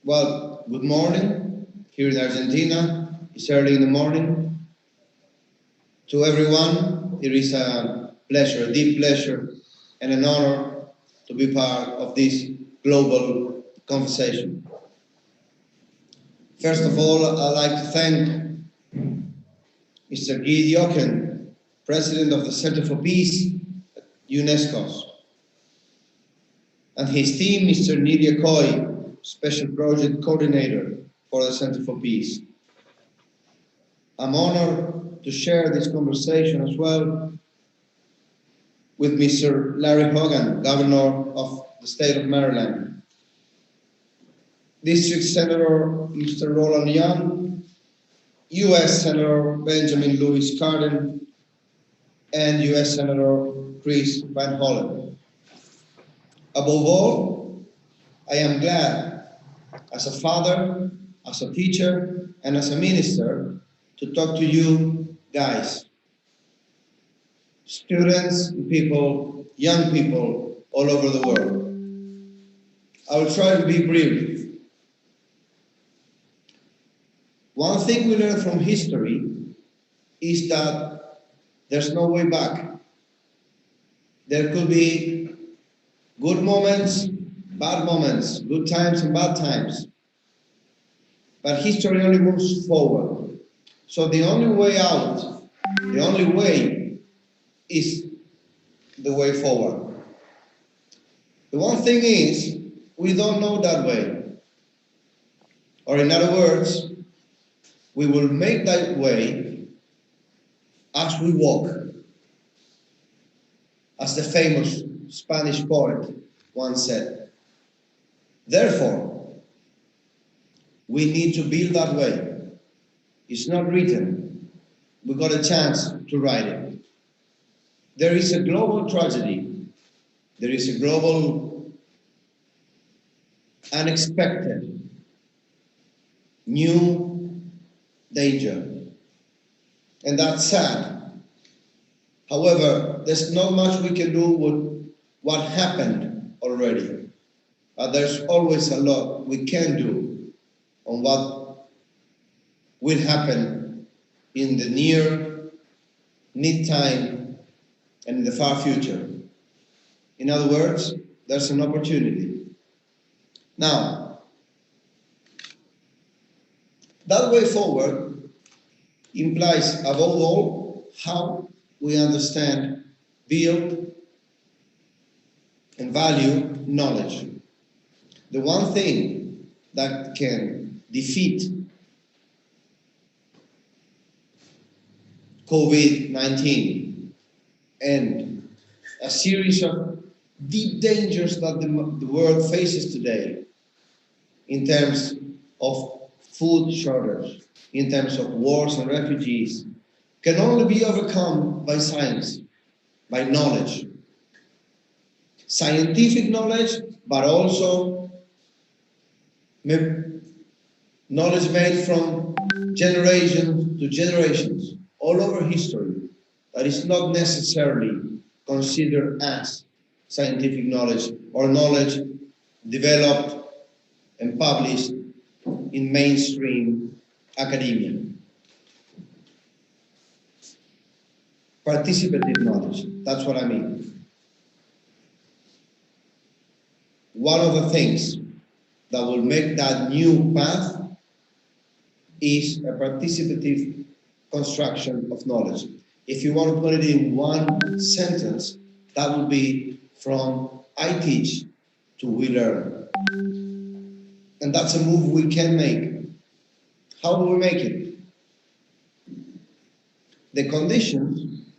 Well, good morning. Here in Argentina, it's early in the morning. To everyone, it is a pleasure, a deep pleasure, and an honor to be part of this global conversation. First of all, I'd like to thank Mr. Guy, President of the Center for Peace at UNESCO, and his team, Mr. Nidia Coy, Special Project Coordinator for the Center for Peace. I'm honored to share this conversation as well with Mr. Larry Hogan, Governor of the state of Maryland, District Senator Mr. Roland Young, U.S. Senator Benjamin Lewis Cardin, and U.S. Senator Chris Van Hollen. Above all, I am glad, as a father, as a teacher, and as a minister, to talk to you guys, students, people, young people all over the world. I will try to be brief. One thing we learn from history is that there's no way back. There could be good moments, bad moments, good times and bad times. But history only moves forward. So the only way out, the only way is the way forward. The one thing is, we don't know that way. Or in other words, we will make that way as we walk. As the famous Spanish poet once said. Therefore, we need to build that way. It's not written. We got a chance to write it. There is a global tragedy. There is a global unexpected new danger. And that's sad. However, there's not much we can do with what happened already. But there's always a lot we can do on what will happen in the near, mid-time, and in the far future. In other words, there's an opportunity. Now, that way forward implies, above all, how we understand, build, and value knowledge. The one thing that can defeat COVID-19 and a series of deep dangers that the world faces today in terms of food shortage, in terms of wars and refugees, can only be overcome by science, by knowledge. Scientific knowledge, but also knowledge made from generation to generations all over history that is not necessarily considered as scientific knowledge or knowledge developed and published in mainstream academia. Participative knowledge, that's what I mean. One of the things that will make that new path is a participative construction of knowledge. If you want to put it in one sentence, that would be from I teach to we learn. And that's a move we can make. How do we make it? The conditions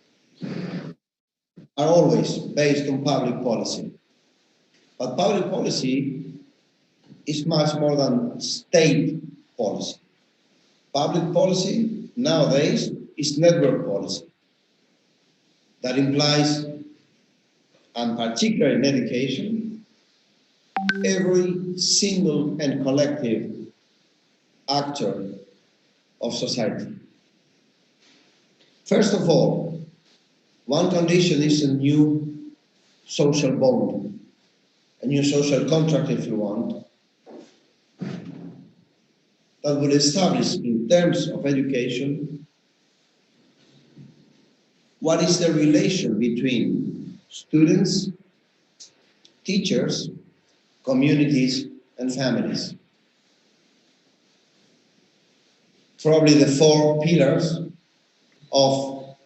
are always based on public policy. But public policy is much more than state policy. Public policy nowadays is network policy. That implies, and particularly in education, every single and collective actor of society. First of all, one condition is a new social bond, a new social contract if you want, that would establish in terms of education what is the relation between students, teachers, communities, and families. Probably the four pillars of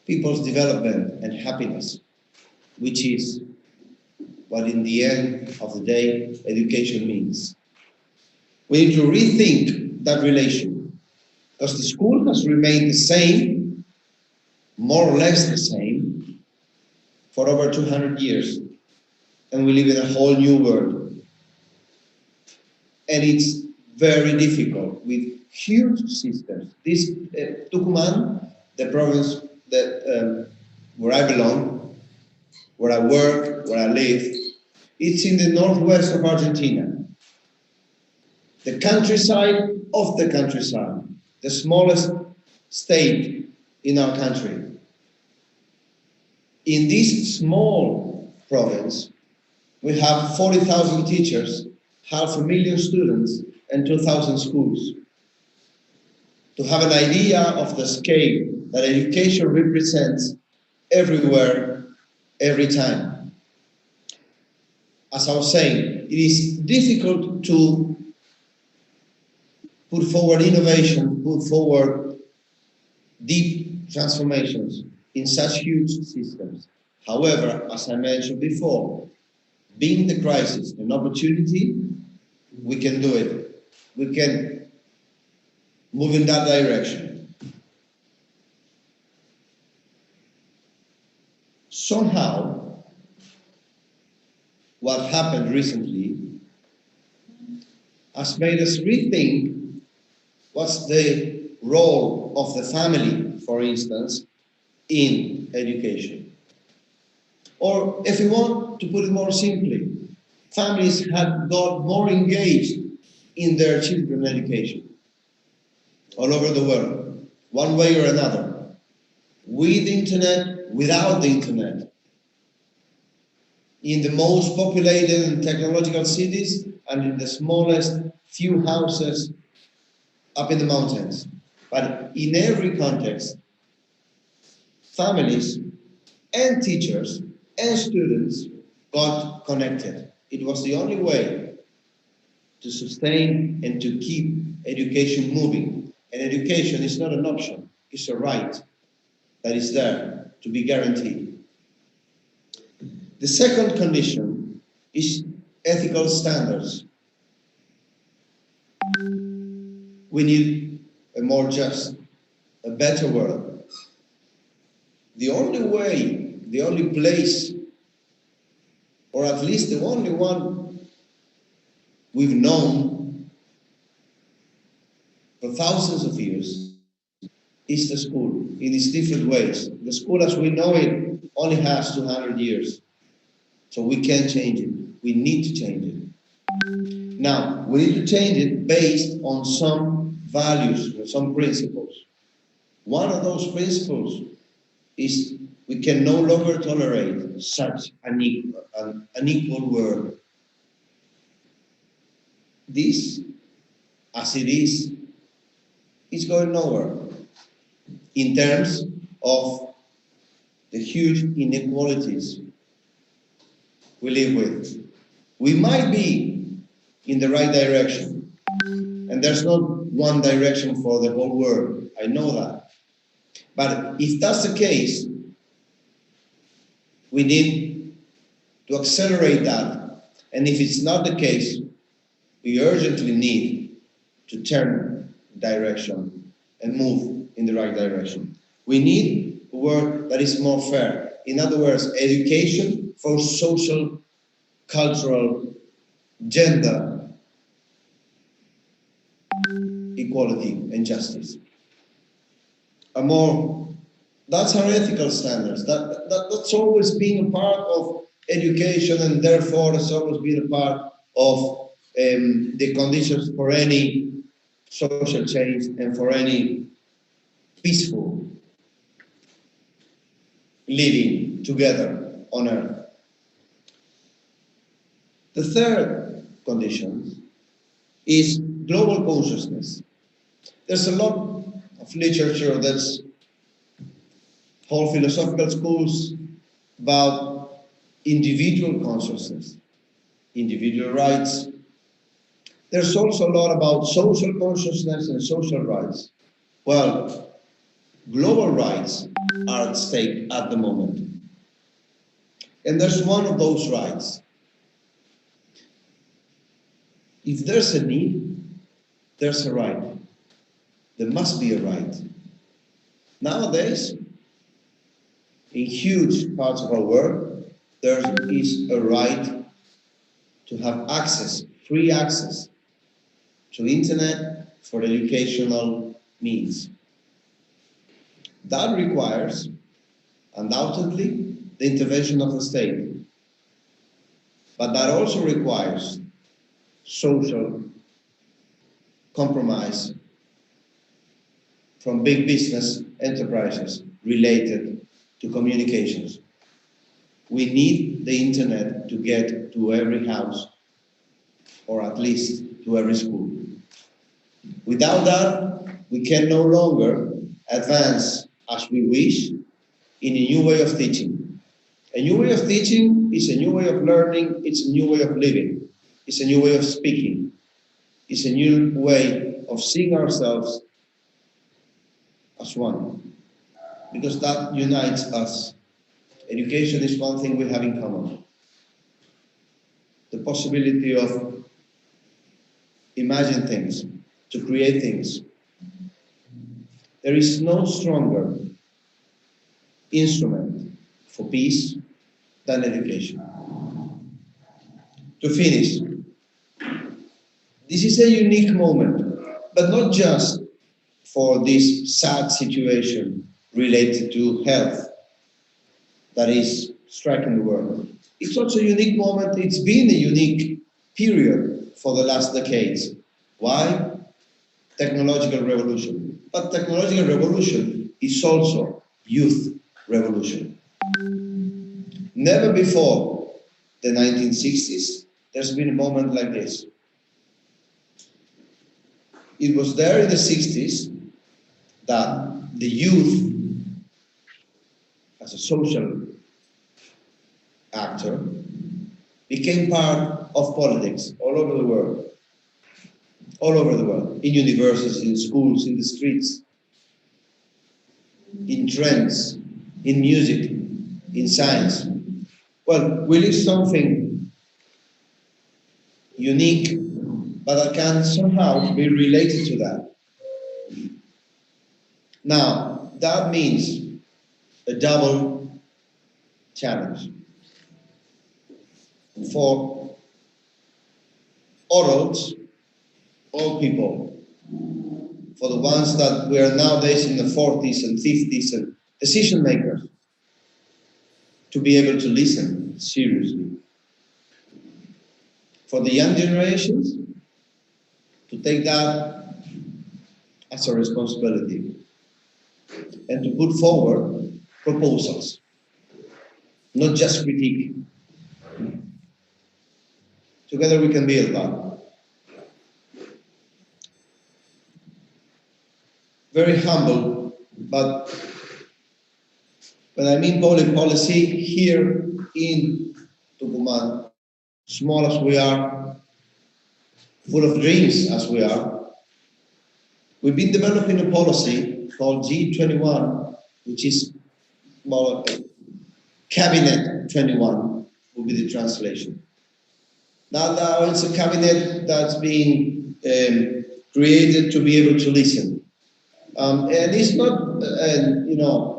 people's development and happiness, which is what in the end of the day education means. We need to rethink that relation because the school has remained the same, more or less the same, for over 200 years. And we live in a whole new world. And it's very difficult with huge systems. This Tucumán, the province that where I belong, where I work, where I live, it's in the northwest of Argentina. The countryside of the countryside, the smallest state in our country. In this small province, we have 40,000 teachers, 500,000 students, and 2,000 schools. To have an idea of the scale that education represents everywhere, every time. As I was saying, it is difficult to put forward innovation, put forward deep transformations in such huge systems. However, as I mentioned before, being the crisis an opportunity, we can do it. We can move in that direction. Somehow, what happened recently has made us rethink what's the role of the family, for instance, in education. Or if we want to put it more simply, families have got more engaged in their children's education all over the world, one way or another, with the internet, without the internet, in the most populated and technological cities and in the smallest few houses up in the mountains. But in every context, families and teachers and students got connected. It was the only way to sustain and to keep education moving. And education is not an option, it's a right that is there to be guaranteed. The second condition is ethical standards. We need a more just, a better world. The only way, the only place, or at least the only one we've known for thousands of years, is the school in its different ways. The school as we know it only has 200 years. So we can change it. We need to change it. Now, we need to change it based on some values, or some principles. One of those principles is we can no longer tolerate such an unequal world. This, as it is going nowhere in terms of the huge inequalities we live with. We might be in the right direction, and there's not one direction for the whole world, I know that. But if that's the case, we need to accelerate that. And if it's not the case, we urgently need to turn direction and move in the right direction. We need a world that is more fair. In other words, education for social, cultural, gender equality and justice. That's our ethical standards. That's always been a part of education, and therefore it's always been a part of the conditions for any social change and for any peaceful living together on earth. The third condition is global consciousness. There's a lot of literature that's whole philosophical schools about individual consciousness, individual rights. There's also a lot about social consciousness and social rights. Well, global rights are at stake at the moment. And there's one of those rights. If there's a need, there's a right. There must be a right. Nowadays, in huge parts of our world, there is a right to have access, free access to internet for educational means. That requires, undoubtedly, the intervention of the state. But that also requires social compromise from big business enterprises related to communications. We need the internet to get to every house, or at least to every school. Without that, we can no longer advance as we wish in a new way of teaching. A new way of teaching is a new way of learning, it's a new way of living, it's a new way of speaking, it's a new way of seeing ourselves as one, because that unites us. Education is one thing we have in common. The possibility of imagine things, to create things. There is no stronger instrument for peace than education. To finish, this is a unique moment, but not just for this sad situation related to health that is striking the world. It's also a unique moment. It's been a unique period for the last decades. Why? Technological revolution. But technological revolution is also youth revolution. Never before the 1960s, there's been a moment like this. It was there in the 60s that the youth, as a social actor, became part of politics all over the world. All over the world, in universities, in schools, in the streets, in trends, in music, in science. Well, we live something unique, but that can somehow be related to that. Now, that means a double challenge. For adults, all people, for the ones that we are nowadays in the 40s and 50s and decision makers, to be able to listen seriously. For the young generations, to take that as a responsibility and to put forward proposals, not just critique. Together we can build that. Very humble, but when I mean public policy, here in Tucumán, small as we are, full of dreams as we are, we've been developing a policy called G21, which is, well, Cabinet 21 will be the translation. Now it's a cabinet that's being created to be able to listen. And it's not,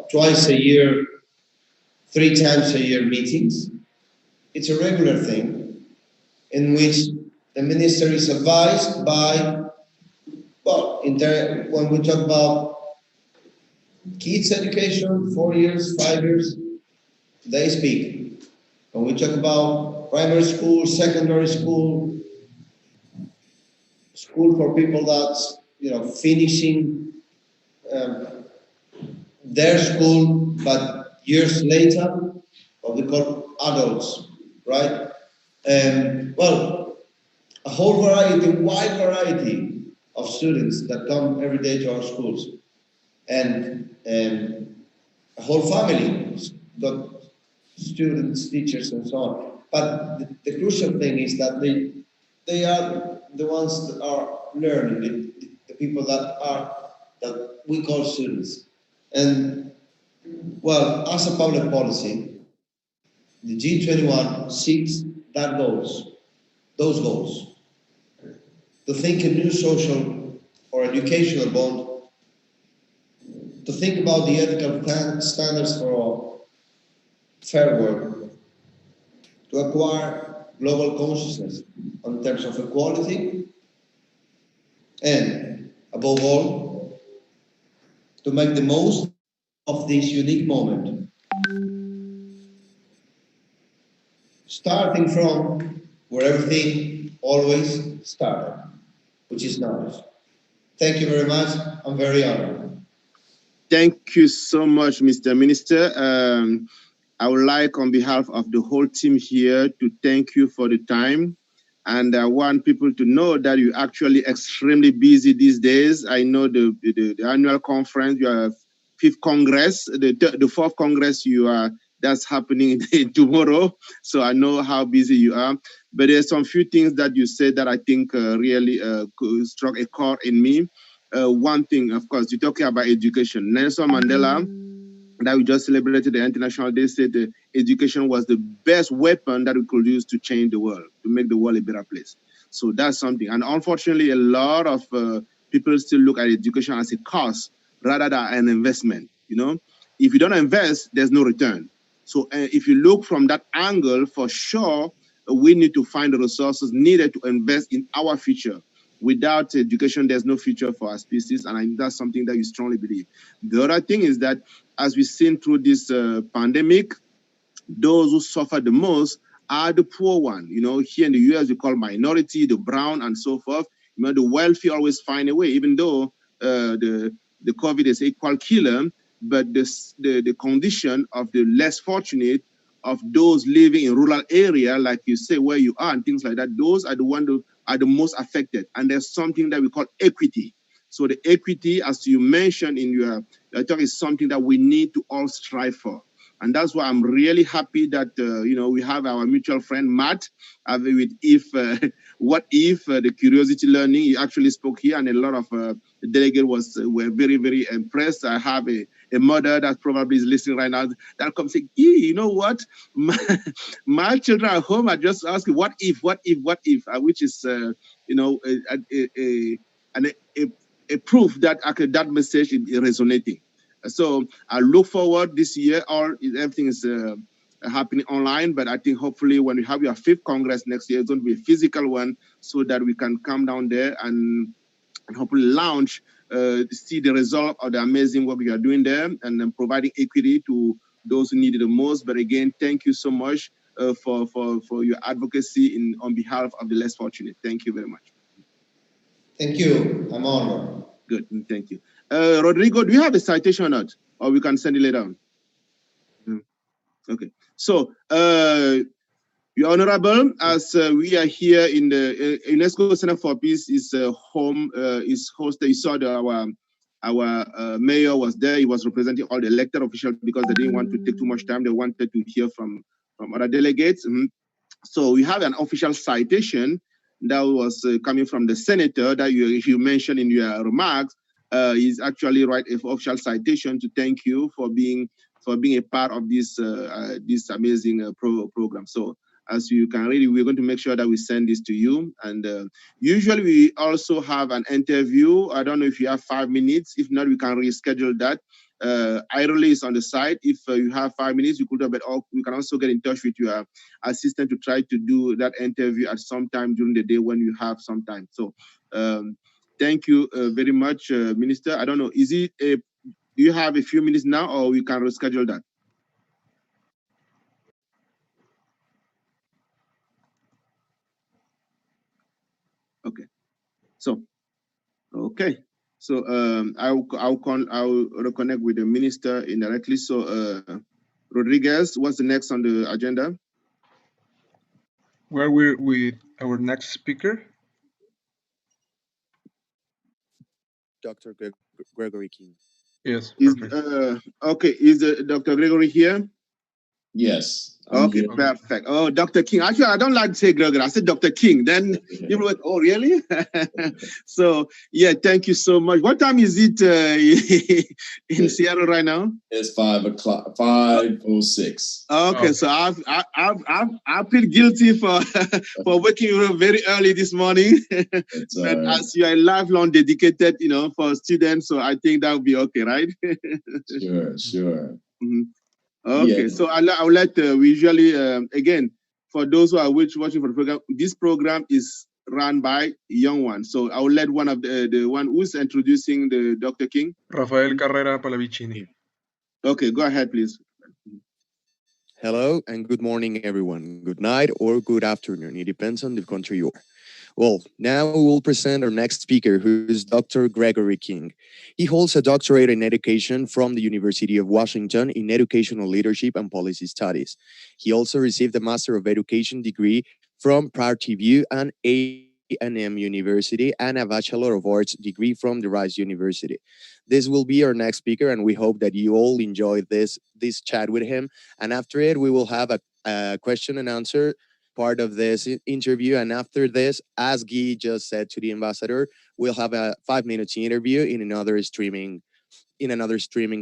twice a year, 3 times a year meetings. It's a regular thing in which the minister is advised by, well, when we talk about kids education, 4 years, 5 years, they speak. When we talk about primary school, secondary school, school for people that's, finishing their school, but years later, what we call adults, right? Well, a whole variety, wide variety of students that come every day to our schools, and a whole family, got students, teachers, and so on. But the crucial thing is that they are the ones that are learning, the people that we call students. And well, as a public policy, the G21 seeks those goals, to think a new social or educational bond, to think about the ethical standards for fair work, to acquire global consciousness in terms of equality, and above all, to make the most of this unique moment, starting from where everything always started, which is knowledge. Thank you very much. I'm very honored. Thank you so much, Mr. Minister. I would like, on behalf of the whole team here, to thank you for the time. And I want people to know that you're actually extremely busy these days. I know the annual conference, your fifth congress, the fourth congress that's happening tomorrow. So I know how busy you are. But there's some few things that you said that I think really struck a chord in me. One thing, of course, you're talking about education. Nelson Mandela, that we just celebrated the International Day, said education was the best weapon that we could use to change the world, to make the world a better place. So that's something. And unfortunately, a lot of people still look at education as a cost rather than an investment. You know, if you don't invest, there's no return. So if you look from that angle, for sure, we need to find the resources needed to invest in our future. Without education, there's no future for our species, and that's something that you strongly believe. The other thing is that, as we've seen through this pandemic, those who suffer the most are the poor one. You know, here in the US, we call minority, the brown, and so forth. You know, the wealthy always find a way, even though the COVID is equal killer, but the condition of the less fortunate, of those living in rural area, like you say, where you are, and things like that, those are the ones who are the most affected. And there's something that we call equity. So the equity, as you mentioned in your talk, is something that we need to all strive for. And that's why I'm really happy that we have our mutual friend Matt with what if the curiosity learning. He actually spoke here, and a lot of delegates were very, very impressed. I have a mother that probably is listening right now that comes saying, you know what, my children at home are just asking what if, which is a proof that that message is resonating. So I look forward this year. Everything is happening online, but I think hopefully when we have your fifth Congress next year, it's going to be a physical one, so that we can come down there and hopefully launch, see the result of the amazing work you are doing there, and then providing equity to those who need it the most. But again, thank you so much for your advocacy on behalf of the less fortunate. Thank you very much. Thank you. I'm honored. Good, thank you. Rodrigo, do you have a citation or not? Or we can send it later on? Okay. So, Your Honorable, as we are here in the UNESCO Center for Peace is home, is hosted. You saw our mayor was there. He was representing all the elected officials because they didn't want to take too much time. They wanted to hear from other delegates. So we have an official citation that was coming from the senator that you mentioned in your remarks. He's actually write an official citation to thank you for being a part of this this amazing program. So as you can read, we're going to make sure that we send this to you. And usually we also have an interview. I don't know if you have 5 minutes. If not, we can reschedule that. Irely is on the side. If you have 5 minutes, you could have, but we can also get in touch with your assistant to try to do that interview at some time during the day when you have some time. So thank you very much, Minister. I don't know, do you have a few minutes now, or we can reschedule that? Okay. So, okay. So I'll reconnect with the minister indirectly. So Rodriguez, what's the next on the agenda? We're with our next speaker, Dr. Gregory King. Yes, Is perfect. okay? Is Dr. Gregory here? Yes, I'm Okay, here. perfect. Oh, Dr. King. Actually, I don't like to say Gregory. I said Dr. King. Then people went, "Oh, really?" So, yeah, thank you so much. What time is it in Seattle right now? It's 5:00, 5:06. Okay, so I feel guilty for for waking you up very early this morning. But Right. as you are lifelong dedicated, for students, so I think that would be okay, right? Sure. Mhm. Okay, Yeah. so I'll let we usually again for those who are watching for the program. This program is run by Young One, so I will let one of the one who's introducing the Dr. King. Rafael Carrera Palavicini. Okay, go ahead, please. Hello and good morning, everyone. Good night or good afternoon. It depends on the country you are. Well, now we will present our next speaker, who is Dr. Gregory King. He holds a doctorate in education from the University of Washington in educational leadership and policy studies. He also received a Master of Education degree from Prairie View and A&M University and a Bachelor of Arts degree from the Rice University. This will be our next speaker, and we hope that you all enjoy this chat with him. And after it, we will have a question and answer part of this interview. And after this, as Guy just said to the ambassador, we'll have a 5 minutes interview in another streaming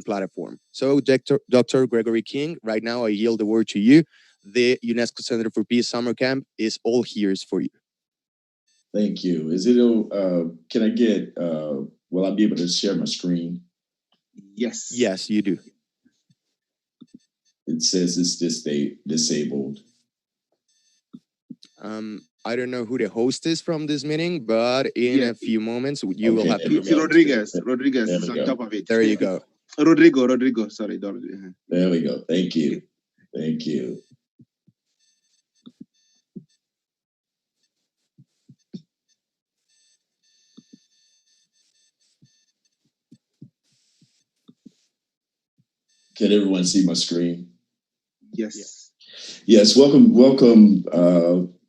platform. So, Dr. Gregory King, right now I yield the word to you. The UNESCO Center for Peace Summer Camp is all ears for you. Thank you. Can I get, will I be able to share my screen? Yes. Yes, you do. It says it's disabled. I don't know who the host is from this meeting, but in a few moments you will have It's permission. Rodriguez is on top of it. There you go. Rodrigo, sorry. There we go. Thank you. Thank you. Can everyone see my screen? Yes. Yes, welcome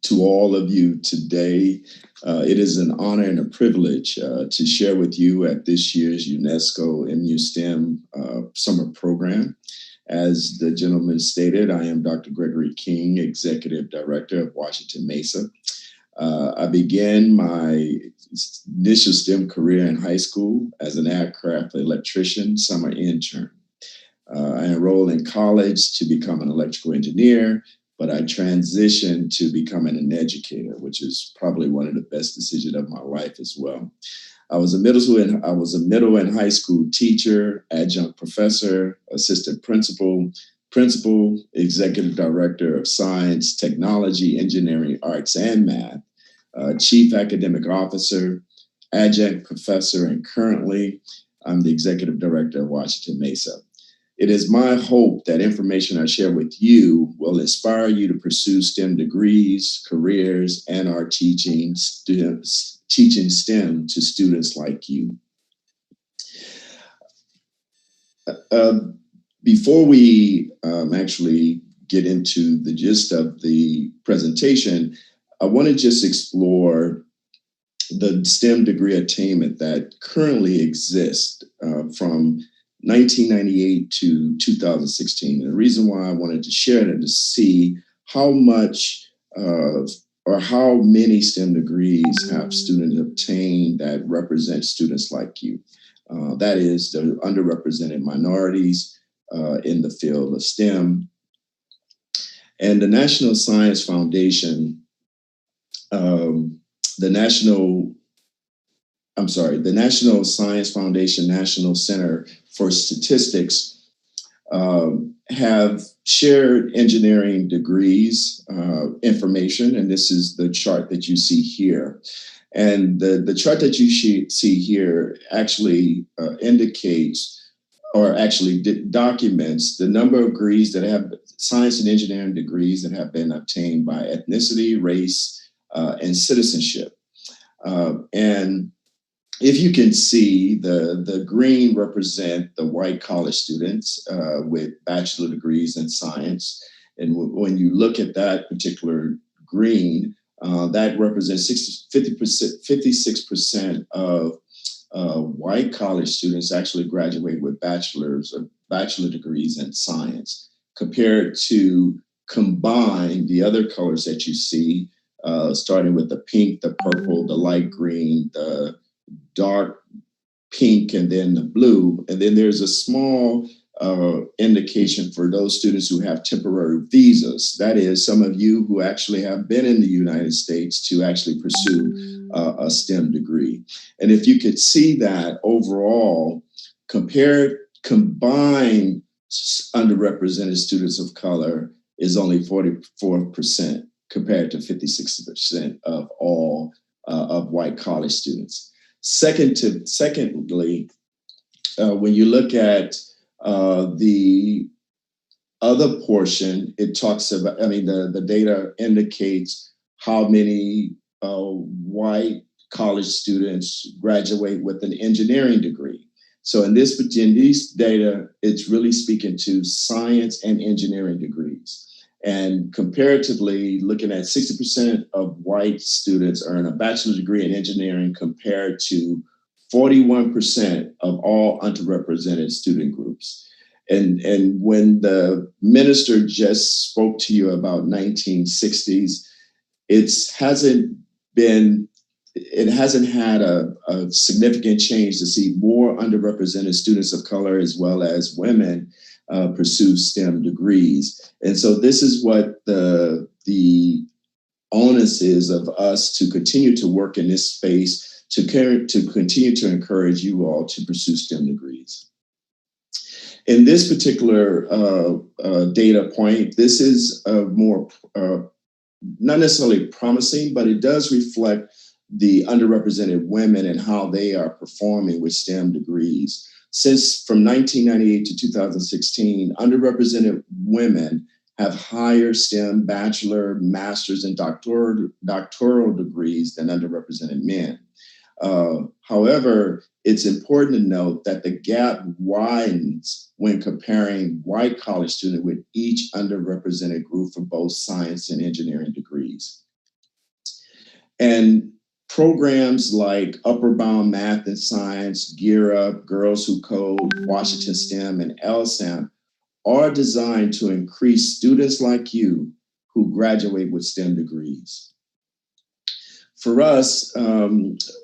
to all of you today. It is an honor and a privilege to share with you at this year's UNESCO MU STEM summer program. As the gentleman stated, I am Dr. Gregory King, Executive Director of Washington Mesa. I began my initial STEM career in high school as an aircraft electrician summer intern. I enrolled in college to become an electrical engineer, but I transitioned to becoming an educator, which is probably one of the best decisions of my life as well. I was a middle and high school teacher, adjunct professor, assistant principal, executive director of science, technology, engineering, arts, and math, chief academic officer, adjunct professor, and currently I'm the executive director of Washington Mesa. It is my hope that information I share with you will inspire you to pursue STEM degrees, careers, and are teaching STEM to students like you. Before we actually get into the gist of the presentation, I want to just explore the STEM degree attainment that currently exists from 1998 to 2016. And the reason why I wanted to share it is to see how much or how many STEM degrees have students obtained that represent students like you. That is the underrepresented minorities in the field of STEM. And the National Science Foundation, the National Science Foundation National Center for Statistics have shared engineering degrees information, and this is the chart that you see here. And the chart that you see here actually indicates or actually documents the number of degrees that have science and engineering degrees that have been obtained by ethnicity, race, and citizenship. And if you can see, the green represent the white college students with bachelor degrees in science. And when you look at that particular green, that represents 56% of white college students actually graduate with bachelor degrees in science, compared to combine the other colors that you see, starting with the pink, the purple, the light green, the dark pink, and then the blue. And then there's a small indication for those students who have temporary visas. That is, some of you who actually have been in the United States to actually pursue a STEM degree. And if you could see that overall, combined underrepresented students of color is only 44% compared to 56% of all of white college students. Secondly, when you look at the other portion, it talks about, the data indicates how many white college students graduate with an engineering degree. So in these data, it's really speaking to science and engineering degrees. And comparatively, looking at 60% of white students earn a bachelor's degree in engineering compared to 41% of all underrepresented student groups. And when the minister just spoke to you about 1960s, it hasn't had a significant change to see more underrepresented students of color as well as women pursue STEM degrees. And so this is what the onus is of us to continue to work in this space, to continue to encourage you all to pursue STEM degrees. In this particular data point, this is more not necessarily promising, but it does reflect the underrepresented women and how they are performing with STEM degrees. Since from 1998 to 2016, underrepresented women have higher STEM bachelor, master's, and doctoral degrees than underrepresented men. However, it's important to note that the gap widens when comparing white college students with each underrepresented group for both science and engineering degrees. And programs like Upward Bound Math and Science, Gear Up, Girls Who Code, Washington STEM, and LSAMP are designed to increase students like you who graduate with STEM degrees. For us,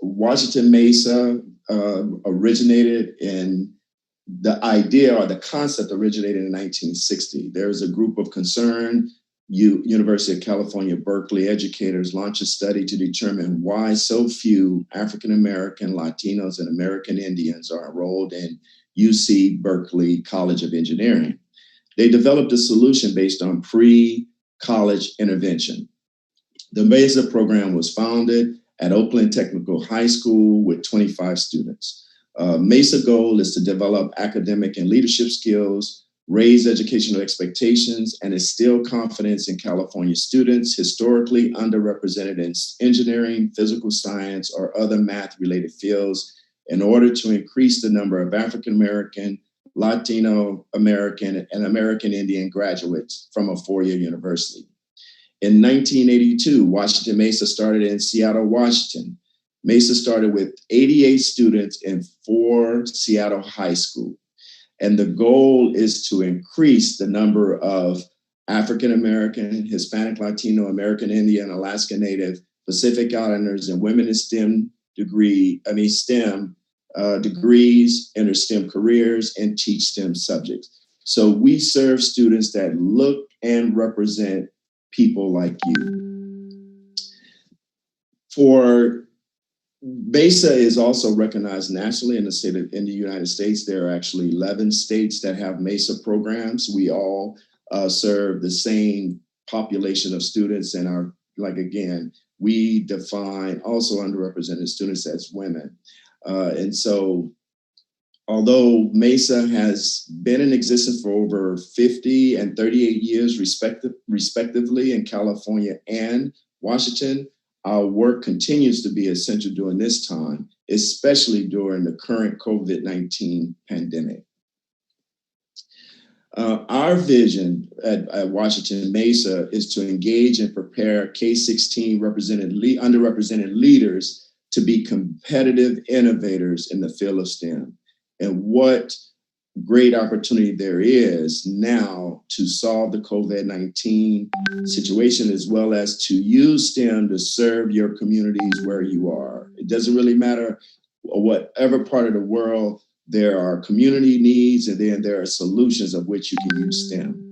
Washington Mesa originated in the idea, or the concept originated in 1960. There's a group of concerned University of California, Berkeley educators launched a study to determine why so few African-American, Latinos, and American Indians are enrolled in UC Berkeley College of Engineering. They developed a solution based on pre-college intervention. The MESA program was founded at Oakland Technical High School with 25 students. MESA goal is to develop academic and leadership skills, raise educational expectations, and instill confidence in California students historically underrepresented in engineering, physical science, or other math-related fields in order to increase the number of African-American, Latino American, and American Indian graduates from a four-year university. In 1982, Washington Mesa started in Seattle, Washington. Mesa started with 88 students in 4 Seattle high schools. And the goal is to increase the number of African-American, Hispanic, Latino, American Indian, Alaska Native, Pacific Islanders, and women in STEM degrees, enter STEM careers, and teach STEM subjects. So we serve students that look and represent people like you. MESA is also recognized nationally in the United States. There are actually 11 states that have MESA programs. We all serve the same population of students, and we define also underrepresented students as women. And so, although MESA has been in existence for over 50 and 38 years respectively in California and Washington, our work continues to be essential during this time, especially during the current COVID-19 pandemic. Our vision at Washington Mesa is to engage and prepare K-16 underrepresented leaders to be competitive innovators in the field of STEM. And what great opportunity there is now to solve the COVID-19 situation, as well as to use STEM to serve your communities where you are. It doesn't really matter whatever part of the world, there are community needs, and then there are solutions of which you can use STEM.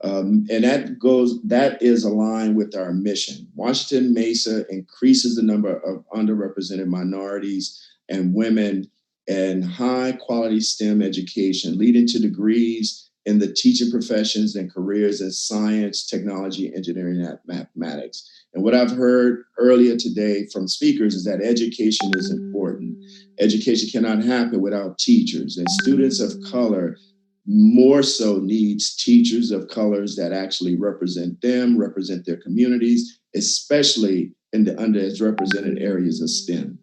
And that is aligned with our mission. Washington Mesa increases the number of underrepresented minorities and women and high quality STEM education, leading to degrees in the teaching professions and careers in science, technology, engineering, and mathematics. And what I've heard earlier today from speakers is that education is important. Education cannot happen without teachers, and students of color more so needs teachers of colors that actually represent them, represent their communities, especially in the underrepresented areas of STEM.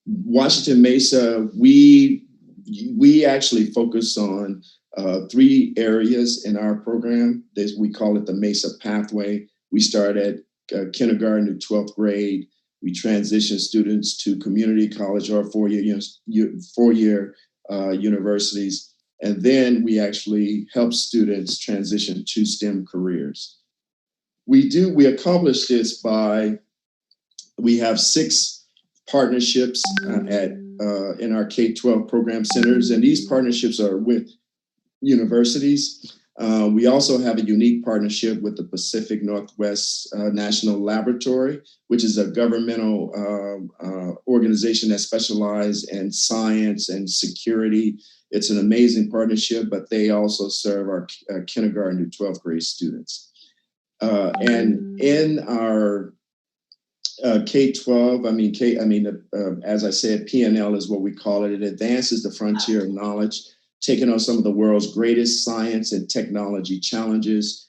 Washington Mesa, we actually focus on 3 areas in our program. We call it the Mesa Pathway. We start at kindergarten to 12th grade. We transition students to community college or four-year universities. And then we actually help students transition to STEM careers. We accomplish this we have 6 partnerships in our K-12 program centers, and these partnerships are with universities. We also have a unique partnership with the Pacific Northwest National Laboratory, which is a governmental organization that specializes in science and security. It's an amazing partnership, but they also serve our kindergarten to 12th grade students. And in our K-12, as I said, P&L is what we call it. It advances the frontier of knowledge, taking on some of the world's greatest science and technology challenges.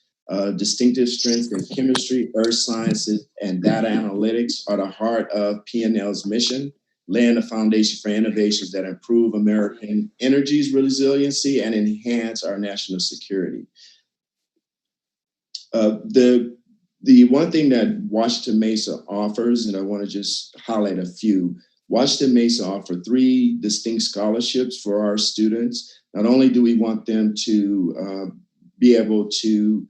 Distinctive strengths in chemistry, earth sciences, and data analytics are the heart of P&L's mission, laying the foundation for innovations that improve American energy's resiliency and enhance our national security. The one thing that Washington Mesa offers, and I want to just highlight a few, Washington Mesa offers 3 distinct scholarships for our students. Not only do we want them to be able to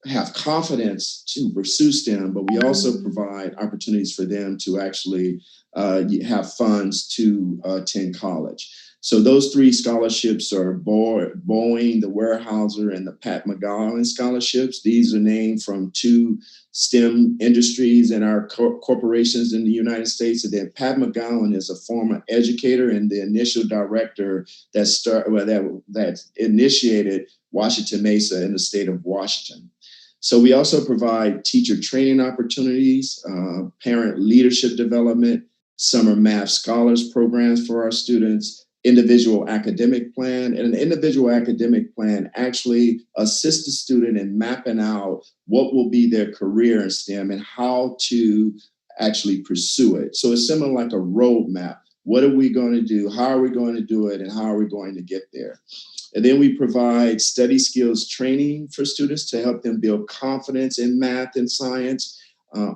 have confidence to pursue STEM, but we also provide opportunities for them to actually have funds to attend college. So those 3 scholarships are Boeing, the Weyerhaeuser, and the Pat McGowan scholarships. These are named from 2 STEM industries in our corporations in the United States. And then Pat McGowan is a former educator and the initial director that initiated Washington Mesa in the state of Washington. So we also provide teacher training opportunities, parent leadership development, summer math scholars programs for our students, individual academic plan. And an individual academic plan actually assists the student in mapping out what will be their career in STEM and how to actually pursue it. So it's similar like a roadmap. What are we going to do? How are we going to do it? And how are we going to get there? And then we provide study skills training for students to help them build confidence in math and science.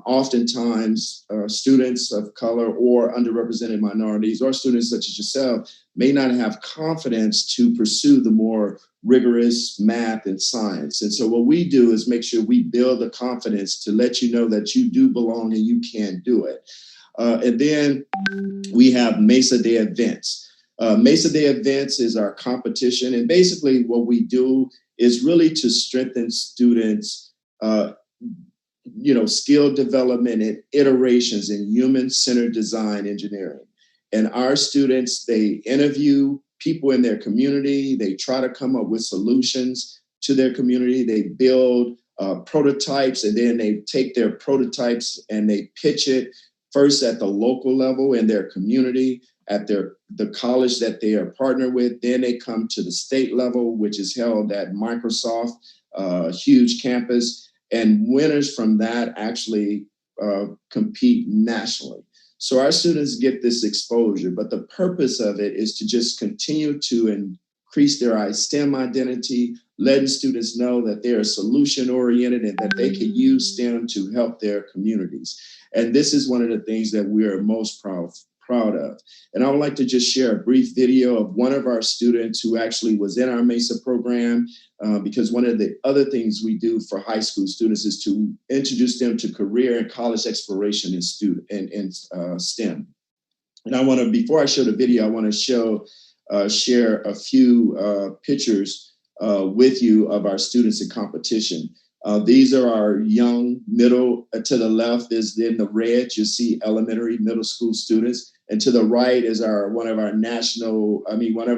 Oftentimes, students of color or underrepresented minorities or students such as yourself may not have confidence to pursue the more rigorous math and science. And so what we do is make sure we build the confidence to let you know that you do belong and you can do it. And then we have Mesa Day events. Mesa Day events is our competition. And basically what we do is really to strengthen students' skill development and iterations in human-centered design engineering. And our students, they interview people in their community. They try to come up with solutions to their community. They build prototypes, and then they take their prototypes and they pitch it first at the local level in their community, at the college that they are partnered with. Then they come to the state level, which is held at Microsoft, huge campus. And winners from that actually compete nationally. So our students get this exposure, but the purpose of it is to just continue to increase their STEM identity, letting students know that they're solution-oriented and that they can use STEM to help their communities. And this is one of the things that we are most proud of. And I would like to just share a brief video of one of our students who actually was in our MESA program, because one of the other things we do for high school students is to introduce them to career and college exploration in STEM. And I want to, before I show the video, I want to share a few pictures with you of our students in competition. These are our young middle. To the left is in the red, you see elementary, middle school students. And to the right is one of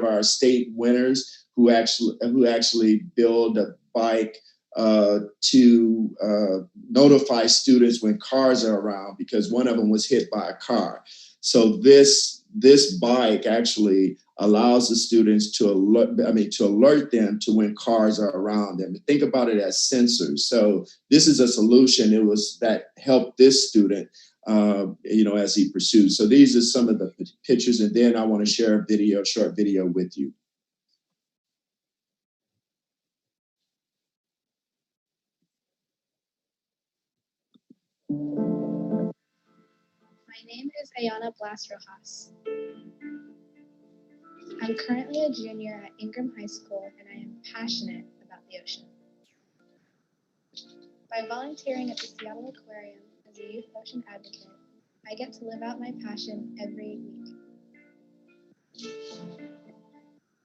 our state winners who actually build a bike to notify students when cars are around, because one of them was hit by a car. So this bike actually allows the students to alert them to when cars are around them. Think about it as sensors. So this is a solution. It was that helped this student, as he pursued. So these are some of the pictures, and then I want to share a short video with you. My name is Ayana Blas Rojas. I'm currently a junior at Ingram High School, and I am passionate about the ocean. By volunteering at the Seattle Aquarium as a youth ocean advocate, I get to live out my passion every week.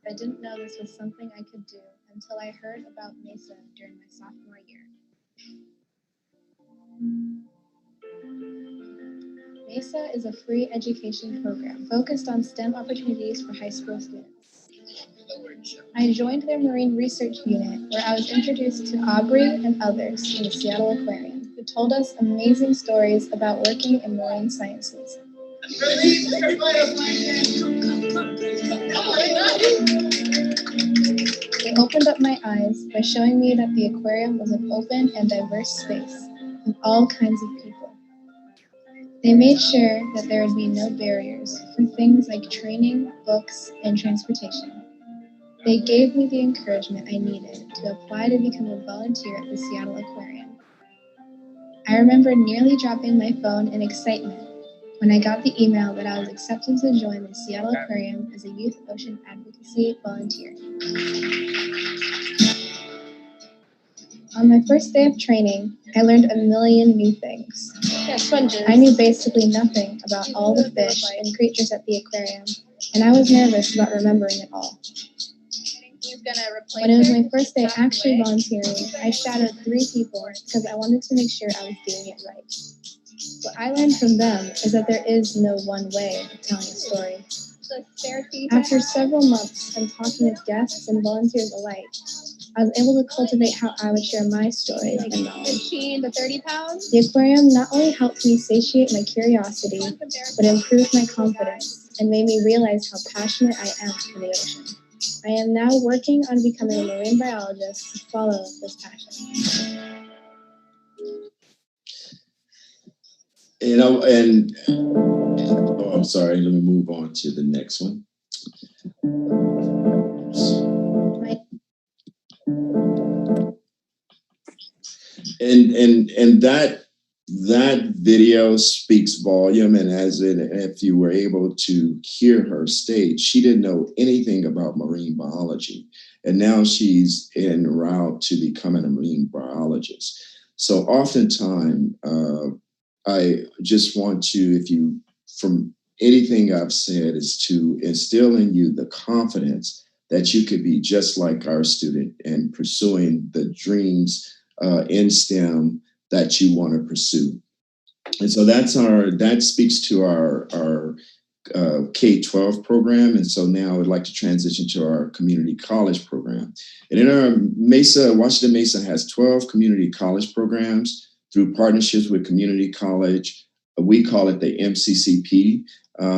I didn't know this was something I could do until I heard about MESA during my sophomore year. MESA is a free education program focused on STEM opportunities for high school students. I joined their marine research unit, where I was introduced to Aubrey and others in the Seattle Aquarium, who told us amazing stories about working in marine sciences. They opened up my eyes by showing me that the aquarium was an open and diverse space with all kinds of people. They made sure that there would be no barriers for things like training, books, and transportation. They gave me the encouragement I needed to apply to become a volunteer at the Seattle Aquarium. I remember nearly dropping my phone in excitement when I got the email that I was accepted to join the Seattle Aquarium as a youth ocean advocacy volunteer. On my first day of training, I learned a million new things. Yeah, sponges. I knew basically nothing about all the fish and creatures at the aquarium, and I was nervous about remembering it all. When it was my first day actually volunteering, I shadowed 3 people because I wanted to make sure I was doing it right. What I learned from them is that there is no one way of telling a story. After several months and talking with guests and volunteers alike, I was able to cultivate how I would share my story and knowledge. 15 to 30 pounds? The aquarium not only helped me satiate my curiosity, but improved my confidence and made me realize how passionate I am for the ocean. I am now working on becoming a marine biologist to follow this passion. I'm sorry, let me move on to the next one. And that video speaks volume. And if you were able to hear her state, she didn't know anything about marine biology, and now she's en route to becoming a marine biologist. So oftentimes, I just want to, from anything I've said, is to instill in you the confidence that you could be just like our student and pursuing the dreams in STEM that you want to pursue. And so that speaks to our K-12 program. And so now I'd like to transition to our community college program. And in our MESA, Washington MESA has 12 community college programs through partnerships with community college. We call it the MCCP.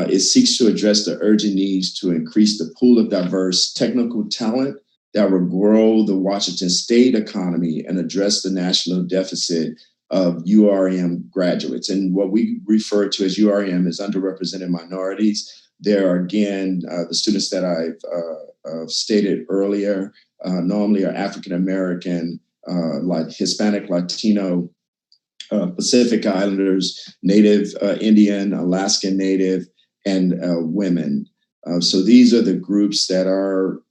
It seeks to address the urgent needs to increase the pool of diverse technical talent that will grow the Washington state economy and address the national deficit of URM graduates. And what we refer to as URM is underrepresented minorities. There are, again, the students that I've stated earlier, normally are African American, like Hispanic, Latino, Pacific Islanders, Native Indian, Alaskan Native, and women. So these are the groups that our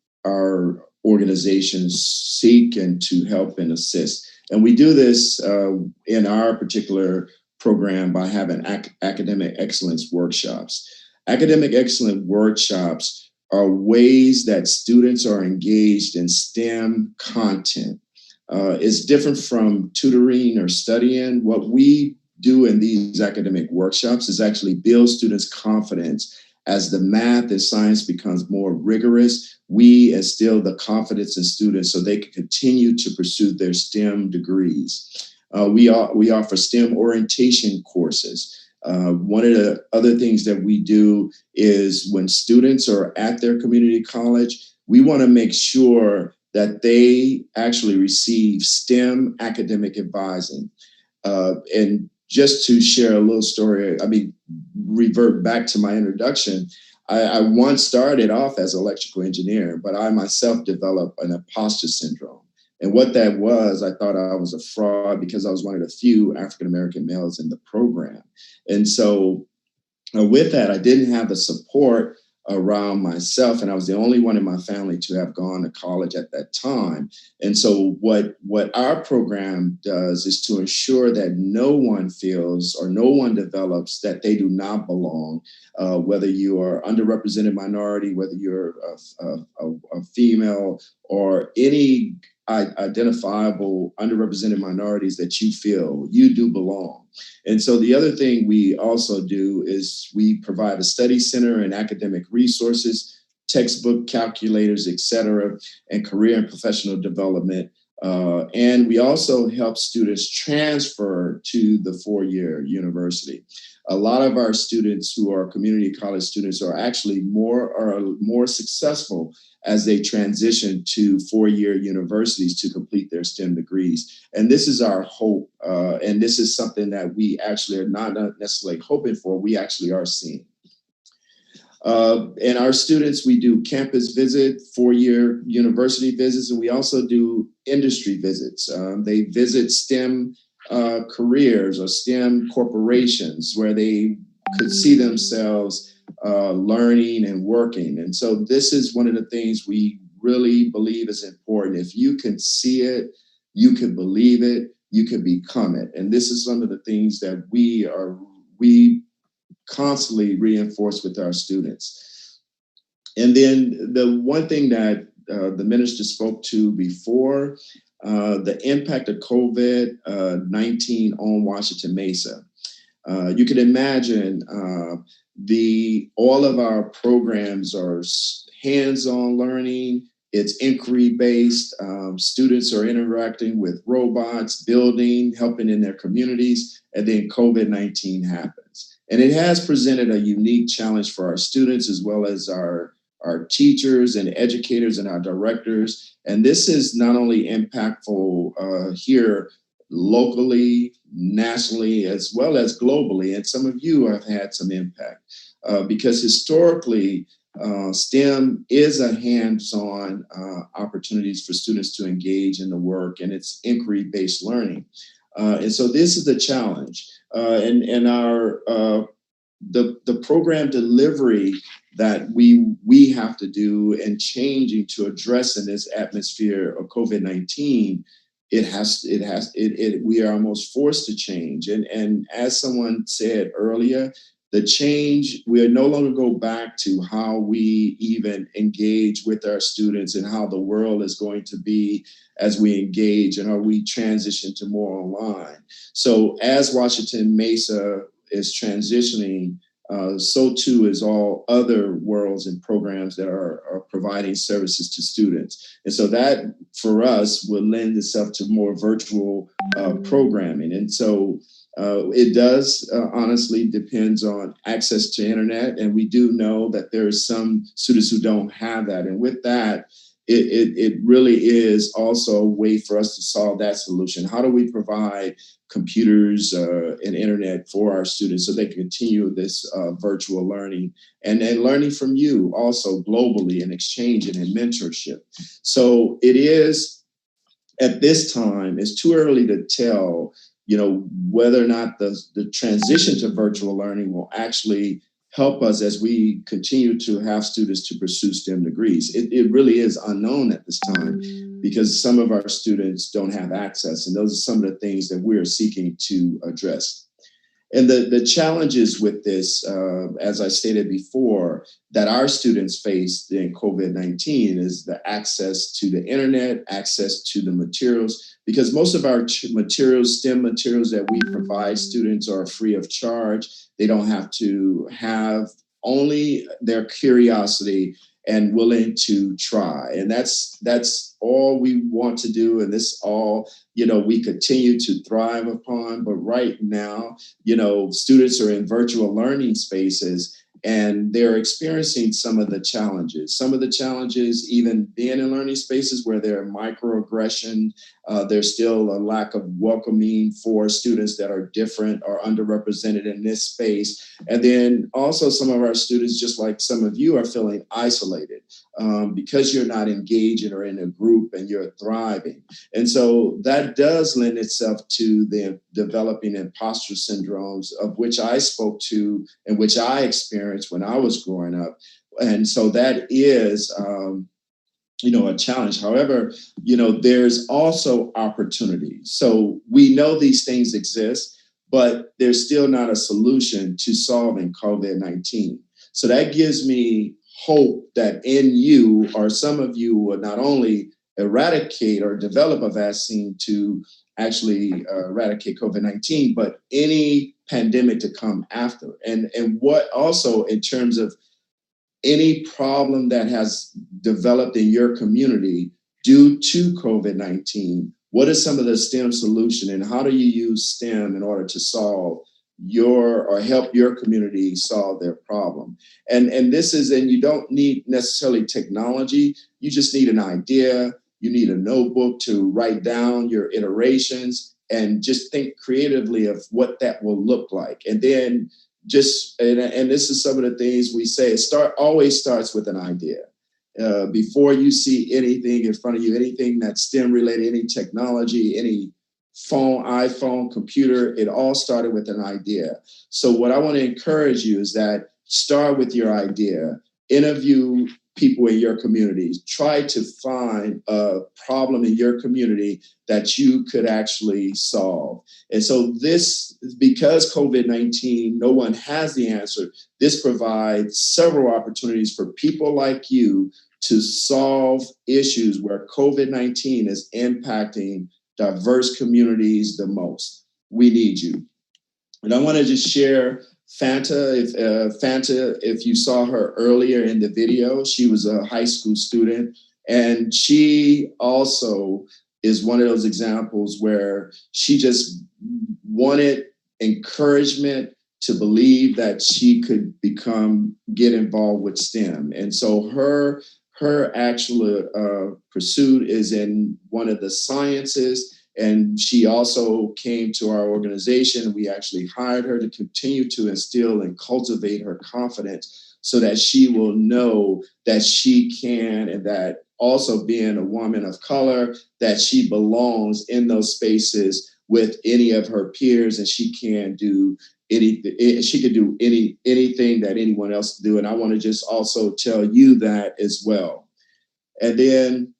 organizations seek and to help and assist. And we do this in our particular program by having academic excellence workshops. Academic excellence workshops are ways that students are engaged in STEM content. It's different from tutoring or studying. What we do in these academic workshops is actually build students' confidence. As the math and science becomes more rigorous, we instill the confidence in students so they can continue to pursue their STEM degrees. We offer STEM orientation courses. One of the other things that we do is when students are at their community college, we want to make sure that they actually receive STEM academic advising. And just to share a little story, revert back to my introduction, I once started off as an electrical engineer, but I myself developed an imposter syndrome. And what that was, I thought I was a fraud because I was one of the few African-American males in the program. And so with that, I didn't have the support around myself, and I was the only one in my family to have gone to college at that time. And so what our program does is to ensure that no one feels or no one develops that they do not belong, whether you are underrepresented minority, whether you're a female, or any identifiable underrepresented minorities that you feel you do belong. And so the other thing we also do is we provide a study center and academic resources, textbook, calculators, et cetera, and career and professional development. And we also help students transfer to the four-year university. A lot of our students who are community college students are actually more successful as they transition to four-year universities to complete their STEM degrees. And this is our hope. And this is something that we actually are not necessarily hoping for, we actually are seeing. And our students, we do campus visit, four-year university visits, and we also do industry visits. They visit STEM careers or STEM corporations where they could see themselves learning and working. And so this is one of the things we really believe is important. If you can see it, you can believe it, you can become it. And this is some of the things that we constantly reinforce with our students. And then the one thing that the minister spoke to before, the impact of COVID-19 on Washington Mesa. You can imagine all of our programs are hands-on learning. It's inquiry-based. Students are interacting with robots, building, helping in their communities, and then COVID-19 happens. And it has presented a unique challenge for our students as well as our teachers and educators and our directors. And this is not only impactful here locally, nationally, as well as globally. And some of you have had some impact because historically, STEM is a hands-on opportunities for students to engage in the work, and it's inquiry-based learning. And so this is the challenge. And our the program delivery that we have to do and changing to address in this atmosphere of COVID-19, we are almost forced to change. And as someone said earlier, the change, we no longer go back to how we even engage with our students and how the world is going to be as we engage and how we transition to more online. So as Washington Mesa is transitioning, so too is all other worlds and programs that are providing services to students. And so that for us will lend itself to more virtual programming. And so it does honestly depends on access to internet. And we do know that there are some students who don't have that. And with that, it really is also a way for us to solve that solution. How do we provide computers and internet for our students so they can continue this virtual learning and learning from you also globally and exchanging and mentorship. So it is, at this time, it's too early to tell, whether or not the transition to virtual learning will actually help us as we continue to have students to pursue STEM degrees. It really is unknown at this time because some of our students don't have access, and those are some of the things that we're seeking to address. And the challenges with this, as I stated before, that our students face in COVID-19 is the access to the internet, access to the materials, because most of our materials, STEM materials that we provide students are free of charge. They don't have to have only their curiosity and willing to try. And that's all we want to do. And this all, we continue to thrive upon. But right now, students are in virtual learning spaces and they're experiencing some of the challenges. Some of the challenges, even being in learning spaces where there are microaggression, there's still a lack of welcoming for students that are different or underrepresented in this space. And then also some of our students, just like some of you, are feeling isolated because you're not engaging or in a group and you're thriving. And so that does lend itself to the developing imposter syndromes, of which I spoke to and which I experienced when I was growing up. And so that is, a challenge. However, there's also opportunity. So we know these things exist, but there's still not a solution to solving COVID-19. So that gives me hope that in you, or some of you, will not only eradicate or develop a vaccine to actually eradicate COVID-19, but any pandemic to come after. And what also, in terms of any problem that has developed in your community due to COVID-19, what is some of the STEM solution, and how do you use STEM in order to solve help your community solve their problem? And you don't need necessarily technology. You just need an idea. You need a notebook to write down your iterations and just think creatively of what that will look like. And then and this is some of the things we say, always starts with an idea. Before you see anything in front of you, anything that's STEM related, any technology, any phone, iPhone, computer, it all started with an idea. So what I want to encourage you is that start with your idea, interview people in your community, try to find a problem in your community that you could actually solve. And so this, because COVID-19, no one has the answer, this provides several opportunities for people like you to solve issues where COVID-19 is impacting diverse communities the most. We need you. And I want to just share Fanta, if you saw her earlier in the video, she was a high school student, and she also is one of those examples where she just wanted encouragement to believe that she could get involved with STEM. And so her actual pursuit is in one of the sciences. And she also came to our organization. We actually hired her to continue to instill and cultivate her confidence so that she will know that she can, and that also being a woman of color, that she belongs in those spaces with any of her peers, and she can do anything. She could do anything that anyone else can do. And I want to just also tell you that as well. And then,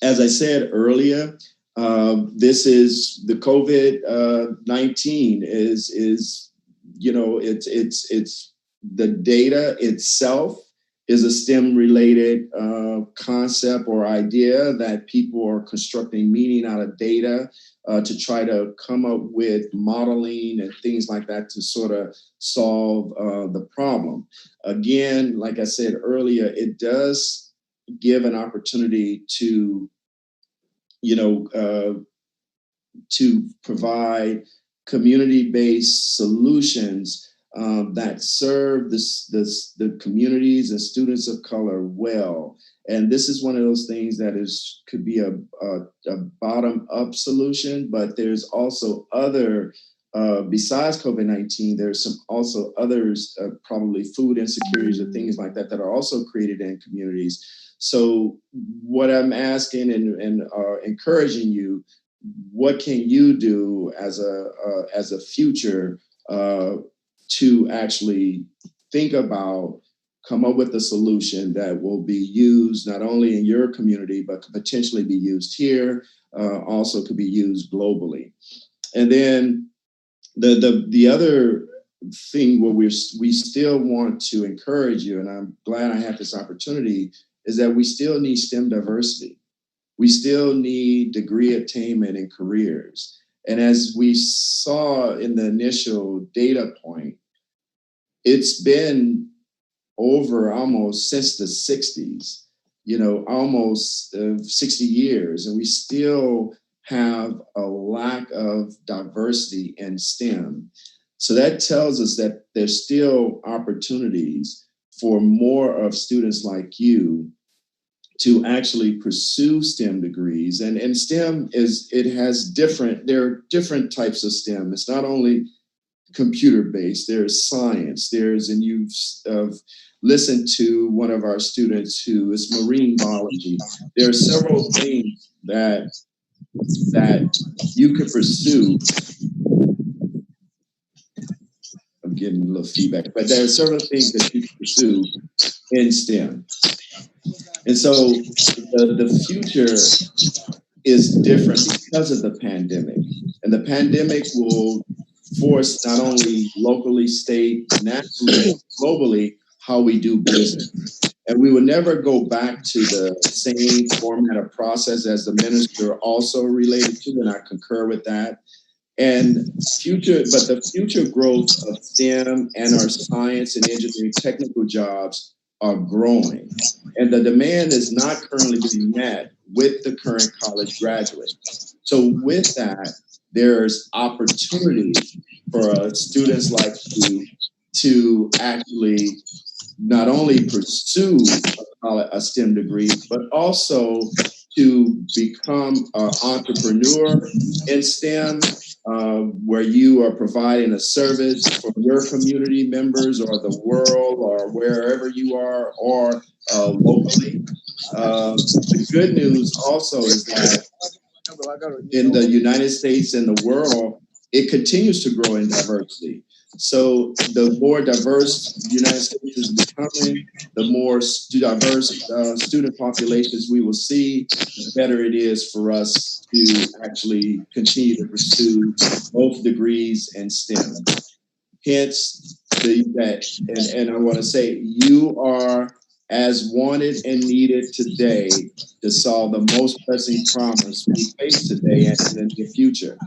as I said earlier, this is the COVID-19 is it's the data itself is a STEM related concept or idea that people are constructing meaning out of data to try to come up with modeling and things like that to sort of solve the problem. Again, like I said earlier, it does give an opportunity to to provide community-based solutions that serve the communities and students of color well. And this is one of those things that could be a bottom-up solution, but there's also other, besides COVID-19, there's also others, probably food insecurities or things like that are also created in communities. So what I'm asking and encouraging you, what can you do as a future to actually think about, come up with a solution that will be used not only in your community, but could potentially be used here, also could be used globally. And then the other thing where we still want to encourage you, and I'm glad I had this opportunity, is that we still need STEM diversity. We still need degree attainment in careers. And as we saw in the initial data point, it's been over almost since the 60s, almost 60 years, and we still have a lack of diversity in STEM. So that tells us that there's still opportunities for more of students like you to actually pursue STEM degrees. And STEM there are different types of STEM. It's not only computer-based, there's science, and you've listened to one of our students who is marine biology. There are several things that you could pursue. I'm getting a little feedback, but there are several things that you can pursue in STEM. And so the future is different because of the pandemic. And the pandemic will force not only locally, state, nationally, globally, how we do business. And we will never go back to the same format of process as the minister also related to, and I concur with that. And the future growth of STEM and our science and engineering technical jobs are growing. And the demand is not currently being met with the current college graduates. So with that, there's opportunities for students like you to actually not only pursue a STEM degree, but also to become an entrepreneur in STEM, where you are providing a service for your community members or the world or wherever you are, or locally. The good news also is that in the United States and the world, it continues to grow in diversity. So the more diverse the United States is becoming, the more diverse student populations we will see, the better it is for us to actually continue to pursue both degrees in STEM. Hence, and I want to say, you are as wanted and needed today to solve the most pressing problems we face today and in the future.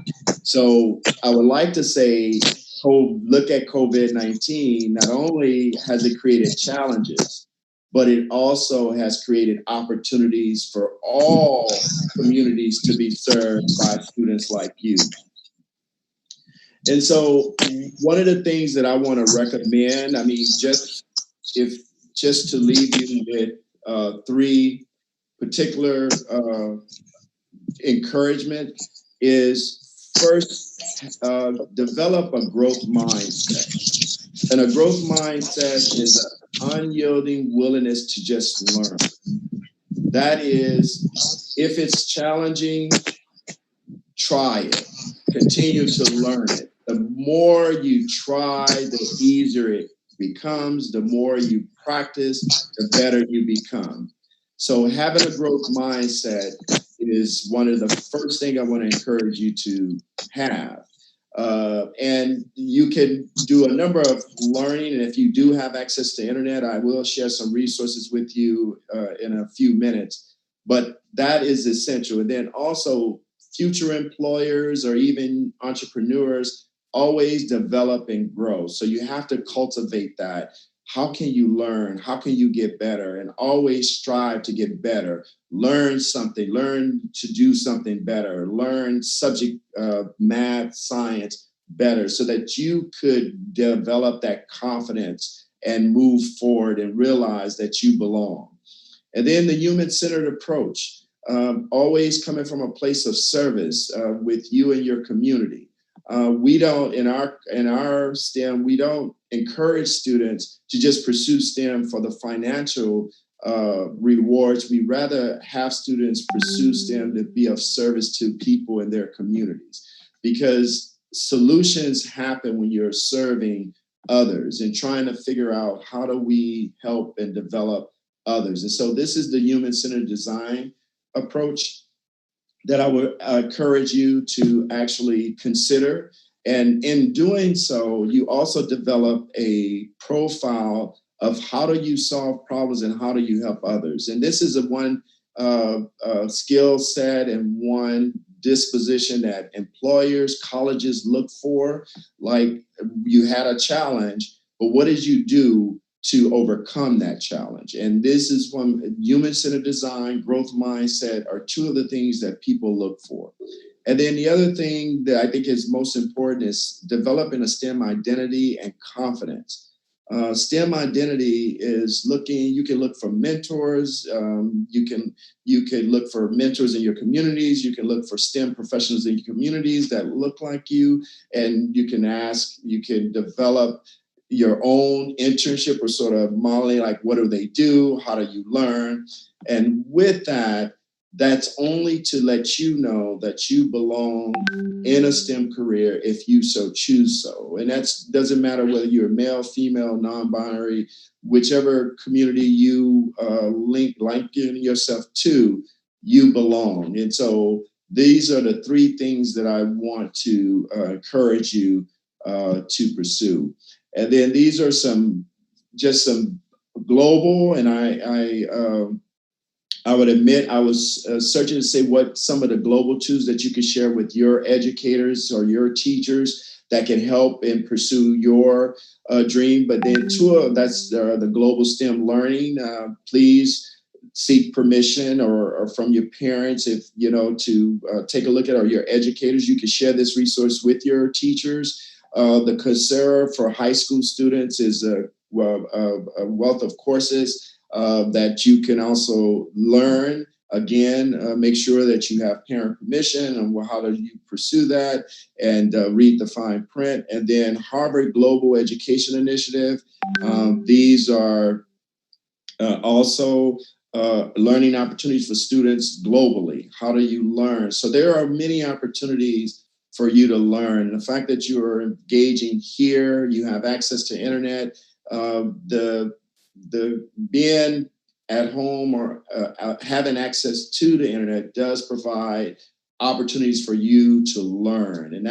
So I would like to say, look at COVID-19. Not only has it created challenges, but it also has created opportunities for all communities to be served by students like you. And so one of the things that I want to recommend, just to leave you with three particular encouragement is, first, develop a growth mindset. And a growth mindset is an unyielding willingness to just learn. That is, if it's challenging, try it. Continue to learn it. The more you try, the easier it becomes. The more you practice, the better you become. So having a growth mindset is one of the first things I want to encourage you to have. And you can do a number of learning. And if you do have access to internet, I will share some resources with you in a few minutes. But that is essential. And then also, future employers or even entrepreneurs always develop and grow. So you have to cultivate that. How can you learn? How can you get better? And always strive to get better. Learn something, learn to do something better, learn subject, math, science better, so that you could develop that confidence and move forward and realize that you belong. And then the human-centered approach, always coming from a place of service with you and your community. We don't, in our STEM, we don't encourage students to just pursue STEM for the financial rewards. We rather have students pursue STEM to be of service to people in their communities, because solutions happen when you're serving others and trying to figure out how do we help and develop others. And so this is the human-centered design approach that I would encourage you to actually consider. And in doing so, you also develop a profile of how do you solve problems and how do you help others. And this is a one skill set and one disposition that employers, colleges look for. Like, you had a challenge, but what did you do to overcome that challenge? And this is one, human-centered design, growth mindset are two of the things that people look for. And then the other thing that I think is most important is developing a STEM identity and confidence. STEM identity is you can look for mentors. You can look for mentors in your communities. You can look for STEM professionals in your communities that look like you. And you can develop your own internship or sort of modeling, like, what do they do? How do you learn? And with that, that's only to let you know that you belong in a STEM career if you so choose so. And that doesn't matter whether you're male, female, non-binary, whichever community you liken yourself to, you belong. And so these are the three things that I want to encourage you to pursue. And then these are some global, and I would admit I was searching to say what some of the global tools that you could share with your educators or your teachers that can help and pursue your dream. But then that's the global STEM learning. Please seek permission or from your parents, if to take a look at, or your educators. You can share this resource with your teachers. The Coursera for high school students is a wealth of courses that you can also learn. Again, make sure that you have parent permission, and how do you pursue that, and read the fine print. And then Harvard Global Education Initiative. These are also learning opportunities for students globally. How do you learn? So there are many opportunities for you to learn. And the fact that you are engaging here, you have access to internet, the being at home or having access to the internet does provide opportunities for you to learn. And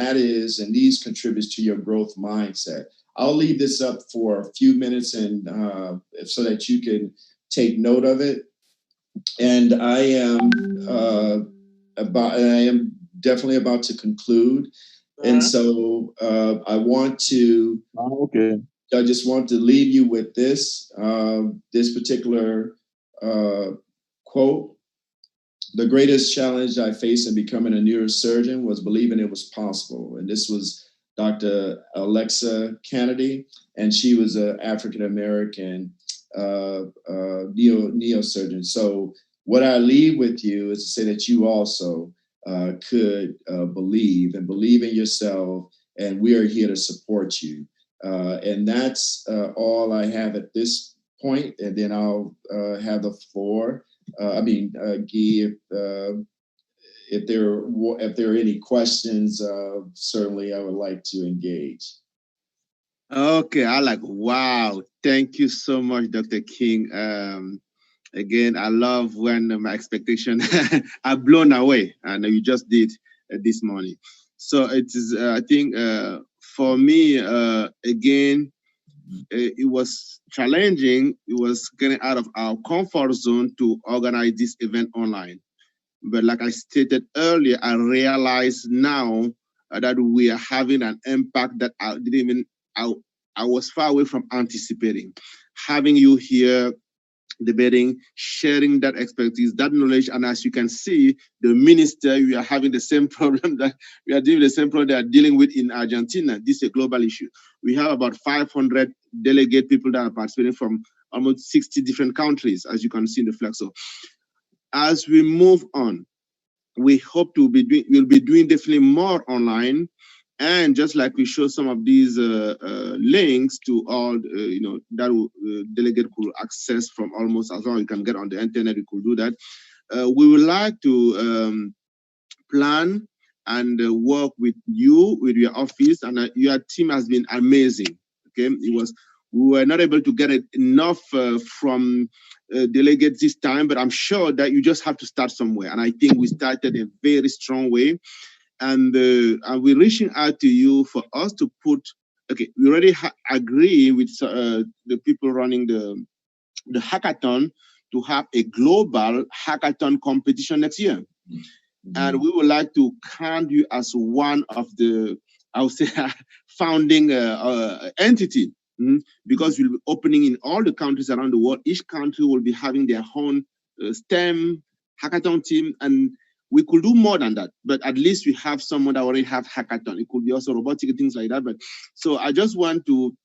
these contributes to your growth mindset. I'll leave this up for a few minutes and so that you can take note of it. And I am definitely about to conclude. And so I just want to leave you with this particular quote. The greatest challenge I faced in becoming a neurosurgeon was believing it was possible. And this was Dr. Alexa Kennedy, and she was an African-American neurosurgeon. So what I leave with you is to say that you also could believe in yourself, and we are here to support you. And that's all I have at this point. And then I'll have the floor. Guy, if there are any questions, certainly I would like to engage. Okay, wow. Thank you so much, Dr. King. Again, I love when my expectations are blown away, and you just did this morning. So it is, I think, for me, again, it was challenging. It was getting out of our comfort zone to organize this event online. But like I stated earlier, I realize now that we are having an impact that I was far away from anticipating. Having you here debating, sharing that expertise, that knowledge, and as you can see, the minister, we are having the same problem that we are dealing with, the same problem they are dealing with in Argentina. This is a global issue. We have about 500 delegate people that are participating from almost 60 different countries, as you can see in the flag. So as we move on, we hope we'll be doing definitely more online. And just like we show some of these links to all, that delegate could access from almost as long as you can get on the internet, we could do that. We would like to plan and work with you, with your office, and your team has been amazing. Okay, we were not able to get enough from delegates this time, but I'm sure that you just have to start somewhere. And I think we started a very strong way. And we're reaching out to you for us to put, okay, we already agree with the people running the hackathon to have a global hackathon competition next year. Mm-hmm. And we would like to count you as one of the, I would say, founding entity, because we'll be opening in all the countries around the world. Each country will be having their own STEM hackathon team, and we could do more than that, but at least we have someone that already have hackathon. It could be also robotic and things like that. But so I just want to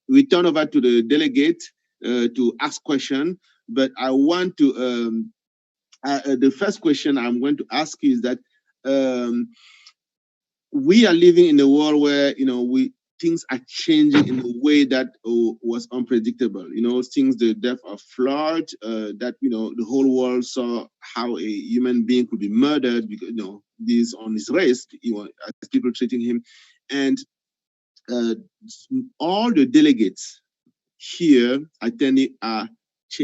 return over to the delegate to ask question. But I want to, the first question I'm going to ask you is that we are living in a world where, things are changing in a way that was unpredictable. Things, the death of Floyd, that, the whole world saw how a human being could be murdered because, this on his race, as people treating him. And all the delegates here attending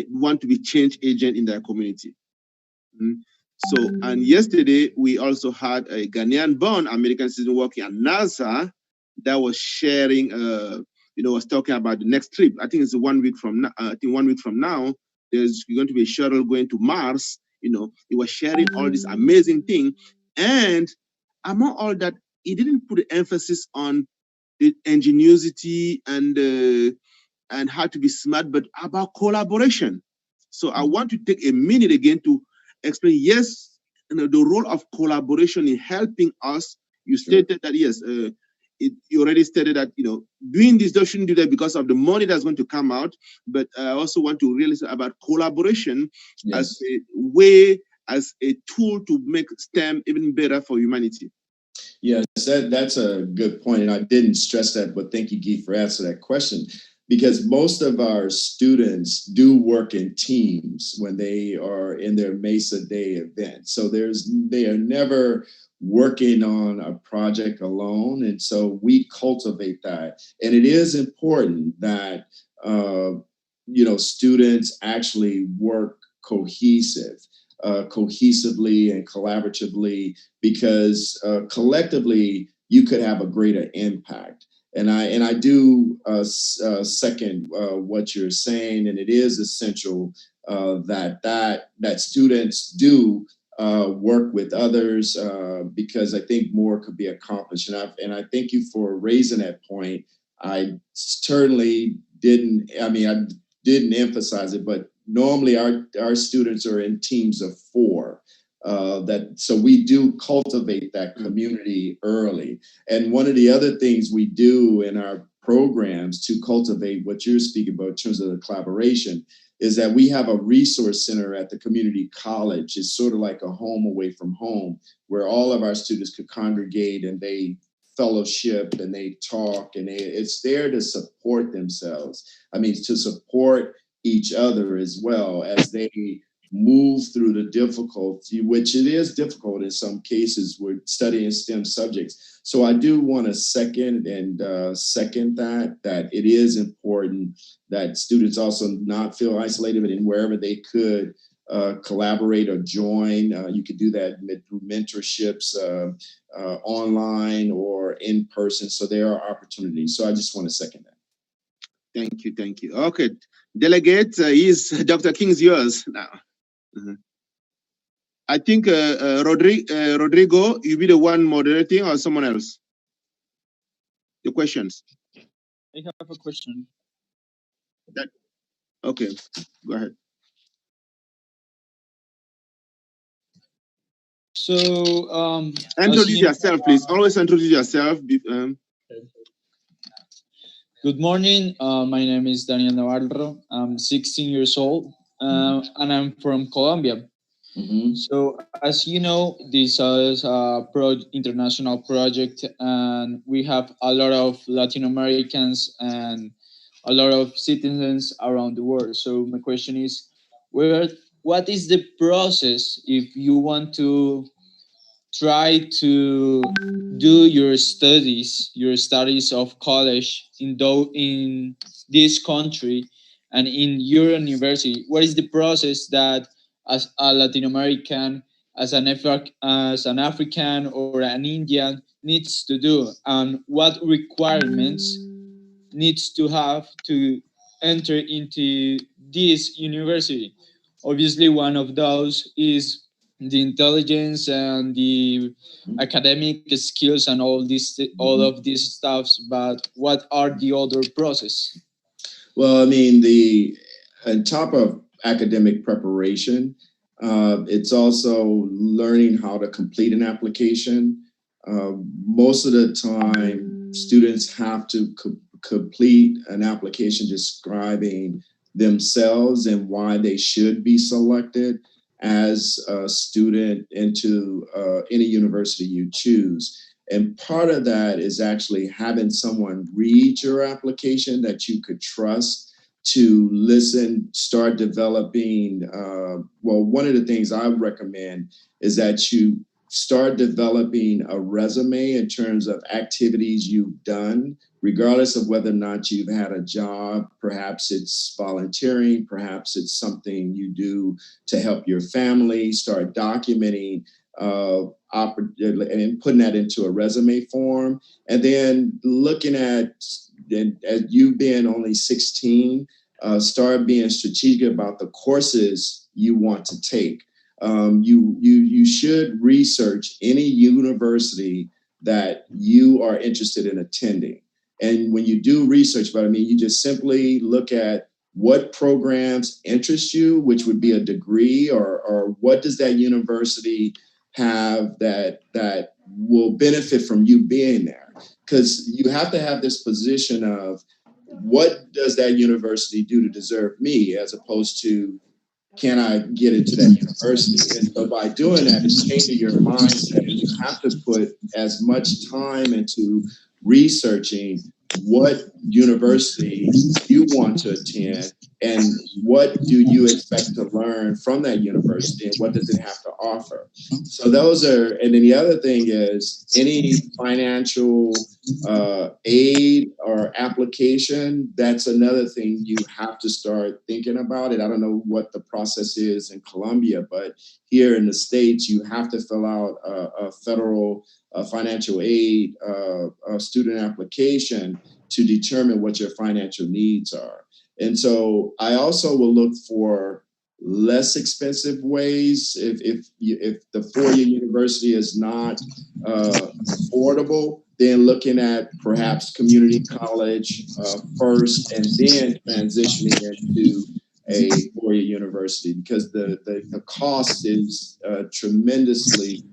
want to be change agent in their community. So, and yesterday we also had a Ghanaian-born American citizen working at NASA that was sharing, was talking about the next trip. I think it's 1 week from now. I think 1 week from now, there's going to be a shuttle going to Mars. He was sharing all this amazing thing. And among all that, he didn't put the emphasis on the ingenuity and how to be smart, but about collaboration. So I want to take a minute again to explain, yes, the role of collaboration in helping us. You stated that, yes, you already stated that, doing this, they shouldn't do that because of the money that's going to come out. But I also want to really say about collaboration as a way, as a tool to make STEM even better for humanity. Yes, that's a good point. And I didn't stress that, but thank you, Guy, for answering that question. Because most of our students do work in teams when they are in their Mesa Day event. So they are never working on a project alone. And so we cultivate that. And it is important that, students actually work cohesively and collaboratively, because collectively you could have a greater impact. And I do second what you're saying, and it is essential that students do work with others, because I think more could be accomplished. And I thank you for raising that point. I certainly didn't. I didn't emphasize it, but normally our students are in teams of 4. So we do cultivate that community early. And one of the other things we do in our programs to cultivate what you're speaking about in terms of the collaboration is that we have a resource center at the community college. It's sort of like a home away from home, where all of our students could congregate and they fellowship and they talk, and it's there to support themselves. To support each other as well as they move through the difficulty, which it is difficult in some cases with studying STEM subjects. So I do want to second that it is important that students also not feel isolated, but in wherever they could collaborate or join. You could do that through mentorships, online or in person. So there are opportunities. So I just want to second that. Thank you. Okay, delegate, Dr. King's yours now. I think Rodrigo, you be the one moderating or someone else? The questions. I have a question. Okay, go ahead. So, introduce yourself, please. Always introduce yourself. Good morning. My name is Daniel Navarro. I'm 16 years old, and I'm from Colombia. So, as you know, this is a international project, and we have a lot of Latin Americans and a lot of citizens around the world. So, my question is, what is the process if you want to try to do your studies of college in this country and in your university? What is the process that as a Latin American, as an African or an Indian needs to do, and what requirements needs to have to enter into this university? Obviously, one of those is the intelligence and the academic skills and all of these stuffs. But what are the other process? Well, I mean, on top of academic preparation, it's also learning how to complete an application. Most of the time, students have to complete an application describing themselves and why they should be selected as a student into any university you choose. And part of that is actually having someone read your application that you could trust to listen, start developing. Well, one of the things I recommend is that you start developing a resume in terms of activities you've done, regardless of whether or not you've had a job. Perhaps it's volunteering, perhaps it's something you do to help your family. Start documenting and putting that into a resume form, and then looking at as you being only 16, start being strategic about the courses you want to take. You should research any university that you are interested in attending. And when you do research, but I mean, you just simply look at what programs interest you, which would be a degree, or what does that university have that will benefit from you being there, because you have to have this position of what does that university do to deserve me, as opposed to can I get into that university? And so by doing that, it's changing your mindset, and you have to put as much time into researching what university you want to attend and what do you expect to learn from that university and what does it have to offer. So those are, and then the other thing is any financial aid or application, that's another thing you have to start thinking about it. I don't know what the process is in Colombia, but here in the States, you have to fill out a federal financial aid student application to determine what your financial needs are. And so I also will look for less expensive ways. If the four-year university is not affordable, then looking at perhaps community college first, and then transitioning into a four-year university, because the cost is tremendously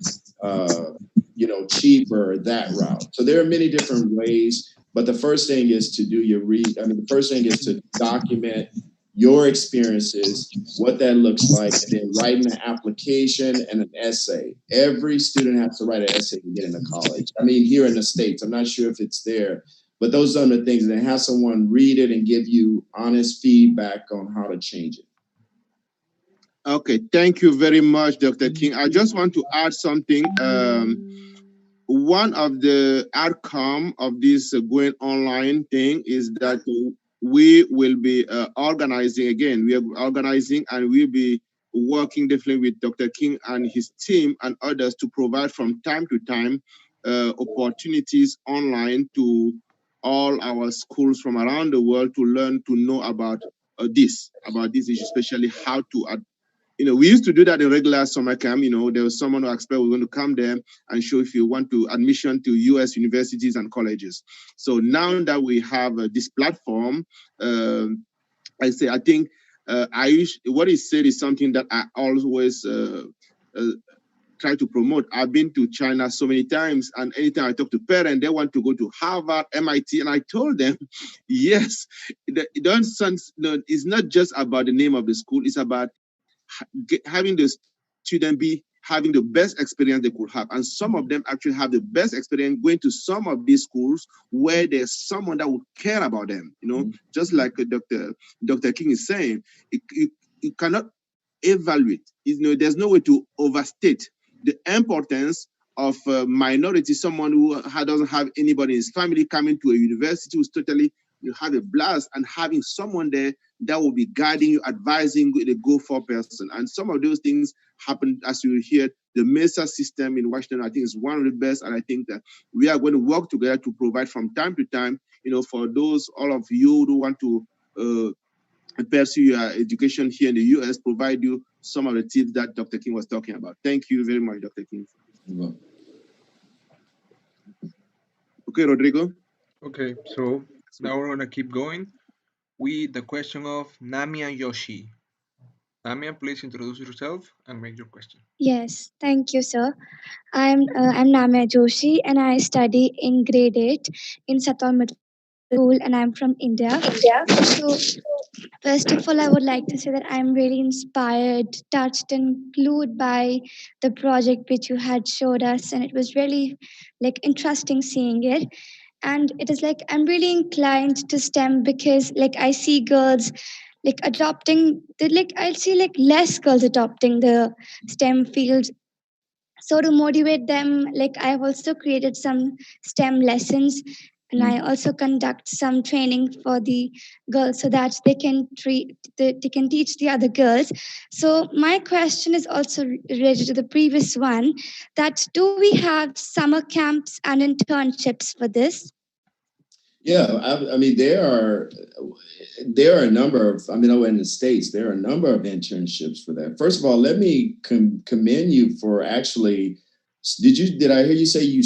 cheaper that route. So there are many different ways, but the first thing is to do your the first thing is to document your experiences, what that looks like, and then writing an application and an essay. Every student has to write an essay to get into college. I mean, here in the States, I'm not sure if it's there, but those are the things, and then have someone read it and give you honest feedback on how to change it. Okay, thank you very much, Dr. King. I just want to add something. One of the outcome of this going online thing is that we will be organizing again. We are organizing, and we'll be working definitely with Dr. King and his team and others to provide from time to time opportunities online to all our schools from around the world to learn, to know about this issue, especially how to we used to do that in regular summer camp. There was someone who expect we're going to come there and show if you want to admission to U.S. universities and colleges. So now that we have this platform, I think what he said is something that I always try to promote. I've been to China so many times, and anytime I talk to parents, they want to go to Harvard, MIT, and I told them, yes, it's not just about the name of the school, it's about having the student be having the best experience they could have. And some of them actually have the best experience going to some of these schools where there's someone that would care about them, just like Dr. King is saying, you cannot evaluate. There's no way to overstate the importance of a minority, someone who doesn't have anybody in his family coming to a university who's totally, you have a blast, and having someone there that will be guiding you, advising the go-for person. And some of those things happen, as you hear, the MESA system in Washington, I think is one of the best. And I think that we are going to work together to provide from time to time, for those, all of you who want to pursue your education here in the US, provide you some of the tips that Dr. King was talking about. Thank you very much, Dr. King. Okay, Rodrigo. Okay, so now we're gonna keep going with the question of Namia Yoshi. Namia, please introduce yourself and make your question. Yes, thank you, sir. I'm Namya Joshi, and I study in grade 8 in Satal Middle School, and I'm from India. So, first of all, I would like to say that I'm really inspired, touched, and glued by the project which you had showed us, and it was really interesting seeing it. And it is I'm really inclined to STEM because I see girls adopting the I see less girls adopting the STEM fields. So to motivate them, I have also created some STEM lessons, and I also conduct some training for the girls so that they can teach the other girls. So my question is also related to the previous one, that do we have summer camps and internships for this? Yeah, I mean, there are a number of, in the States, there are a number of internships for that. First of all, let me commend you for actually, did I hear you say you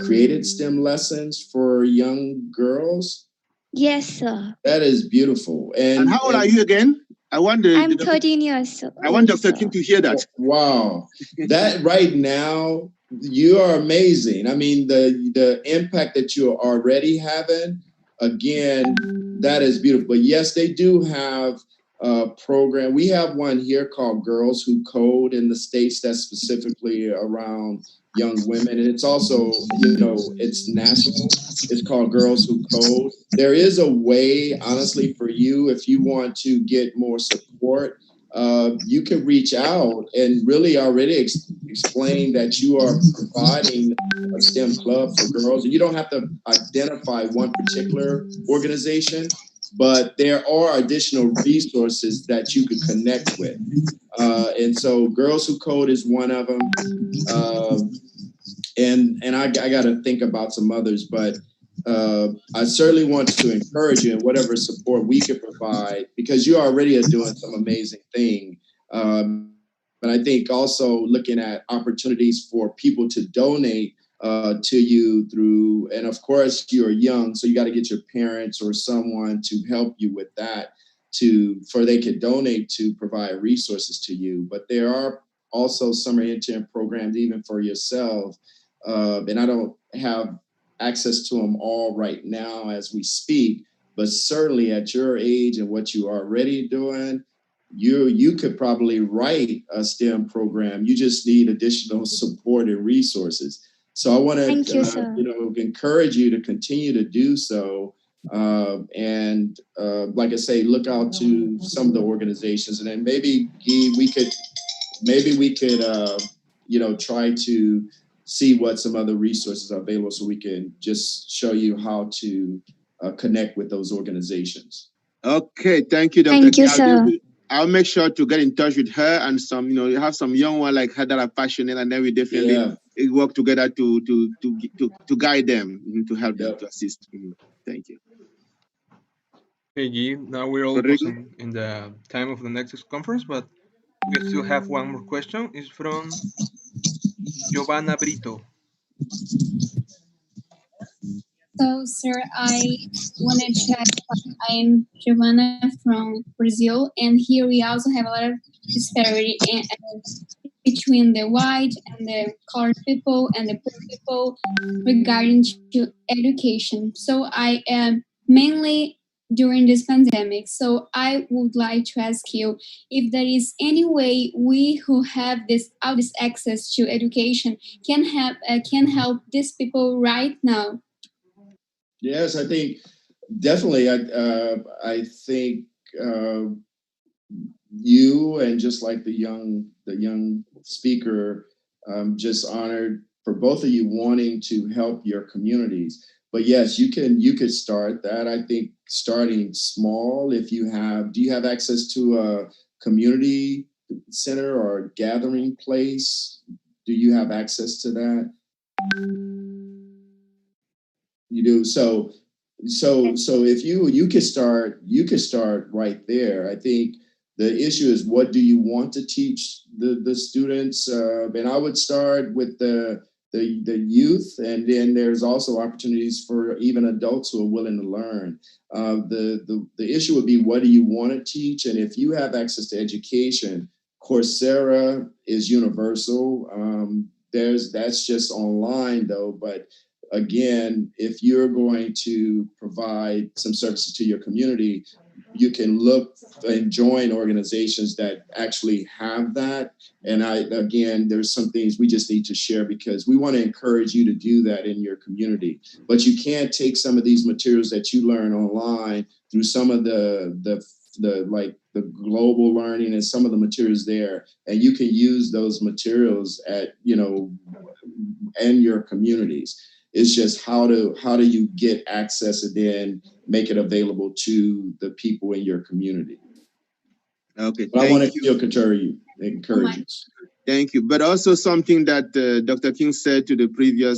created STEM lessons for young girls? Yes, sir. That is beautiful. And how old are you again? I'm 13 years old. I want Dr. King to hear that. Wow. That right now, you are amazing. I mean, the impact that you're already having, again, that is beautiful. But yes, they do have a program. We have one here called Girls Who Code in the States that's specifically around young women. And it's also, it's national. It's called Girls Who Code. There is a way, honestly, for you, if you want to get more support, you can reach out and really already explain that you are providing a STEM club for girls. And you don't have to identify one particular organization, but there are additional resources that you could connect with. And so Girls Who Code is one of them. And I got to think about some others, but I certainly want to encourage you in whatever support we can provide, because you already are doing some amazing thing. But I think also looking at opportunities for people to donate to you through, and of course you're young, so you got to get your parents or someone to help you with that, for they could donate to provide resources to you. But there are also summer intern programs even for yourself, and I don't have access to them all right now as we speak, but certainly at your age and what you are already doing, you could probably write a STEM program. You just need additional support and resources. So I want to encourage you to continue to do so. And like I say, look out to some of the organizations, and then maybe we could try to see what some other resources are available, so we can just show you how to connect with those organizations. Okay, thank you, Dr. Thank you, sir. I'll make sure to get in touch with her and some, you have some young one like her that are passionate, and then we definitely work together to guide them, to help them, to assist. Thank you. Hey, G, now we're almost in the time of the next conference, but we still have one more question. It's from Giovanna Brito. So, sir, I wanted to ask, I'm Giovanna from Brazil, and here we also have a lot of disparity between the white and the colored people and the poor people regarding to education. So I am mainly during this pandemic. So I would like to ask you if there is any way we who have all this access to education can help these people right now. Yes, I think definitely. I think you, and just like the young speaker, just honored for both of you wanting to help your communities. But yes, you could start that. I think starting small. If you have, do you have access to a community center or gathering place? Do you have access to that? You do. So if you could start right there. I think the issue is, what do you want to teach the students? And I would start with the youth, and then there's also opportunities for even adults who are willing to learn. The issue would be, what do you want to teach? And if you have access to education, Coursera is universal. That's just online though, but again, if you're going to provide some services to your community, you can look and join organizations that actually have that. And again, there's some things we just need to share, because we want to encourage you to do that in your community. But you can't take some of these materials that you learn online through some of the like the global learning and some of the materials there, and you can use those materials at, and your communities. It's just how do you get access and then make it available to the people in your community. Okay, but I want to still encourage you. Thank you. But also something that Dr. King said to the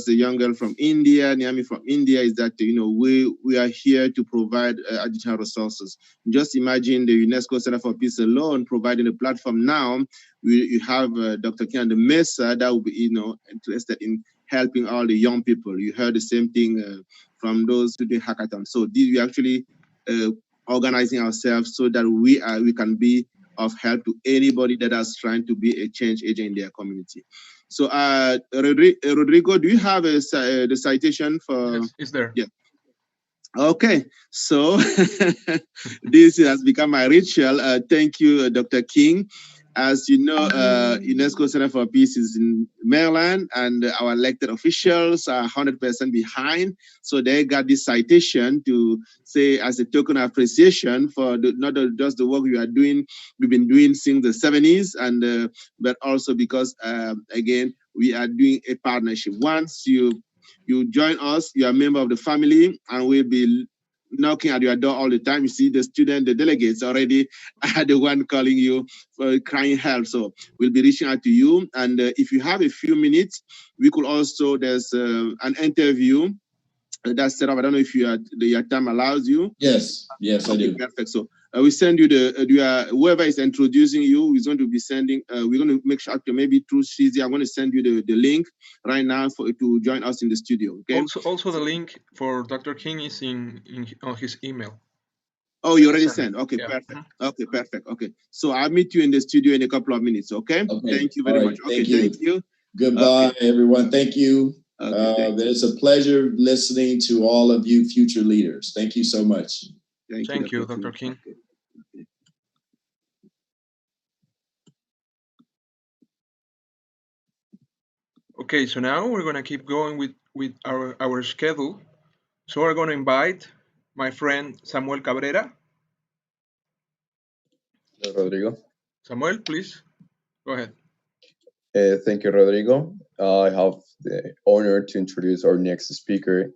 young girl from India, Niami from India, is that, we are here to provide additional resources. Just imagine the UNESCO Center for Peace alone providing a platform now. You have Dr. King and the MESA that will be, interested in helping all the young people. You heard the same thing from those who do hackathon. So we actually organizing ourselves so that we can be of help to anybody that is trying to be a change agent in their community. So, Rodrigo, do you have the citation for? Yes, it's there. Yeah. Okay, so this has become my ritual. Thank you, Dr. King. As you know, UNESCO Center for Peace is in Maryland, and our elected officials are 100% behind. So they got this citation to say, as a token of appreciation for not just the work we are doing, we've been doing since the 70s, and but also because, again, we are doing a partnership. Once you join us, you are a member of the family, and we'll be knocking at your door all the time. You see the delegates already are the one calling you for crying help. So we'll be reaching out to you. And if you have a few minutes, we could also, there's an interview that's set up. I don't know if your time allows you. Yes, I do. Perfect. So we send you whoever is introducing you is going to be sending. We're going to make sure, maybe through Shizi, I'm going to send you the link right now to join us in the studio. Okay. Also the link for Dr. King is on his email. Oh, you already sent. Okay, yeah. Perfect. Okay, perfect. Okay, so I'll meet you in the studio in a couple of minutes. Okay. Thank you very much. Okay, thank you. Goodbye, everyone. Thank you. It's a pleasure listening to all of you future leaders. Thank you so much. Thank you, Dr. King. Okay, so now we're gonna keep going with our schedule. So we're gonna invite my friend Samuel Cabrera. Hello, Rodrigo. Samuel, please go ahead. Thank you, Rodrigo. I have the honor to introduce our next speaker.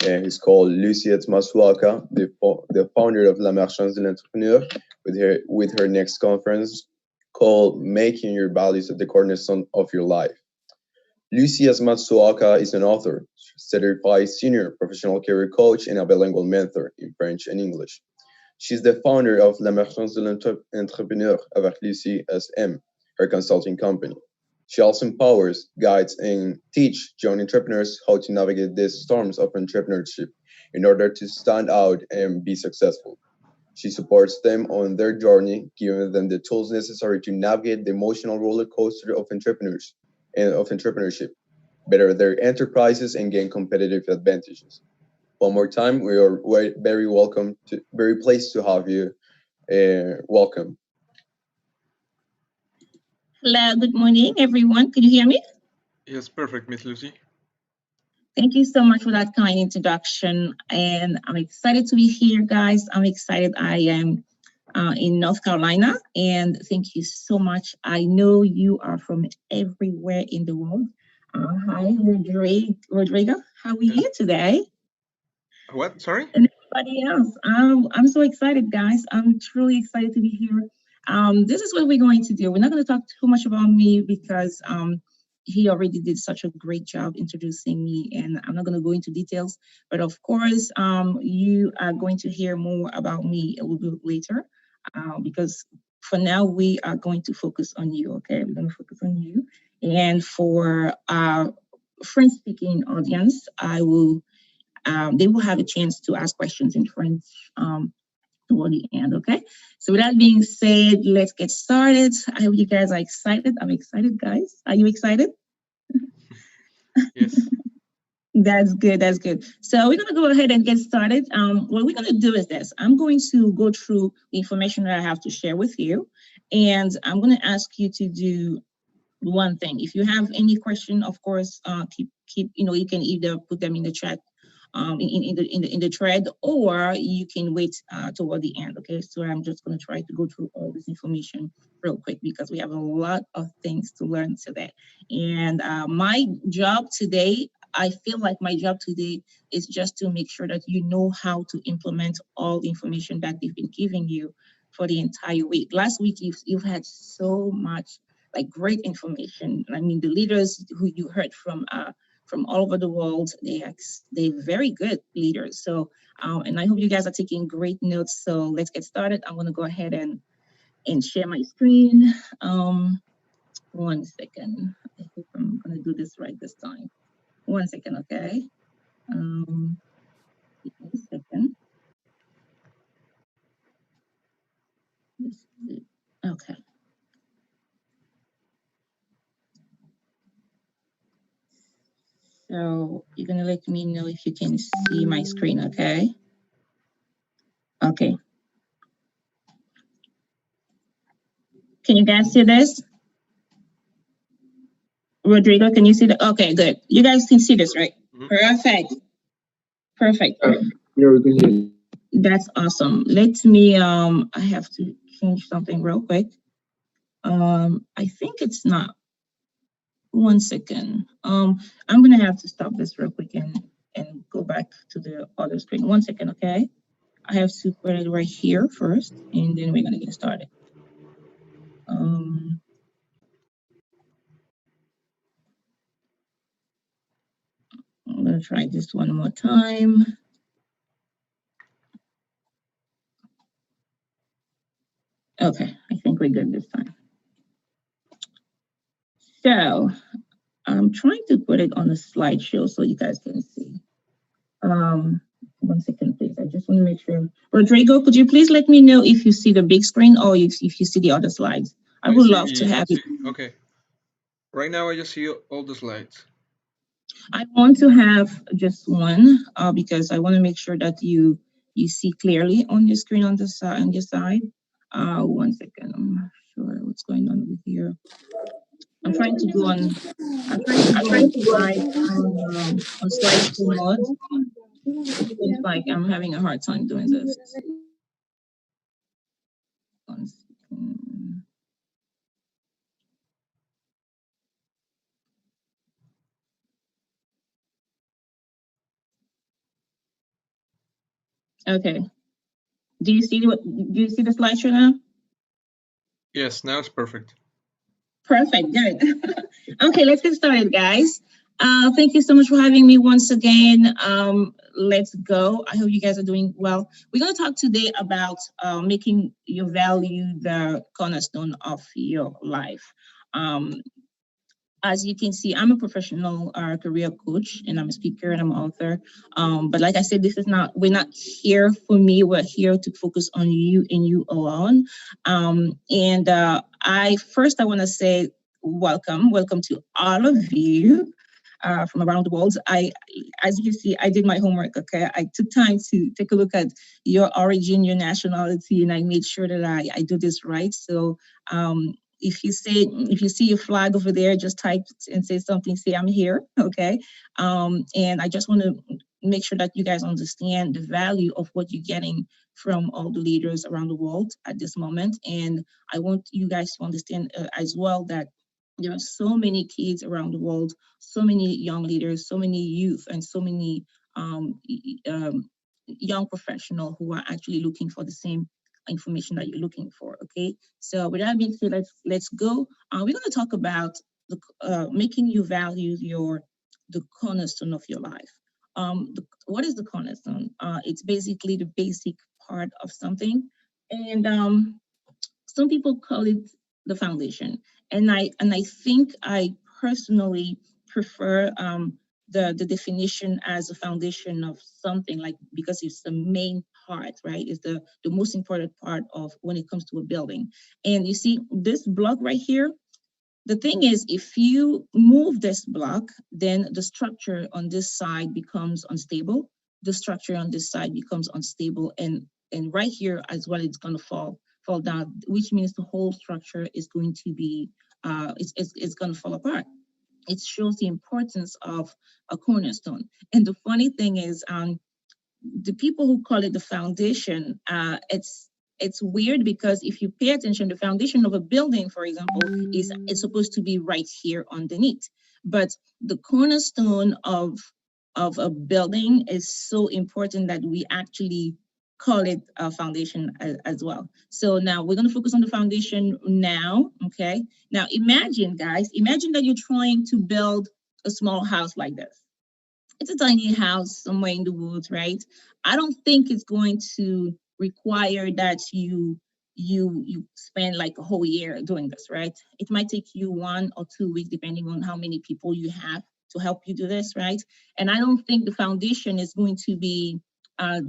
He's called Lucie Matsouaka, the founder of La Marchande de l'Entrepreneur, with her next conference called Making Your Values at the Cornerstone of Your Life. Lucie Matsouaka is an author, certified senior professional career coach, and a bilingual mentor in French and English. She's the founder of La Marchande de l'Entrepreneur avec Lucie SM, her consulting company. She also empowers, guides, and teaches young entrepreneurs how to navigate the storms of entrepreneurship in order to stand out and be successful. She supports them on their journey, giving them the tools necessary to navigate the emotional roller coaster of entrepreneurs and of entrepreneurship, better their enterprises, and gain competitive advantages. One more time, we are very pleased to have you. Welcome. Hello, good morning, everyone. Can you hear me? Yes, perfect, Miss Lucie. Thank you so much for that kind introduction. And I'm excited to be here, guys. I'm excited. I am in North Carolina, and thank you so much. I know you are from everywhere in the world. Hi, Rodrigo. How are you today? What? Sorry? And everybody else. I'm so excited, guys. I'm truly excited to be here. This is what we're going to do. We're not going to talk too much about me because he already did such a great job introducing me, and I'm not going to go into details. But of course, you are going to hear more about me a little bit later because for now, we are going to focus on you, okay? We're going to focus on you. And for our French-speaking audience, they will have a chance to ask questions in French toward the end, okay? So with that being said, let's get started. I hope you guys are excited. I'm excited, guys. Are you excited? Yes. That's good, that's good. So we're gonna go ahead and get started. What we're gonna do is this. I'm going to go through the information that I have to share with you, and I'm gonna ask you to do one thing. If you have any question, of course, keep you can either put them in the chat in the thread, or you can wait toward the end. Okay, so I'm just going to try to go through all this information real quick because we have a lot of things to learn today. And my job today, I feel like my job today is just to make sure that you know how to implement all the information that they've been giving you for the entire week. Last week, you've had so much great information. I mean, the leaders who you heard from all over the world, they're very good leaders. So, and I hope you guys are taking great notes. So let's get started. I'm going to go ahead and share my screen. 1 second. I hope I'm going to do this right this time. 1 second, okay? Give me a second. Okay. So you're going to let me know if you can see my screen, okay? Okay. Can you guys see this? Rodrigo, can you see that? Okay, good. You guys can see this, right? Mm-hmm. Perfect. Yeah, we can hear you. That's awesome. Let me, I have to change something real quick. I think it's not. 1 second. I'm gonna have to stop this real quick and go back to the other screen. 1 second, okay? I have to put it right here first, and then we're gonna get started. I'm gonna try this one more time. Okay, I think we're good this time. So I'm trying to put it on a slideshow so you guys can see. 1 second, please. I just want to make sure. Rodrigo, could you please let me know if you see the big screen or if you see the other slides? I would love to have it. Okay. Right now, I just see all the slides. I want to have just one because I want to make sure that you see clearly on your screen on your side. 1 second. I'm not sure what's going on with here. I'm trying to go on. I'm trying to slide on slideshow mode. It seems like I'm having a hard time doing this. 1 second. Okay. Do you see the slideshow now? Yes, now it's perfect. Perfect. Good. Okay, let's get started, guys. Thank you so much for having me once again. Let's go. I hope you guys are doing well. We're going to talk today about making your value the cornerstone of your life. As you can see, I'm a professional career coach, and I'm a speaker and I'm an author. But like I said, we're not here for me. We're here to focus on you and you alone. I want to say welcome to all of you from around the world. As you can see, I did my homework. Okay, I took time to take a look at your origin, your nationality, and I made sure that I do this right. So if you see a flag over there, just type and say something. Say I'm here. Okay, and I just want to make sure that you guys understand the value of what you're getting from all the leaders around the world at this moment. And I want you guys to understand as well that there are so many kids around the world, so many young leaders, so many youth, and so many young professionals who are actually looking for the same information that you're looking for. Okay, so with that being said, let's go. We're going to talk about making you value the cornerstone of your life. What is the cornerstone? It's basically the basic part of something, and some people call it the foundation. And I think I personally prefer the definition as a foundation of something, like, because it's the main part, right? It's the most important part of when it comes to a building. And you see this block right here. The thing is, if you move this block, then the structure on this side becomes unstable. The structure on this side becomes unstable, and right here as well, it's going to fall down, which means the whole structure is going to be it's going to fall apart. It shows the importance of a cornerstone. And the funny thing is, the people who call it the foundation, it's weird, because if you pay attention, the foundation of a building, for example, is supposed to be right here underneath. But the cornerstone of a building is so important that we actually call it a foundation as well. So now we're going to focus on the foundation now. Okay. Now imagine, guys, that you're trying to build a small house like this. It's a tiny house somewhere in the woods, right? I don't think it's going to require that you spend like a whole year doing this, right? It might take you 1 or 2 weeks, depending on how many people you have to help you do this, right? And I don't think the foundation is going to be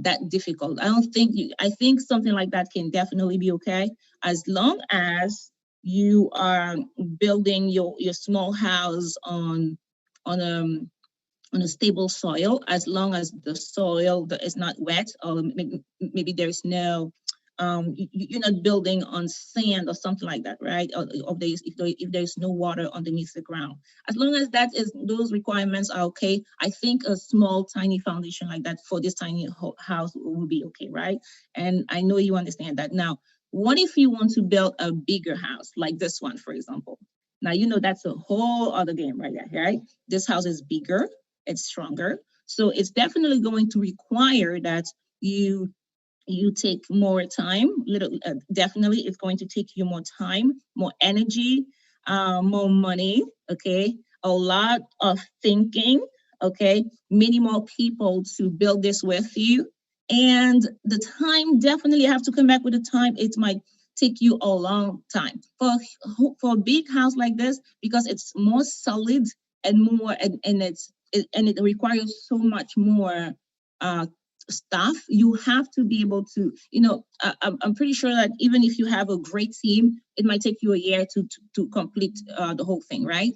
that difficult. I think something like that can definitely be okay, as long as you are building your small house on a stable soil, as long as the soil is not wet, or maybe there's no you're not building on sand or something like that, right? Or if there's no water underneath the ground, as long as those requirements are okay, I think a small tiny foundation like that for this tiny house will be okay, right? And I know you understand that. Now, what if you want to build a bigger house like this one, for example? Now, that's a whole other game right there, right? This house is bigger, it's stronger. So it's definitely going to require that you take more time. Definitely, it's going to take you more time, more energy, more money. Okay, a lot of thinking. Okay, many more people to build this with you, and the time definitely have to come back with the time. It might take you a long time for a big house like this, because it's more solid and more, and it requires so much more stuff. You have to be able to, I'm pretty sure that even if you have a great team, it might take you a year to complete the whole thing, right?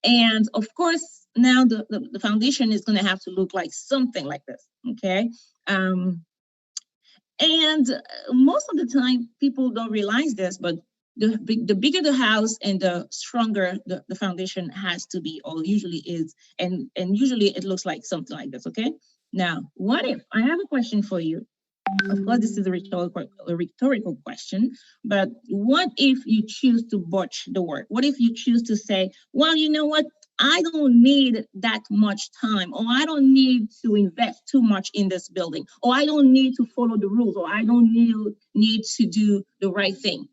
And of course, now the foundation is going to have to look like something like this, okay? And most of the time, people don't realize this, but the bigger the house and the stronger the foundation has to be, or usually is, and usually it looks like something like this, okay? Now, what if, I have a question for you. Of course, this is a rhetorical question, but what if you choose to botch the work? What if you choose to say, well, you know what? I don't need that much time, or I don't need to invest too much in this building, or I don't need to follow the rules, or I don't need to do the right thing.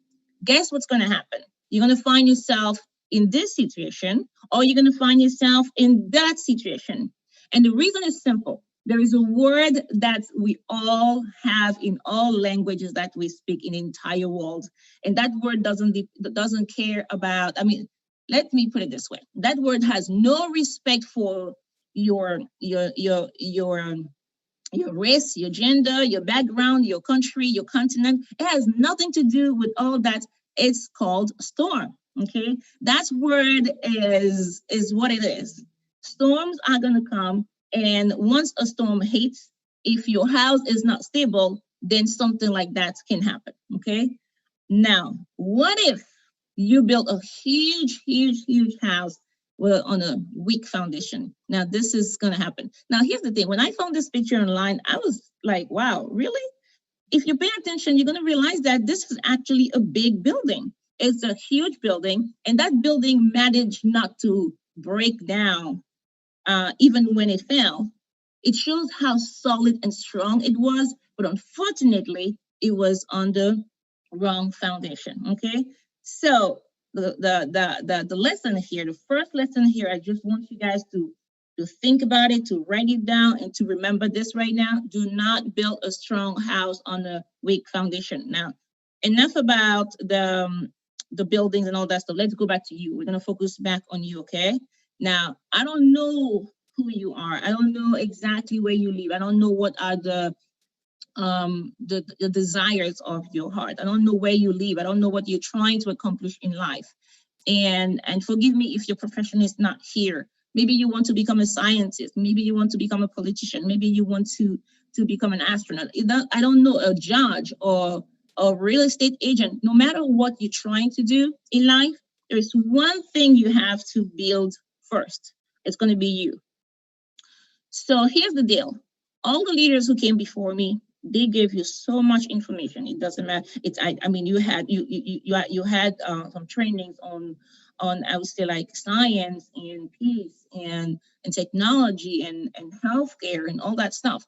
Guess what's going to happen? You're going to find yourself in this situation, or you're going to find yourself in that situation. And the reason is simple. There is a word that we all have in all languages that we speak in the entire world. And that word doesn't care about, let me put it this way. That word has no respect for your race, your gender, your background, your country, your continent. It has nothing to do with all that. It's called storm. Okay, that word is what it is. Storms are gonna come, and once a storm hits, if your house is not stable, then something like that can happen. Okay. Now, what if you built a huge house on a weak foundation? Now, this is going to happen. Now, here's the thing. When I found this picture online, I was like, wow, really? If you pay attention, you're going to realize that this is actually a big building. It's a huge building, and that building managed not to break down even when it fell. It shows how solid and strong it was, but unfortunately, it was on the wrong foundation. Okay, so the lesson here, the first lesson here, I just want you guys to think about it, to write it down, and to remember this right now. Do not build a strong house on a weak foundation. Now, enough about the buildings and all that stuff. Let's go back to you. We're gonna focus back on you. Okay. Now, I don't know who you are. I don't know exactly where you live. I don't know what are the desires of your heart. I don't know where you live. I don't know what you're trying to accomplish in life. And forgive me if your profession is not here. Maybe you want to become a scientist. Maybe you want to become a politician. Maybe you want to become an astronaut. I don't know, a judge or a real estate agent. No matter what you're trying to do in life, there's one thing you have to build first. It's going to be you. So here's the deal. All the leaders who came before me, they gave you so much information. It doesn't matter. I mean, you had some trainings on I would say like science and peace and technology and healthcare and all that stuff.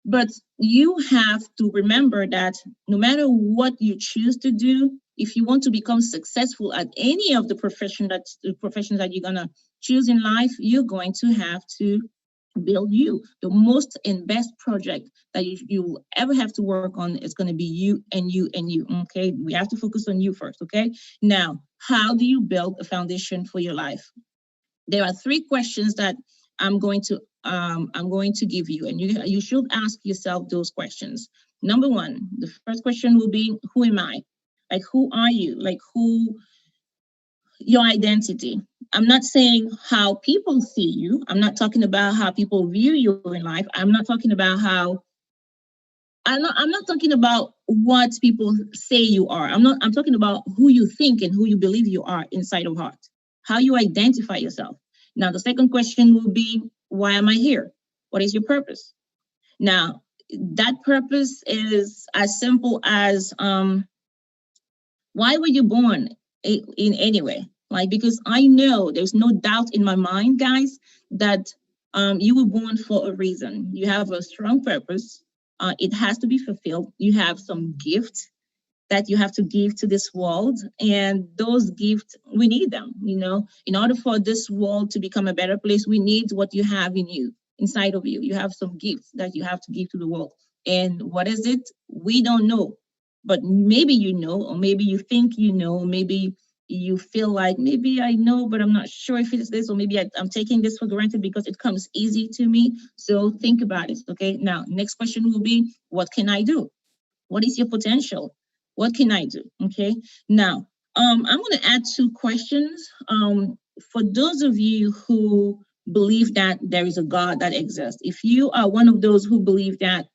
But you have to remember that no matter what you choose to do, if you want to become successful at any of the professions that you're gonna choose in life, you're going to have to build you. The most and best project that you ever have to work on is going to be you and you and you. Okay, we have to focus on you first. Okay, now how do you build a foundation for your life? There are 3 questions that I'm going to give you, and you should ask yourself those questions. Number 1, the first question will be, who am I? Like, who are you? Like, who? Your identity. I'm not saying how people see you. I'm not talking about how people view you in life. I'm not talking about I'm not talking about what people say you are. I'm talking about who you think and who you believe you are inside of heart. How you identify yourself. Now, the second question will be, why am I here? What is your purpose? Now, that purpose is as simple as why were you born in any way? Like, because I know there's no doubt in my mind, guys, that you were born for a reason. You have a strong purpose. It has to be fulfilled. You have some gifts that you have to give to this world. And those gifts, we need them, you know. In order for this world to become a better place, we need what you have in you, inside of you. You have some gifts that you have to give to the world. And what is it? We don't know. But maybe you know, or maybe you think you know, maybe you feel like, maybe I know, but I'm not sure if it's this, or maybe I'm taking this for granted because it comes easy to me. So think about it, okay? Now, next question will be, what can I do? What is your potential? What can I do, okay? Now, I'm gonna add 2 questions. For those of you who believe that there is a God that exists, if you are one of those who believe that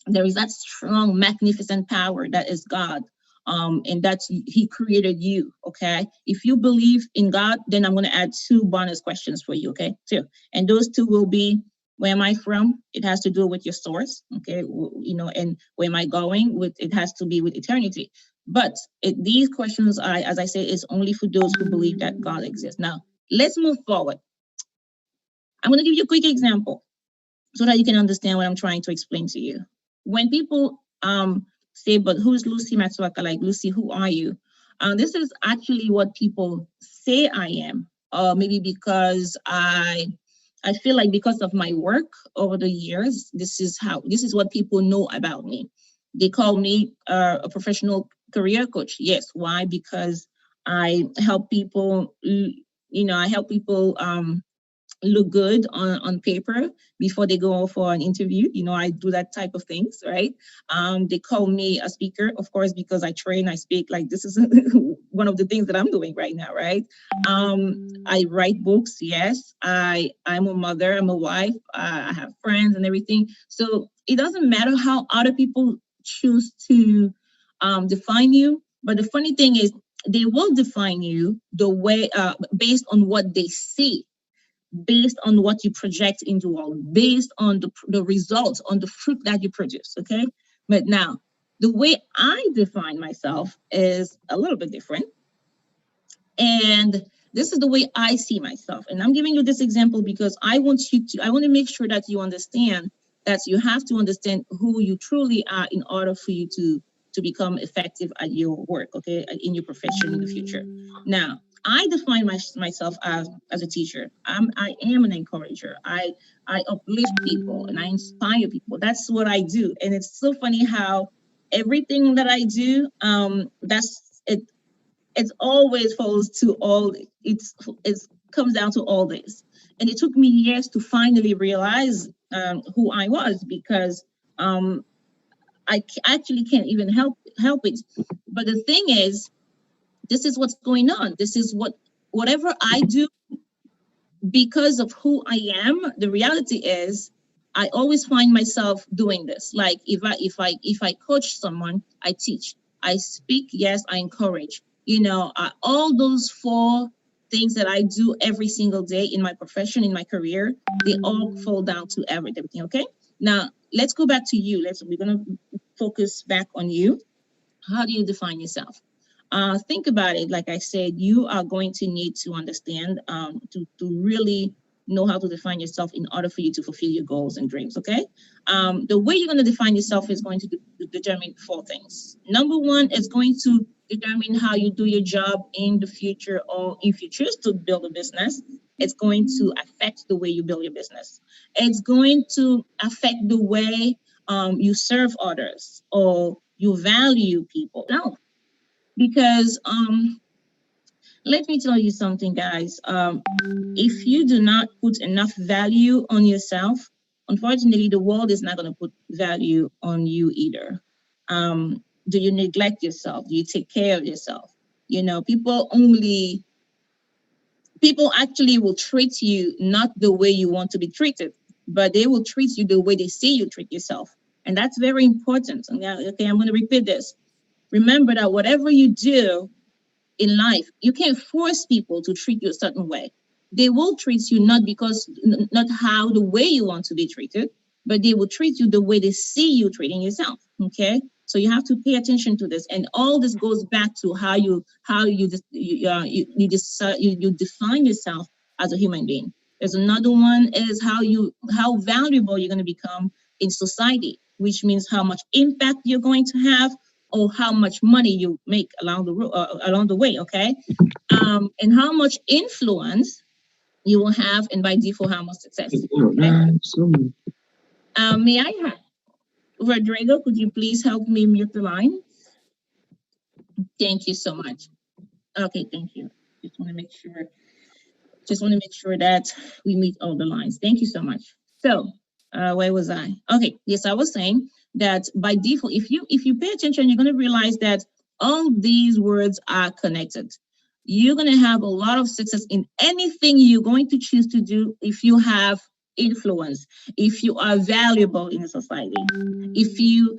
there is that strong, magnificent power that is God, and that He created you, okay? If you believe in God, then I'm going to add 2 bonus questions for you, okay? 2. And those 2 will be, where am I from? It has to do with your source, okay? You know, and where am I going? It has to be with eternity. But these questions are, as I say, is only for those who believe that God exists. Now, let's move forward. I'm going to give you a quick example so that you can understand what I'm trying to explain to you. When people say, but who's Lucie Matsouaka? Like, Lucie, who are you? This is actually what people say I am, maybe because I feel like because of my work over the years, this is what people know about me. They call me a professional career coach. Yes, why? Because I help people, I help people look good on paper before they go for an interview. I do that type of things, right? They call me a speaker, of course, because I train, I speak. Like, this is one of the things that I'm doing right now, right? I write books, yes. I'm a mother, I'm a wife, I have friends and everything. So it doesn't matter how other people choose to define you. But the funny thing is, they will define you the way based on what they see, based on what you project into the world, based on the results, on the fruit that you produce, okay? But now, the way I define myself is a little bit different. And this is the way I see myself. And I'm giving you this example because I want to make sure that you understand that you have to understand who you truly are in order for you to become effective at your work, okay, in your profession in the future. Now, I define myself as a teacher. I am an encourager. I uplift people and I inspire people. That's what I do. And it's so funny how everything that I do, that's it. It always falls to all. It comes down to all this. And it took me years to finally realize who I was, because I actually can't even help it. But the thing is, this is what's going on. This is whatever I do, because of who I am, the reality is I always find myself doing this. Like if I coach someone, I teach. I speak, yes, I encourage. All those 4 things that I do every single day in my profession, in my career, they all fall down to everything. Okay. Now let's go back to you. We're gonna focus back on you. How do you define yourself? Think about it. Like I said, you are going to need to understand to really know how to define yourself in order for you to fulfill your goals and dreams, okay? The way you're going to define yourself is going to determine 4 things. Number 1 is going to determine how you do your job in the future, or if you choose to build a business, it's going to affect the way you build your business. It's going to affect the way you serve others or you value people. No, because let me tell you something, guys. If you do not put enough value on yourself, unfortunately, the world is not going to put value on you either. Do you neglect yourself? Do you take care of yourself? People actually will treat you not the way you want to be treated, but they will treat you the way they see you treat yourself. And that's very important. Okay, I'm going to repeat this. Remember that whatever you do in life, you can't force people to treat you a certain way. They will treat you not how the way you want to be treated, but they will treat you the way they see you treating yourself. Okay, so you have to pay attention to this, and all this goes back to how you define yourself as a human being. There's another one is how valuable you're going to become in society, which means how much impact you're going to have, or how much money you make along the way, okay? And how much influence you will have, and by default, how much success. Okay? May I have Rodrigo? Could you please help me mute the line? Thank you so much. Okay, thank you. Just want to make sure that we meet all the lines. Thank you so much. So, where was I? Okay, yes, I was saying that by default, if you pay attention, you're going to realize that all these words are connected. You're going to have a lot of success in anything you're going to choose to do if you have influence, if you are valuable in a society, if you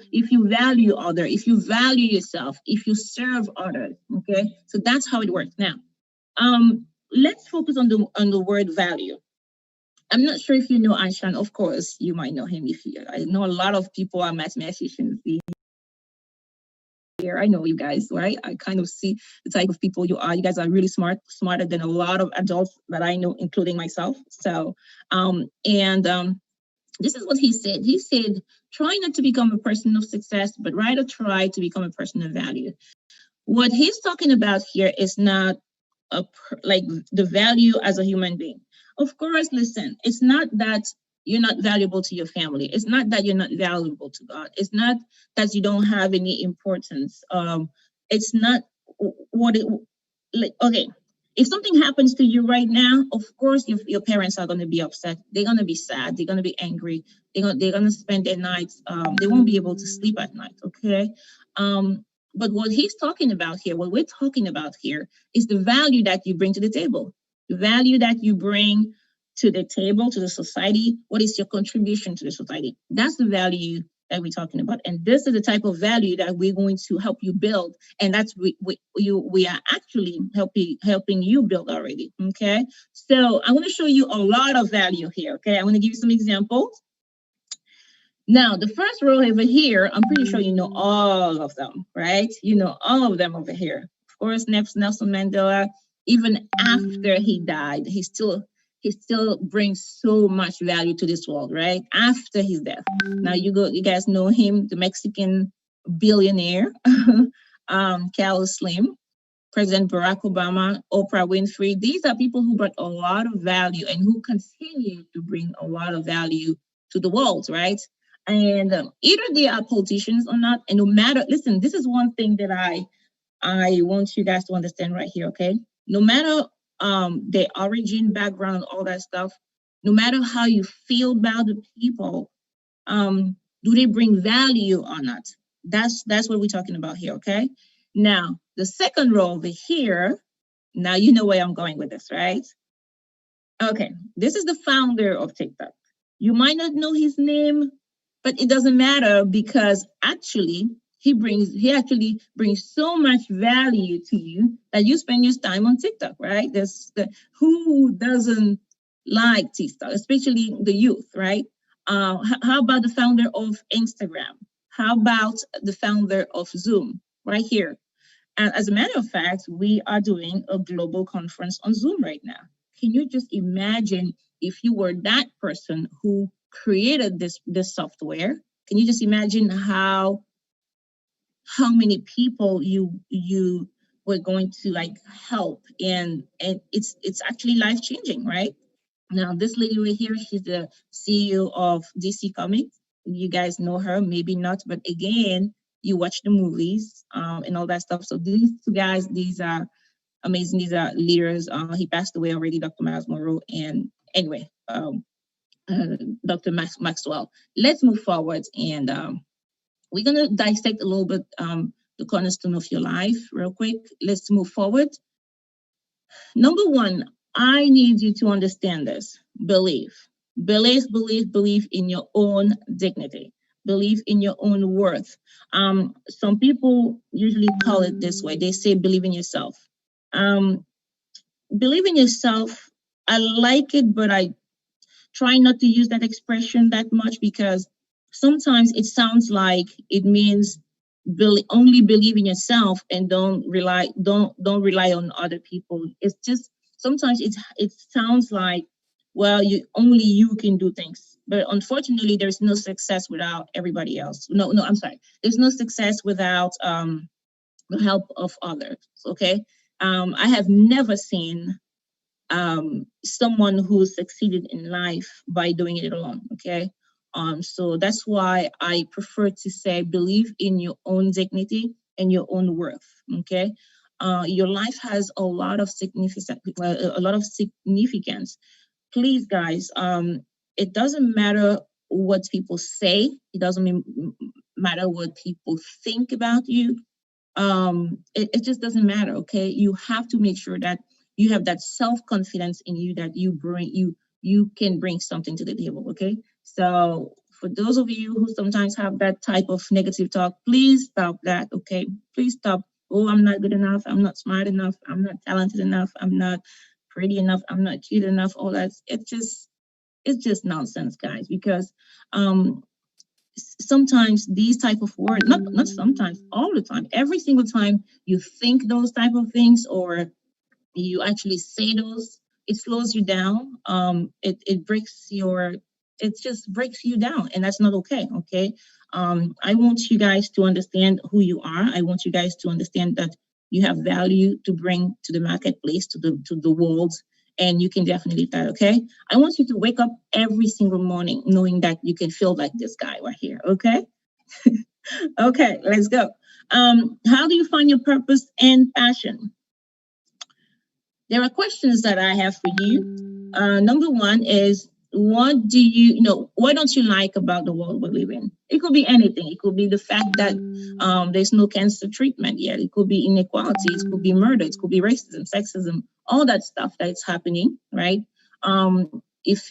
value others, if you value yourself, if you serve others. Okay, so that's how it works. Now, let's focus on the word value. I'm not sure if you know Einstein. Of course, you might know him. I know a lot of people are mathematicians here. I know you guys, right? I kind of see the type of people you are. You guys are really smart, smarter than a lot of adults that I know, including myself. So, this is what he said. He said, try not to become a person of success, but rather try to become a person of value. What he's talking about here is not like the value as a human being. Of course, listen, it's not that you're not valuable to your family. It's not that you're not valuable to God. It's not that you don't have any importance. It's not what like, okay, if something happens to you right now, of course your parents are going to be upset. They're going to be sad. They're going to be angry. They're going to spend their nights. They won't be able to sleep at night. Okay. But what he's talking about here, what we're talking about here, is the value that you bring to the table. The value that you bring to the table, to the society. What is your contribution to the society? That's the value that we're talking about. And this is the type of value that we're going to help you build. And that's we are actually helping you build already. Okay. So I want to show you a lot of value here. Okay. I want to give you some examples. Now, the first row over here, I'm pretty sure you know all of them, right? You know all of them over here. Of course, Nelson Mandela, even after he died, he still brings so much value to this world, right? After his death. Now you guys know him, the Mexican billionaire, Carlos Slim, President Barack Obama, Oprah Winfrey. These are people who brought a lot of value and who continue to bring a lot of value to the world, right? And either they are politicians or not, and no matter, listen, this is one thing that I want you guys to understand right here, okay? No matter their origin, background, all that stuff, no matter how you feel about the people, do they bring value or not? That's what we're talking about here, okay? Now, the second row over here, now you know where I'm going with this, right? Okay, this is the founder of TikTok. You might not know his name, but it doesn't matter because actually he actually brings so much value to you that you spend your time on TikTok, right? Who doesn't like TikTok, especially the youth, right? How about the founder of Instagram? How about the founder of Zoom right here? And as a matter of fact, we are doing a global conference on Zoom right now. Can you just imagine if you were that person who created this software? Can you just imagine how many people you were going to like help? And it's actually life-changing, right? Now, this lady right here, she's the CEO of DC Comics. You guys know her, maybe not, but again, you watch the movies and all that stuff. So these two guys, these are amazing. These are leaders. He passed away already, Dr. Miles Monroe. And anyway, Dr. Maxwell. Let's move forward, and we're going to dissect a little bit the cornerstone of your life real quick. Let's move forward. Number one, I need you to understand this. Believe in your own dignity. Believe in your own worth. Some people usually call it this way. They say believe in yourself. Believe in yourself. I like it, but I try not to use that expression that much because sometimes it sounds like it means only believe in yourself and don't rely on other people. It's just sometimes it sounds like, well, only you can do things. But unfortunately, there's no success without everybody else. No, I'm sorry. There's no success without the help of others. Okay. I have never seen someone who succeeded in life by doing it alone. Okay. So that's why I prefer to say believe in your own dignity and your own worth. Okay. Your life has a lot of significance. Please, guys, it doesn't matter what people say. It doesn't matter what people think about you. It just doesn't matter. Okay. You have to make sure that you have that self-confidence in you that you can bring something to the table. Okay. So for those of you who sometimes have that type of negative talk, please stop that. Okay. Please stop. Oh, I'm not good enough. I'm not smart enough. I'm not talented enough. I'm not pretty enough. I'm not cute enough. All that. It's just nonsense, guys, because sometimes these type of words, not sometimes, all the time, every single time you think those type of things or you actually say those, it slows you down. It just breaks you down, and that's not okay. Okay. I want you guys to understand who you are. I want you guys to understand that you have value to bring to the marketplace, to the world, and you can definitely do that. Okay. I want you to wake up every single morning knowing that you can feel like this guy right here. Okay. Okay, let's go. How do you find your purpose and passion? There are questions that I have for you. Number one is, what do you know? What don't you like about the world we live in? It could be anything. It could be the fact that there's no cancer treatment yet. It could be inequality. It could be murder. It could be racism, sexism, all that stuff that's happening, right? If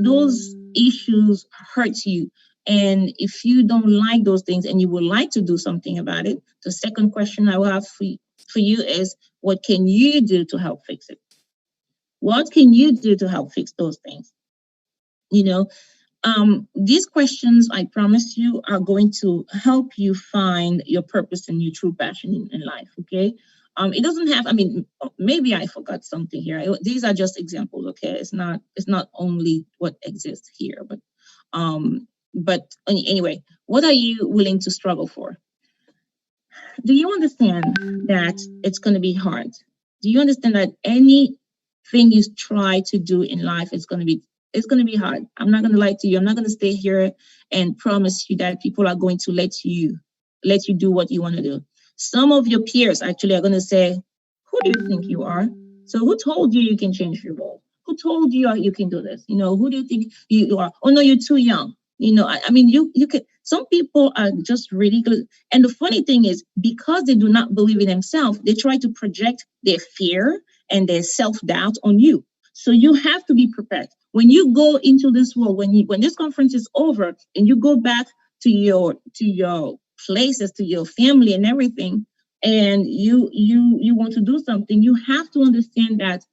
those issues hurt you, and if you don't like those things and you would like to do something about it, the second question I will have for you is, what can you do to help fix it? What can you do to help fix those things? You know, these questions, I promise you, are going to help you find your purpose and your true passion in life, okay? It doesn't have, I mean, maybe I forgot something here. These are just examples, okay? It's not only what exists here, but anyway, what are you willing to struggle for? Do you understand that it's going to be hard? Do you understand that anything you try to do in life is going to be hard? I'm not going to lie to you. I'm not going to stay here and promise you that people are going to let you do what you want to do. Some of your peers actually are going to say, who do you think you are? So who told you you can change your role? Who told you you can do this? You know, who do you think you are? Oh no, you're too young. You know, I mean, you can. Some people are just ridiculous. And the funny thing is, because they do not believe in themselves, they try to project their fear and their self-doubt on you. So you have to be prepared. When you go into this world, when this conference is over and you go back to your places, to your family and everything, and you want to do something, you have to understand that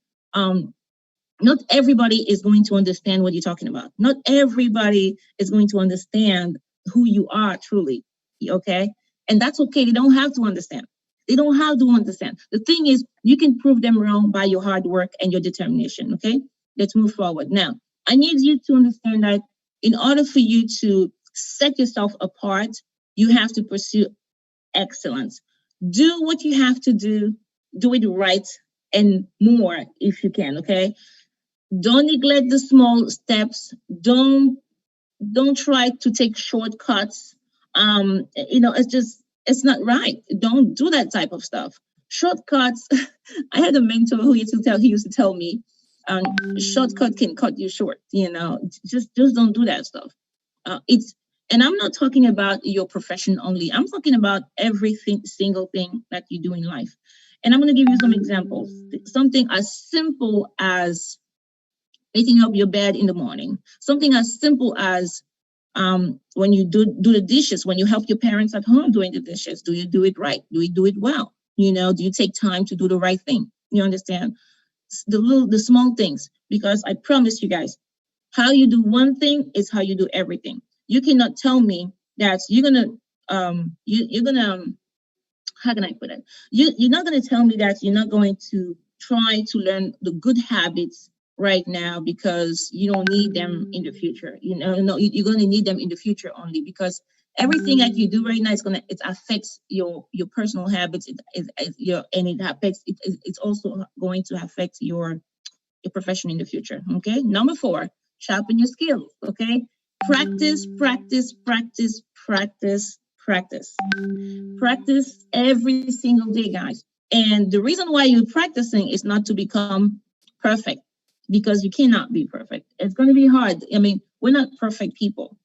not everybody is going to understand what you're talking about. Not everybody is going to understand who you are truly, okay? And that's okay. They don't have to understand. They don't have to understand. The thing is, you can prove them wrong by your hard work and your determination, okay? Let's move forward. Now, I need you to understand that in order for you to set yourself apart, you have to pursue excellence. Do what you have to do it right, and more if you can, okay? Don't neglect the small steps. Don't try to take shortcuts. It's not right. Don't do that type of stuff. Shortcuts. I had a mentor who used to tell me, shortcut can cut you short. You know, just don't do that stuff. And I'm not talking about your profession only. I'm talking about single thing that you do in life. And I'm going to give you some examples. Something as simple as making up your bed in the morning. Something as simple as when you do the dishes, when you help your parents at home doing the dishes, do you do it right? Do you do it well? You know, do you take time to do the right thing? You understand? The small things, because I promise you guys, how you do one thing is how you do everything. You cannot tell me that you're gonna how can I put it? You're not gonna tell me that you're not going to try to learn the good habits right now because you don't need them in the future. You know, no, you're gonna need them in the future only because everything that you do right now it affects your personal habits. It's also going to affect your profession in the future. Okay. Number 4, sharpen your skills. Okay. Practice every single day, guys. And the reason why you're practicing is not to become perfect, because you cannot be perfect. It's going to be hard. I mean, we're not perfect people.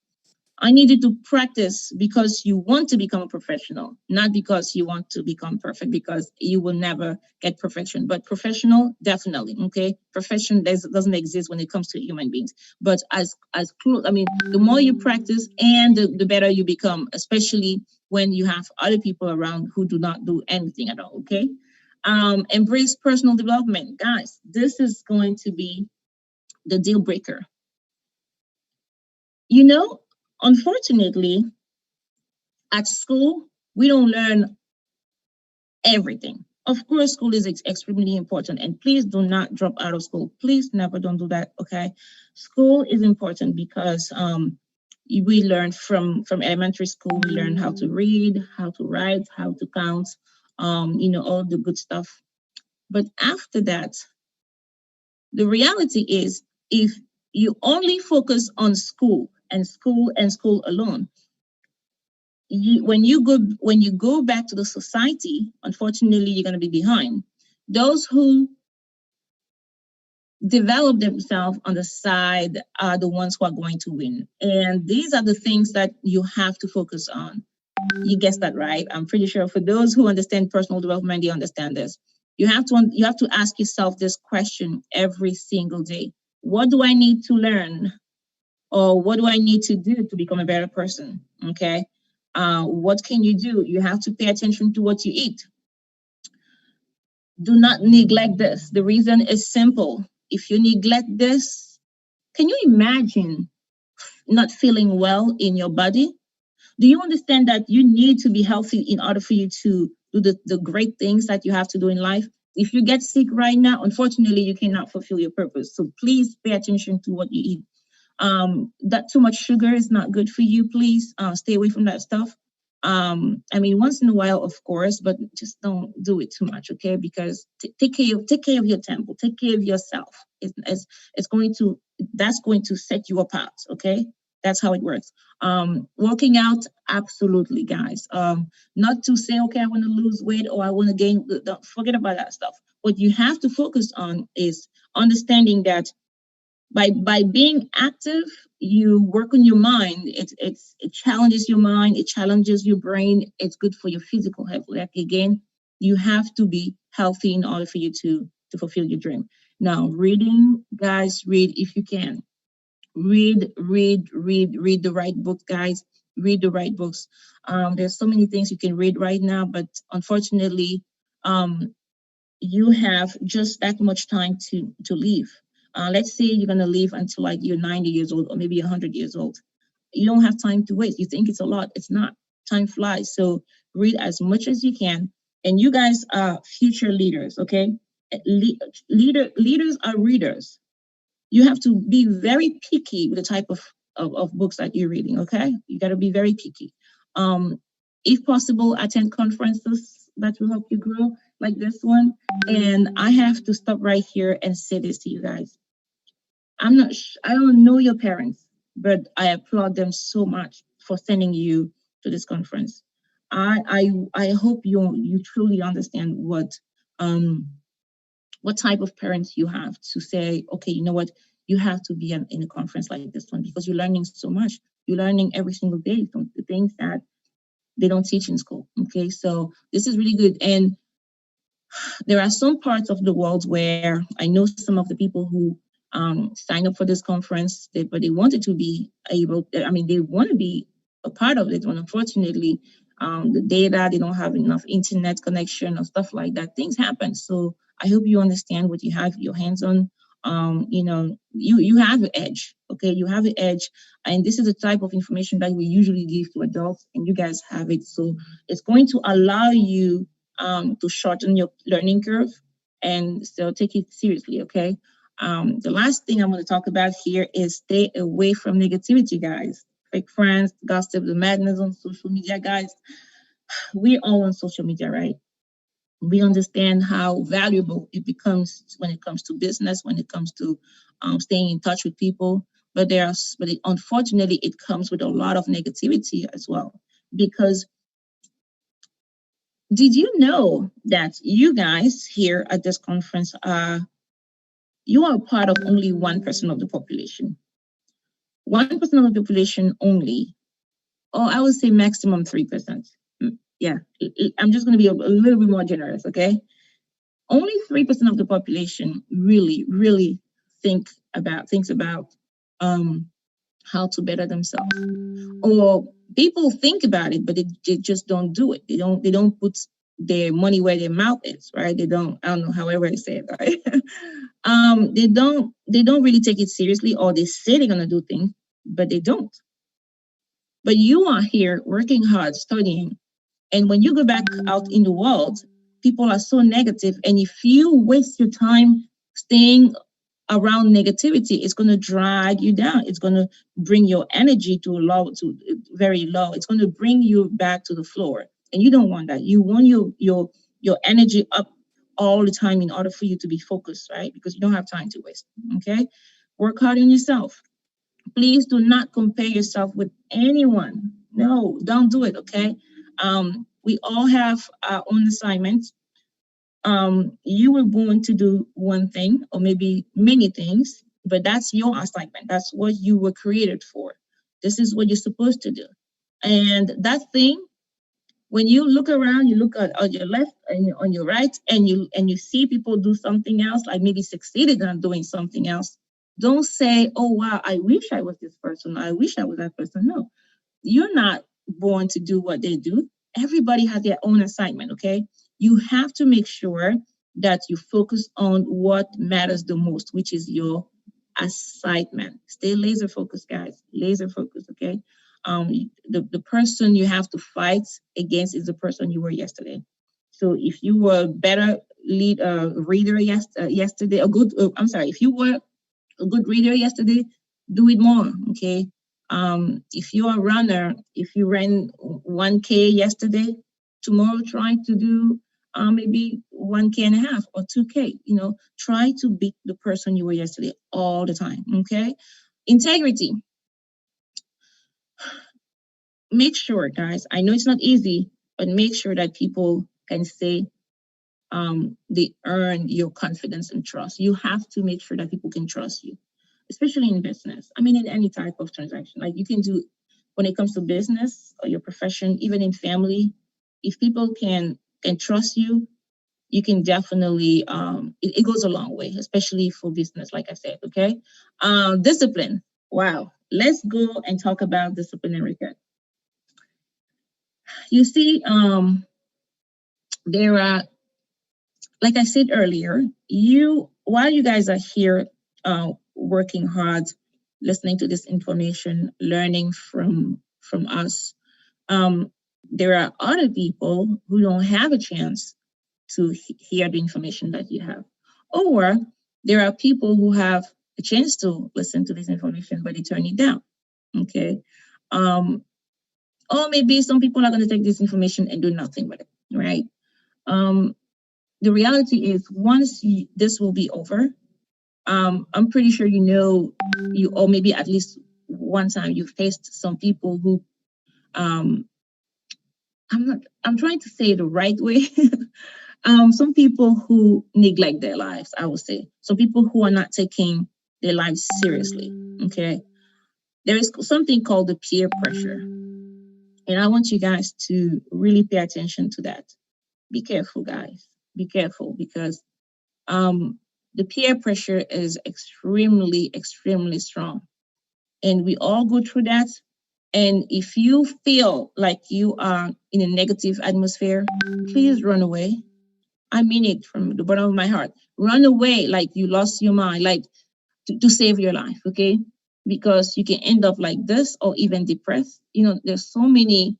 I need you to practice because you want to become a professional, not because you want to become perfect, because you will never get perfection. But professional, definitely, okay? Perfection doesn't exist when it comes to human beings. But the more you practice and the better you become, especially when you have other people around who do not do anything at all, okay? Embrace personal development. Guys, this is going to be the deal breaker. You know, unfortunately, at school, we don't learn everything. Of course, school is extremely important, and please do not drop out of school. Please never don't do that, okay? School is important because we learn from elementary school, we learn how to read, how to write, how to count, all the good stuff. But after that, the reality is, if you only focus on school and school and school alone, when you go back to the society, unfortunately, you're going to be behind. Those who develop themselves on the side are the ones who are going to win. And these are the things that you have to focus on. You guessed that right. I'm pretty sure for those who understand personal development, they understand this. You have to ask yourself this question every single day. What do I need to learn? Or what do I need to do to become a better person? Okay. What can you do? You have to pay attention to what you eat. Do not neglect this. The reason is simple. If you neglect this, can you imagine not feeling well in your body? Do you understand that you need to be healthy in order for you to do the great things that you have to do in life? If you get sick right now, unfortunately, you cannot fulfill your purpose. So please pay attention to what you eat. That too much sugar is not good for you. Please stay away from that stuff. I mean, once in a while, of course, but just don't do it too much, okay? Because take care of your temple, take care of yourself. That's going to set you apart, okay? That's how it works. Working out, absolutely, guys. Not to say, okay, I want to lose weight or I want to gain. Don't forget about that stuff. What you have to focus on is understanding that by being active, you work on your mind. It challenges your mind. It challenges your brain. It's good for your physical health. Like again, you have to be healthy in order for you to fulfill your dream. Now, reading, guys, read if you can. Read the right book, guys. Read the right books. There's so many things you can read right now, but unfortunately, you have just that much time to live. Let's say you're gonna live until like you're 90 years old or maybe 100 years old. You don't have time to waste. You think it's a lot. It's not. Time flies. So read as much as you can. And you guys are future leaders, okay? Leaders are readers. You have to be very picky with the type of books that you're reading, okay? You got to be very picky. If possible, attend conferences that will help you grow, like this one. And I have to stop right here and say this to you guys. I don't know your parents, but I applaud them so much for sending you to this conference. I hope you truly understand what type of parents you have to say, okay, you know what, you have to be in a conference like this one because you're learning so much. You're learning every single day from the things that they don't teach in school. Okay, so this is really good. And there are some parts of the world where I know some of the people who signed up for this conference, but they wanted to be able, they want to be a part of it, but unfortunately, the data, they don't have enough internet connection or stuff like that. Things happen. So I hope you understand what you have your hands on. You have an edge, okay? You have an edge, and this is the type of information that we usually give to adults, and you guys have it. So it's going to allow you to shorten your learning curve, and so take it seriously, okay? The last thing I'm going to talk about here is stay away from negativity, guys. Fake friends, gossip, the madness on social media, guys. We're all on social media, right? We understand how valuable it becomes when it comes to business, when it comes to staying in touch with people. But unfortunately, it comes with a lot of negativity as well. Because did you know that you guys here at this conference you are part of only 1% of the population? 1% of the population only, or I would say maximum 3%. Yeah, I'm just going to be a little bit more generous, okay? Only 3% of the population really thinks about how to better themselves. Or people think about it, but they just don't do it. They don't put their money where their mouth is, right? I don't know, however I say it, right? They don't really take it seriously, or they say they're gonna do things, but they don't. But you are here working hard, studying, and when you go back out in the world, people are so negative, and if you waste your time staying around negativity, it's going to drag you down. It's going to bring your energy to very low. It's going to bring you back to the floor, and you don't want that. You want your energy up all the time in order for you to be focused, right? Because you don't have time to waste. Okay, work hard on yourself. Please do not compare yourself with anyone. No, don't do it. Okay, we all have our own assignments. You were born to do one thing or maybe many things, but that's your assignment. That's what you were created for. This is what you're supposed to do. And that thing, when you look around, you look on your left and on your right, and you see people do something else, like maybe succeeded on doing something else. Don't say, "Oh wow, I wish I was this person. I wish I was that person." No, you're not born to do what they do. Everybody has their own assignment, okay? You have to make sure that you focus on what matters the most, which is your assignment. Stay laser focused, guys. Laser focused, okay? The person you have to fight against is the person you were yesterday. So if you were a better reader yesterday, if you were a good reader yesterday, do it more, okay? If you're a runner, if you ran 1K yesterday, tomorrow try to do maybe 1K and a half or 2K. Try to beat the person you were yesterday all the time, okay? Integrity. Make sure, guys, I know it's not easy, but make sure that people can say they earn your confidence and trust. You have to make sure that people can trust you, especially in business. I mean, in any type of transaction, like you can do when it comes to business or your profession, even in family. If people can trust you, you can definitely it goes a long way, especially for business, like I said. Okay. Discipline. Wow. Let's go and talk about disciplinary care. You see, there are, like I said earlier, while you guys are here working hard, listening to this information, learning from us, there are other people who don't have a chance to hear the information that you have. Or there are people who have a chance to listen to this information, but they turn it down. Okay. Or maybe some people are going to take this information and do nothing with it, right? The reality is once this will be over, I'm pretty sure or maybe at least one time you faced some people who, I'm trying to say it the right way. Some people who neglect their lives, I would say. Some people who are not taking their lives seriously, okay? There is something called the peer pressure. And I want you guys to really pay attention to that. Be careful, guys. Be careful, because the peer pressure is extremely, extremely strong. And we all go through that. And if you feel like you are in a negative atmosphere, please run away. I mean it from the bottom of my heart. Run away like you lost your mind, like to save your life, okay? Because you can end up like this or even depressed. There's so many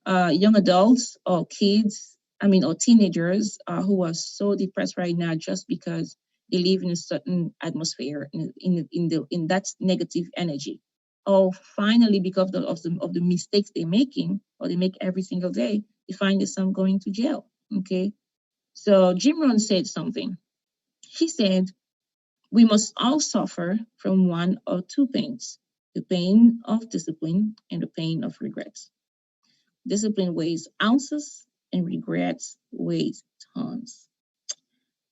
young adults or kids, or teenagers who are so depressed right now just because they live in a certain atmosphere, in that negative energy. Or finally, because of the mistakes they're making, or they make every single day, they find themselves going to jail, okay? So Jim Rohn said something. He said, we must all suffer from one or two pains, the pain of discipline and the pain of regrets. Discipline weighs ounces and regrets weighs tons.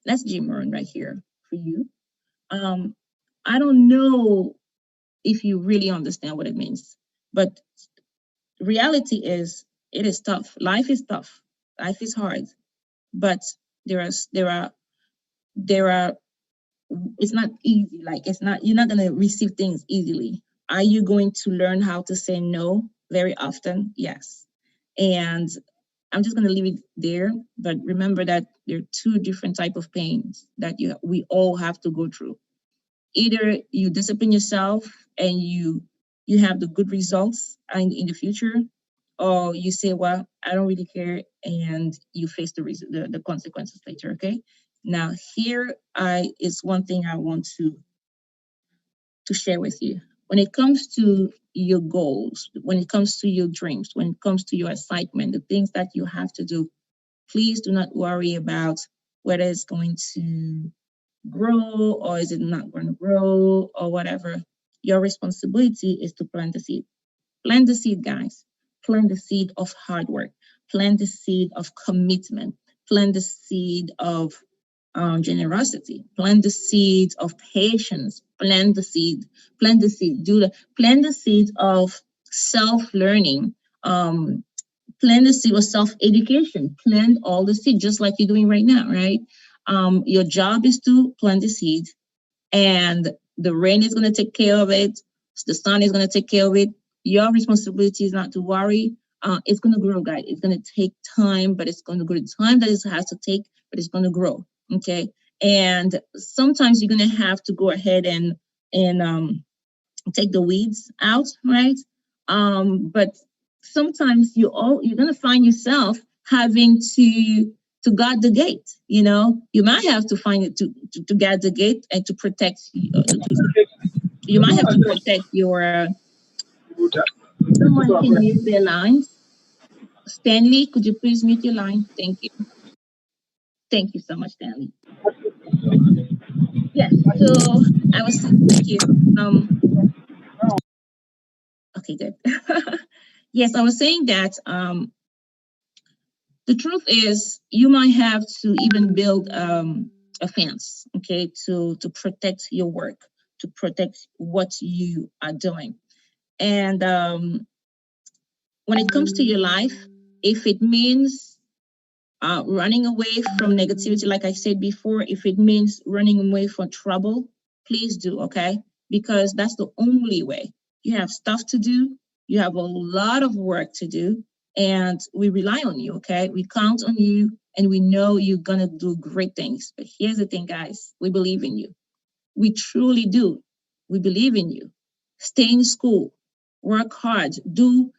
That's Jim Rohn right here for you. I don't know if you really understand what it means, but reality is it is tough. Life is tough. Life is hard, but there are it's not easy. Like you're not going to receive things easily. Are you going to learn how to say no very often? Yes. And I'm just going to leave it there. But remember that there are two different types of pains that we all have to go through. Either you discipline yourself and you have the good results in the future, or you say, well, I don't really care, and you face the consequences later, okay? Now, here is one thing I want to share with you. When it comes to your goals, when it comes to your dreams, when it comes to your assignment, the things that you have to do, please do not worry about whether it's going to grow or is it not going to grow or whatever. Your responsibility is to plant the seed. Plant the seed, guys. Plant the seed of hard work. Plant the seed of commitment. plant the seed of generosity, plant the seed of patience, plant the seed, plant the seed of self-learning, plant the seed of self-education, plant all the seed, just like you're doing right now, right? Your job is to plant the seed, and the rain is going to take care of it. The sun is going to take care of it. Your responsibility is not to worry. It's going to grow, guys. It's going to take time, but it's going to grow. The time that it has to take, but it's going to grow. Okay. And sometimes you're going to have to go ahead and take the weeds out, right? But sometimes you're going to find yourself having to guard the gate. You know, you might have to find it to guard the gate and to protect. You might have to protect your. Someone can mute their lines. Stanley, could you please mute your line? Thank you. Thank you so much, Stanley. Yes. So I was. Thank you. Okay, good. Yes, I was saying that the truth is you might have to even build a fence, okay, to protect your work, to protect what you are doing. And when it comes to your life, if it means running away from negativity, like I said before, if it means running away from trouble, please do, okay? Because that's the only way. You have stuff to do. You have a lot of work to do, and we rely on you, okay? We count on you, and we know you're going to do great things. But here's the thing, guys. We believe in you. We truly do. We believe in you. Stay in school. Work hard. Do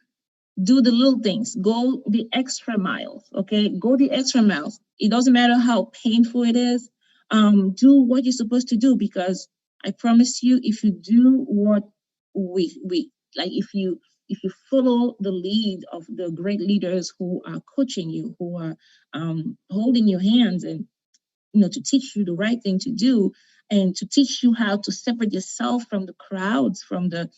the little things. Go the extra miles, okay? Go the extra miles. It doesn't matter how painful it is. Do what you're supposed to do, because I promise you, if you do what we like, if you follow the lead of the great leaders who are coaching you, who are holding your hands, and to teach you the right thing to do, and to teach you how to separate yourself from the crowds, from the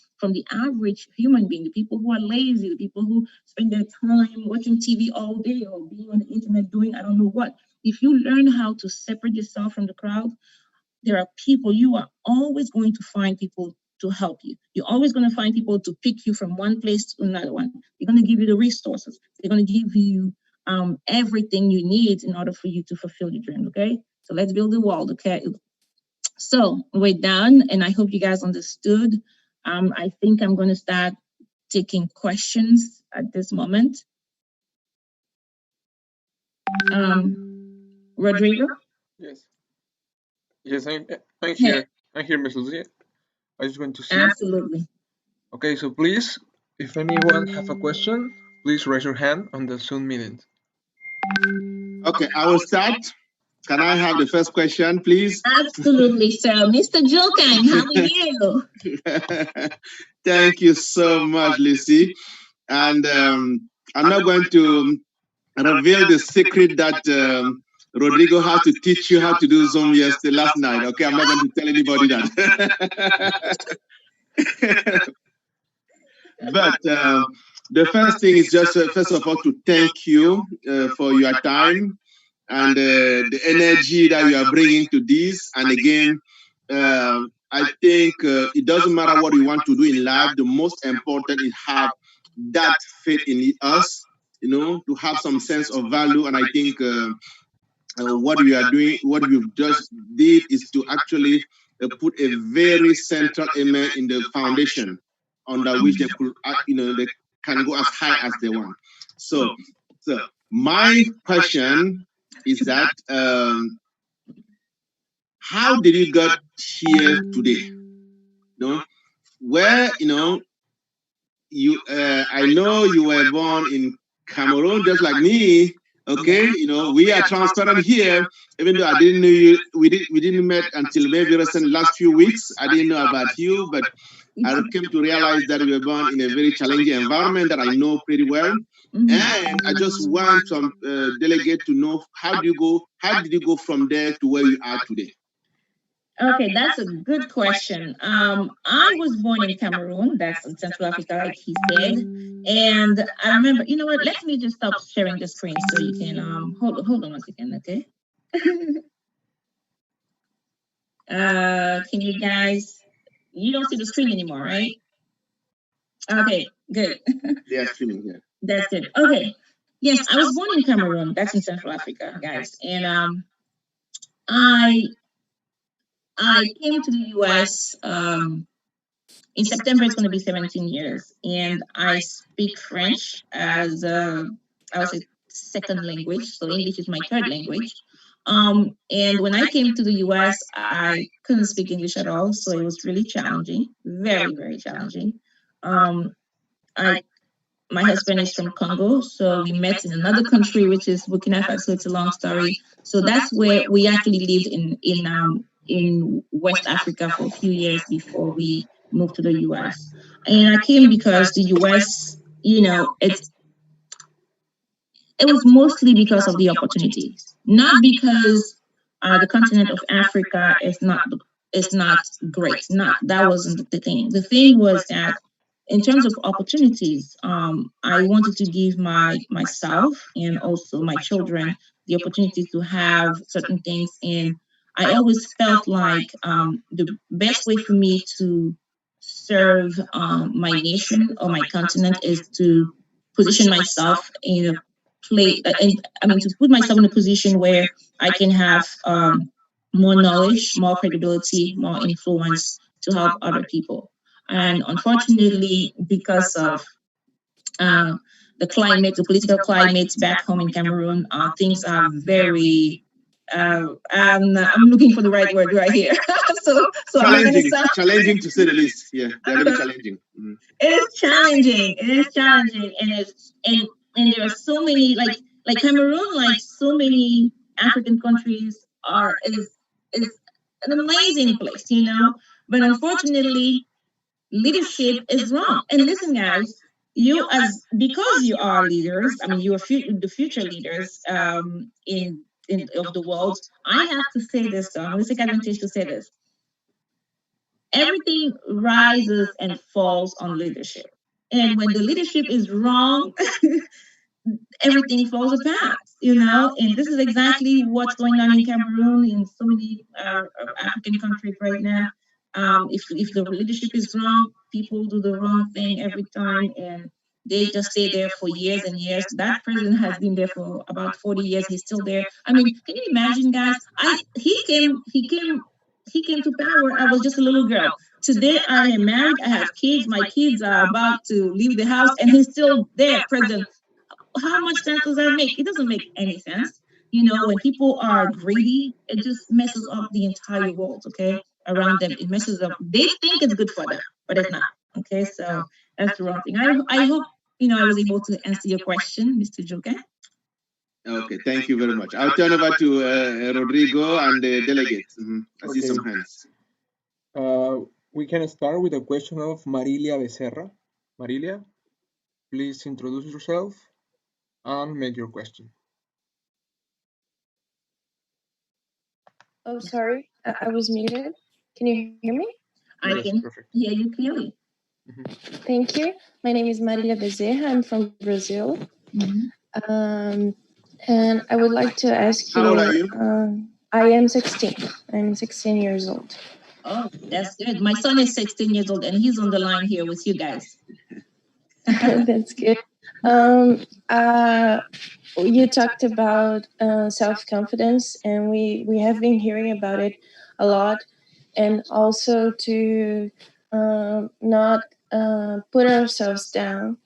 average human being, the people who are lazy, the people who spend their time watching TV all day or being on the internet doing I don't know what. If you learn how to separate yourself from the crowd, there are people, you are always going to find people to help you. You're always going to find people to pick you from one place to another one. They're going to give you the resources. They're going to give you everything you need in order for you to fulfill your dream, okay? So let's build the wall, okay? So we're done, and I hope you guys understood. I think I'm going to start taking questions at this moment. Rodrigo? Yes. Yes, I'm here. I'm here, Ms. Lucie. I just want to see. Absolutely. Okay, so please, if anyone have a question, please raise your hand on the Zoom meeting. Okay, I will start. Can I have the first question, please? Absolutely, sir. Mr. Jokan, how are you? Thank you so much, Lucie. And I'm not going to reveal the secret that Rodrigo had to teach you how to do Zoom last night. Okay, I'm not going to tell anybody that. But the first thing is just, first of all, to thank you for your time and the energy that you are bringing to this. And again, I think it doesn't matter what we want to do in life. The most important is have that faith in us, to have some sense of value. And I think what we are doing, what we've just did is to actually put a very central element in the foundation under which they could, they can go as high as they want. So my question is that how did you get here today? Where you I know you were born in Cameroon just like me. Okay, we are transparent here. Even though I didn't know you, we didn't met until maybe recent last few weeks. I didn't know about you, but I came to realize that we were born in a very challenging environment that I know pretty well. And I just want some delegate to know how did you go from there to where you are today? Okay, that's a good question. I was born in Cameroon, that's in Central Africa, like he said. And I remember, you know what, let me just stop sharing the screen so you can hold on 1 second, okay? Can you guys, you don't see the screen anymore, right? Okay, good. They are streaming here. That's good. Okay. Yes, I was born in Cameroon. That's in Central Africa, guys. And I came to the US in September. It's going to be 17 years, and I speak French as I would say second language. So English is my third language. And when I came to the US, I couldn't speak English at all, so it was really challenging, very very challenging. I My husband is from Congo, so we met in another country, which is Burkina Faso. It's a long story. So that's where we actually lived in West Africa for a few years before we moved to the U.S. And I came because the U.S., it was mostly because of the opportunities, not because the continent of Africa is not great. Not that wasn't the thing. The thing was that in terms of opportunities, I wanted to give myself and also my children the opportunity to have certain things. And I always felt like the best way for me to serve my nation or my continent is to position myself in a and I mean to put myself in a position where I can have more knowledge, more credibility, more influence to help other people. And unfortunately, because of the climate, the political climate back home in Cameroon, things are very. I'm looking for the right word right here. so challenging to say the least. Yeah, they're really challenging. Mm. It is challenging. It is challenging, and there are so many like Cameroon, like so many African countries is an amazing place, But unfortunately, leadership is wrong. And listen, guys, you as because you are leaders, I mean, you are the future leaders in of the world. I have to say this, though. I'm going to take advantage to say this. Everything rises and falls on leadership. And when the leadership is wrong, everything falls apart, And this is exactly what's going on in Cameroon, in so many African countries right now. If the leadership is wrong, people do the wrong thing every time, and they just stay there for years and years. That president has been there for about 40 years. He's still there. I mean, can you imagine, guys? He came to power. I was just a little girl. Today I am married. I have kids. My kids are about to leave the house, and he's still there, president. How much sense does that make? It doesn't make any sense. When people are greedy, it just messes up the entire world, okay? Around them, it messes up. They think it's good for them, but it's not. Okay, so that's the wrong thing. I hope I was able to answer your question, Mr. Joker. Okay, thank you very much. I'll turn over to Rodrigo and the delegates. I see some hands. We can start with a question of Marilia Becerra. Marilia, please introduce yourself and make your question. Oh, sorry, I was muted. Can you hear me? I can hear you clearly. Thank you. My name is Marilia Bezerra. I'm from Brazil. And I would like to ask you. How old are you? I am 16. I'm 16 years old. Oh, that's good. My son is 16 years old, and he's on the line here with you guys. That's good. You talked about self-confidence, and we have been hearing about it a lot, and also to not put ourselves down.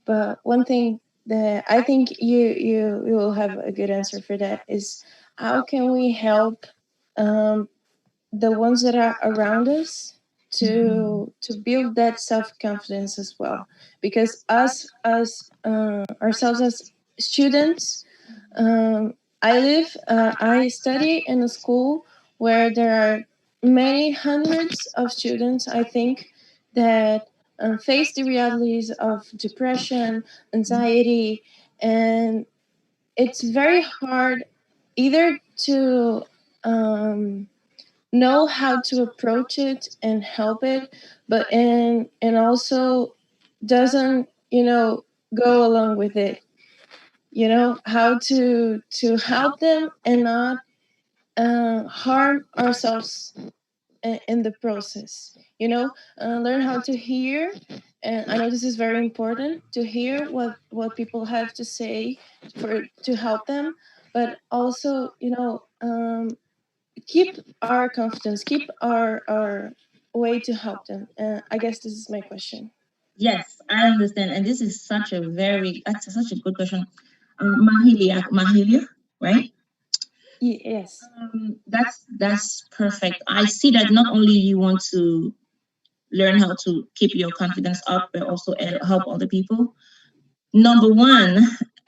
But one thing that I think you will have a good answer for that is how can we help the ones that are around us to build that self-confidence as well, because us as ourselves as students, I study in a school where there are many hundreds of students, I think, that face the realities of depression, anxiety, and it's very hard either to know how to approach it and help it, but and also doesn't, go along with it. How to help them and not harm ourselves in the process. Learn how to hear, and I know this is very important to hear what people have to say to help them, but also keep our confidence, keep our way to help them. I guess this is my question. Yes, I understand, and this is that's such a good question. Mahilia, right? Yes. That's perfect. I see that not only you want to learn how to keep your confidence up, but also help other people. Number one,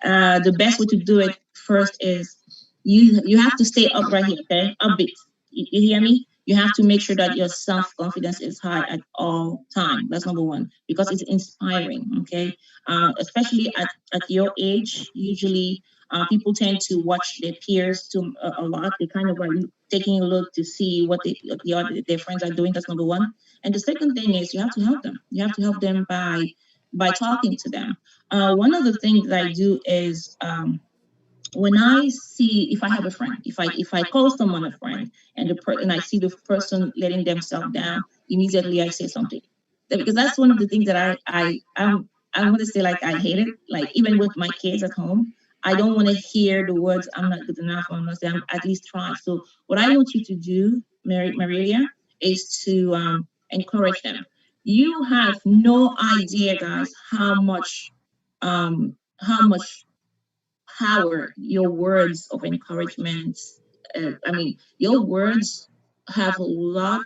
the best way to do it first is you have to stay upright here, okay? Upbeat. You hear me? You have to make sure that your self-confidence is high at all time. That's number one, because it's inspiring, okay? Especially at your age, usually people tend to watch their peers a lot. They kind of are taking a look to see what their friends are doing. That's number one. And the second thing is you have to help them. You have to help them by talking to them. One of the things that I do is when I see, if I have a friend, if I call someone a friend and I see the person letting themselves down, immediately I say something. Because that's one of the things that I want to say, like, I hate it. Like, even with my kids at home, I don't want to hear the words "I'm not good enough" or "I'm not." I'm at least try. So what I want you to do, Marilia, is to encourage them. You have no idea, guys, how much power your words of encouragement. I mean, your words have a lot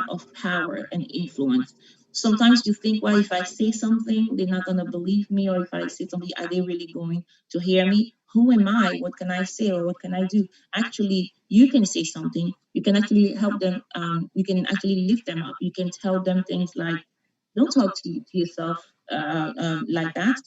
of power and influence. Sometimes you think, well, if I say something, they're not gonna believe me, or if I say something, are they really going to hear me? Who am I? What can I say, or what can I do? Actually, you can say something. You can actually help them. You can actually lift them up. You can tell them things like, don't talk to yourself like that.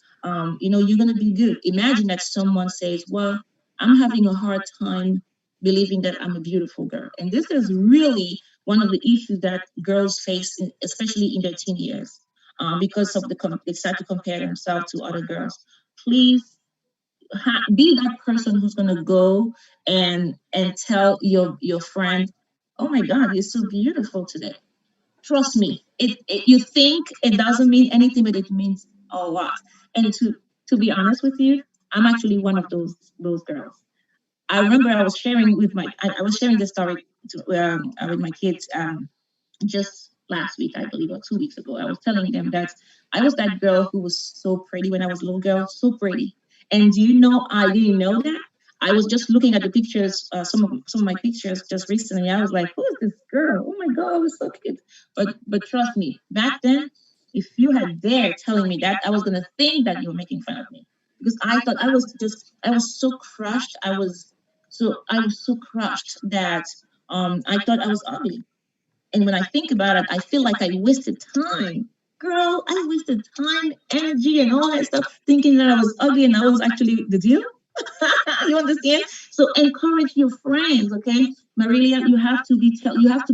You're going to be good. Imagine that someone says, well, I'm having a hard time believing that I'm a beautiful girl. And this is really one of the issues that girls face, especially in their teen years, because of they start to compare themselves to other girls. Please be that person who's going to go and tell your friend, oh my God, you're so beautiful today. Trust me, you think it doesn't mean anything, but it means a lot. And to be honest with you, I'm actually one of those girls. I remember I was sharing I was sharing this story with my kids just last week, I believe, or 2 weeks ago. I was telling them that I was that girl who was so pretty when I was a little girl, so pretty. And do you know, I didn't know that. I was just looking at the pictures, some of my pictures just recently. I was like, who is this girl? Oh my God, I was so cute. But trust me, back then, if you had dared telling me that, I was gonna think that you were making fun of me, because I thought I was so crushed. I was so crushed that I thought I was ugly. And when I think about it, I feel like I wasted time. Girl, I wasted time, energy, and all that stuff thinking that I was ugly and I was actually the deal. You understand? So encourage your friends, okay? Marilia, you have to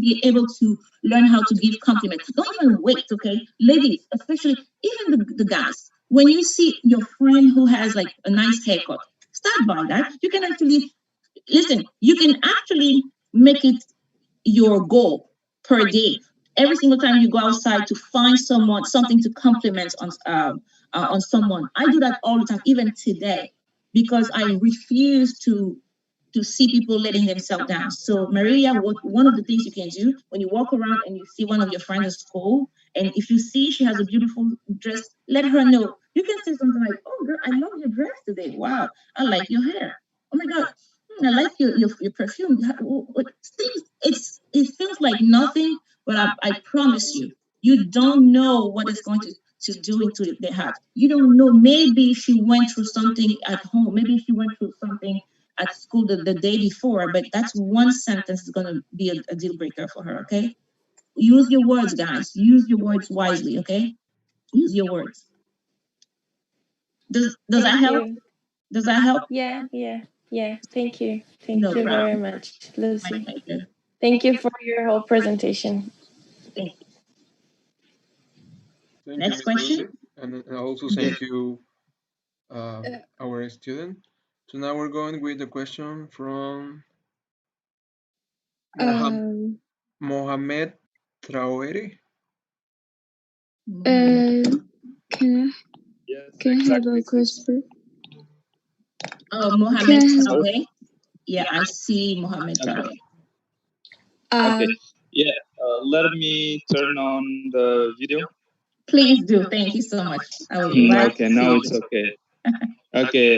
be able to learn how to give compliments. Don't even wait, okay? Ladies, especially even the guys. When you see your friend who has like a nice haircut, start by that. You can actually listen, you can actually make it your goal per day. Every single time you go outside to find something to compliment on someone. I do that all the time, even today, because I refuse to see people letting themselves down. So, Maria, one of the things you can do when you walk around and you see one of your friends at school, and if you see she has a beautiful dress, let her know. You can say something like, "Oh, girl, I love your dress today. Wow, I like your hair. Oh my God, I like your perfume." It feels like nothing, but I promise you, you don't know what it's going to do into their heart. You don't know. Maybe she went through something at home. Maybe she went through something at school the day before, but that's one sentence is going to be a deal breaker for her, okay? Use your words, guys. Use your words wisely, okay? Use your words. Does that help? Does that help? Yeah. Thank you. Thank No you very problem. much, Lucie. My pleasure. Thank you for your whole presentation. Thank you. Thank Next you, Ms. question. Lucie. And also thank you, our student. So now we're going with the question from Mohamed Traore. Can Yes, can I have exactly. a question? Oh, Mohamed Traore. Yeah, I see Mohamed Traore. Okay. Yeah. Let me turn on the video. Please do. Thank you so much. I would love Okay, to now see it's okay. Okay.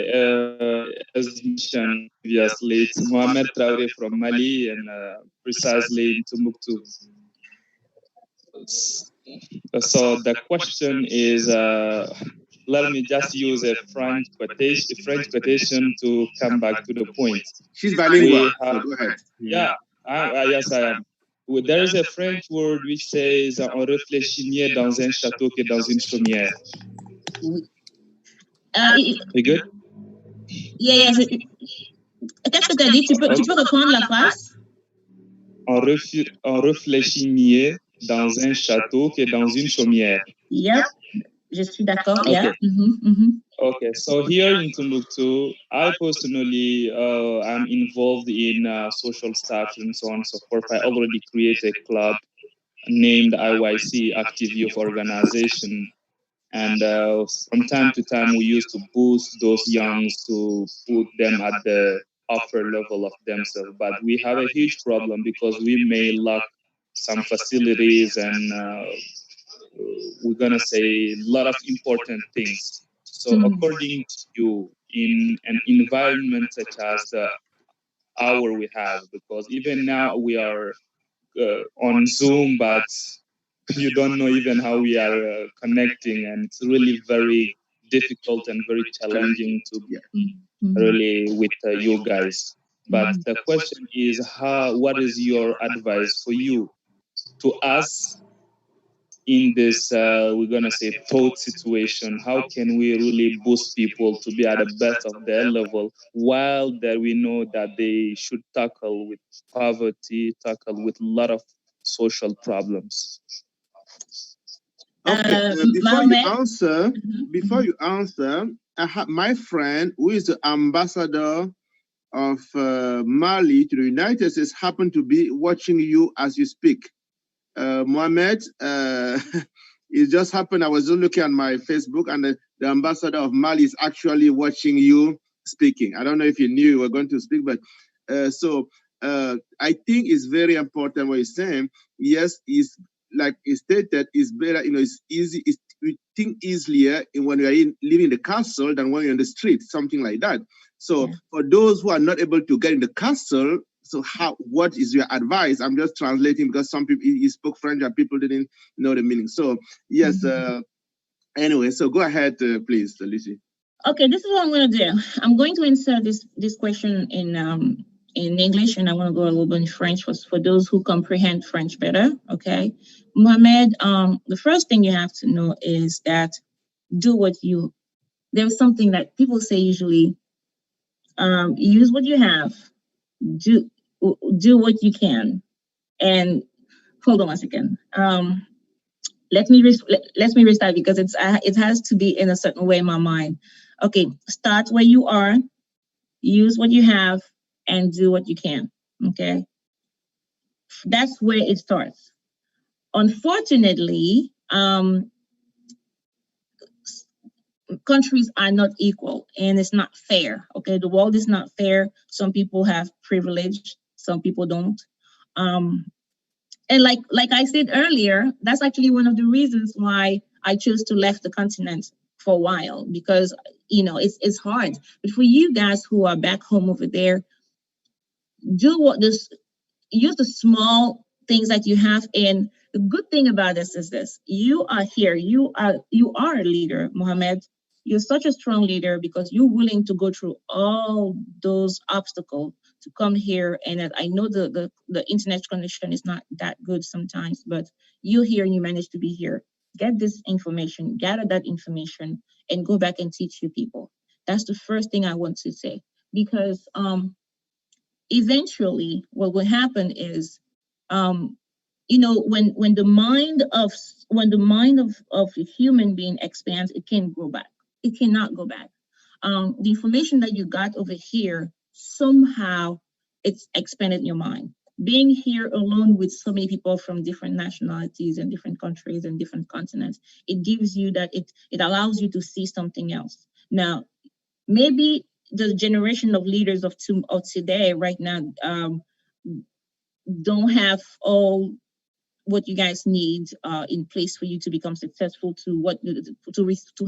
As mentioned previously, it's Mohamed Traore from Mali and precisely in Timbuktu. So the question is, let me just use a French quotation to come back to the point. She's bilingual, so go ahead. Yeah, yes, I am. There is a French word which says on réfléchit mieux dans un château que dans une chaumière. You good? Yeah, yes. Qu'est-ce que tu as dit? Tu peux reprendre la phrase? On réfléchit mieux dans un château que dans une chaumière. Yep, je suis d'accord. Okay. Yeah. Okay, so here in Timbuktu, I personally am involved in social stuff and so on and so forth. I already created a club named IYC, Active Youth Organization. And from time to time, we used to boost those youngs to put them at the upper level of themselves. But we have a huge problem because we may lack some facilities and we're going to say a lot of important things. So according to you, in an environment such as the hour we have, because even now we are on Zoom, but you don't know even how we are connecting, and it's really very difficult and very challenging to be really with you guys. But the question is, what is your advice for you to us in this, we're going to say, thought situation? How can we really boost people to be at the best of their level while that we know that they should tackle with poverty, tackle with a lot of social problems? Okay, before you answer, I have my friend who is the ambassador of Mali to the United States happen to be watching you as you speak. Mohamed, it just happened. I was just looking at my Facebook, and the ambassador of Mali is actually watching you speaking. I don't know if you knew you were going to speak, but I think it's very important what he's saying. Yes, it's like he stated, it's better, it's easy, we think easier when we are living in the castle than when you're in the street, something like that. So for those who are not able to get in the castle, so what is your advice? I'm just translating because some people, he spoke French and people didn't know the meaning. So yes, anyway, so go ahead, please, Lucie. Okay, this is what I'm going to do. I'm going to insert this question in English, and I want to go a little bit in French for those who comprehend French better. Okay, Mohamed, the first thing you have to know is that there's something that people say usually, use what you have, do what you can, and hold on one second. Let me restart because it has to be in a certain way in my mind. Okay, start where you are, use what you have, and do what you can. Okay, that's where it starts. Unfortunately, countries are not equal, and it's not fair. Okay, the world is not fair. Some people have privilege, some people don't. And like I said earlier, that's actually one of the reasons why I chose to left the continent for a while, because it's hard. But for you guys who are back home over there, use the small things that you have. And the good thing about this is this: you are here. You are a leader, Mohamed. You're such a strong leader because you're willing to go through all those obstacles to come here. And I know the internet connection is not that good sometimes, but you're here and you managed to be here. Get this information, gather that information, and go back and teach your people. That's the first thing I want to say, because eventually what will happen is You know, when the mind of a human being expands, it can't go back. It cannot go back. The information that you got over here, somehow it's expanded in your mind. Being here alone with so many people from different nationalities and different countries and different continents, it gives you that, it allows you to see something else. Now, maybe the generation of leaders of today, right now, don't have all what you guys need in place for you to become successful, to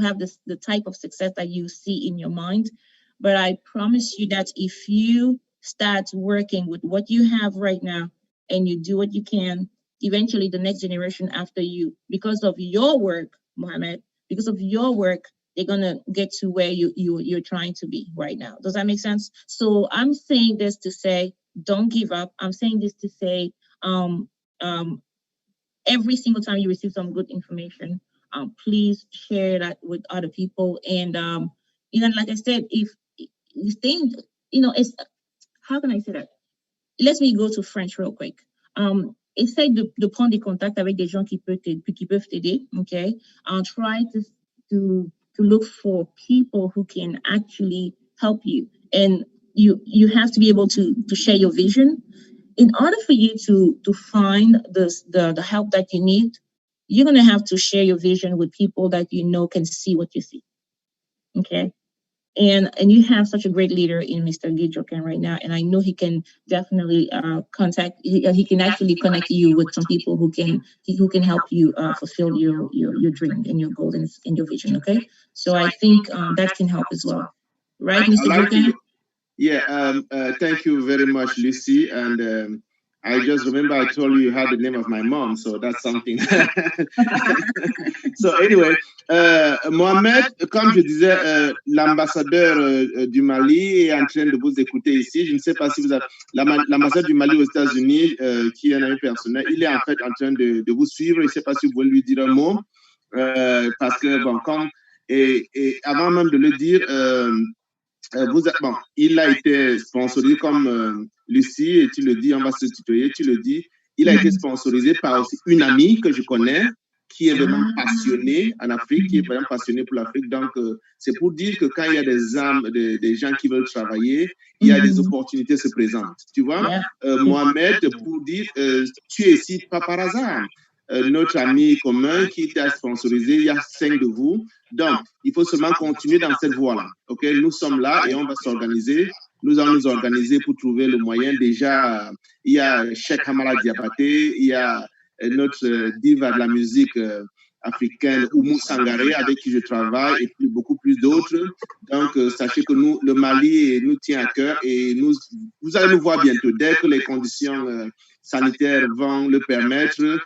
have the type of success that you see in your mind. But I promise you that if you start working with what you have right now and you do what you can, eventually the next generation after you, because of your work, Mohammed, because of your work, they're gonna get to where you're trying to be right now. Does that make sense? So I'm saying this to say, don't give up. I'm saying this to say, every single time you receive some good information, please share that with other people. And like I said, if you think, it's, how can I say that? Let me go to French real quick. Essaye de prendre des contacts avec des gens qui peuvent t'aider, okay? Try to look for people who can actually help you. And you have to be able to share your vision. In order for you to find the help that you need, you're going to have to share your vision with people that you know can see what you see. Okay? And you have such a great leader in Mr. Gijoken right now, and I know he can definitely he can actually connect you with some people who can help you fulfill your dream and your goals and your vision. Okay? So I think that can help as well. Right, Mr. Gijoken? Yeah, thank you very much, Lucie. And I just remember I told you had the name of my mom, so that's something. So anyway, Mohamed, comme je disais, l'ambassadeur du Mali est en train de vous écouter ici. Je ne sais pas si vous avez l'ambassadeur du Mali aux États-Unis, qui est un ami personnel, il est en fait en train de vous suivre. Je ne sais pas si vous voulez lui dire un mot, parce que bon, comme et avant même de le dire. Il a été sponsorisé comme Lucie, et tu le dis, on va se tutoyer, tu le dis. Il a été sponsorisé par aussi une amie que je connais, qui est vraiment passionnée en Afrique, qui est vraiment passionnée pour l'Afrique. Donc, c'est pour dire que quand il y a des gens qui veulent travailler, il y a des opportunités se présentent. Tu vois, Mohamed, pour dire, tu es ici pas par hasard. Notre ami commun qui t'a sponsorisé, il y a 5 de vous. Donc, il faut seulement continuer dans cette voie-là. Okay? Nous sommes là et on va s'organiser. Nous allons nous organiser pour trouver le moyen. Déjà, il y a Cheikh Hamala Diabaté, il y a notre diva de la musique africaine, Oumou Sangaré, avec qui je travaille, et puis beaucoup plus d'autres. Donc, sachez que nous, le Mali nous tient à cœur et vous allez nous voir bientôt. Dès que les conditions sanitaires vont le permettre,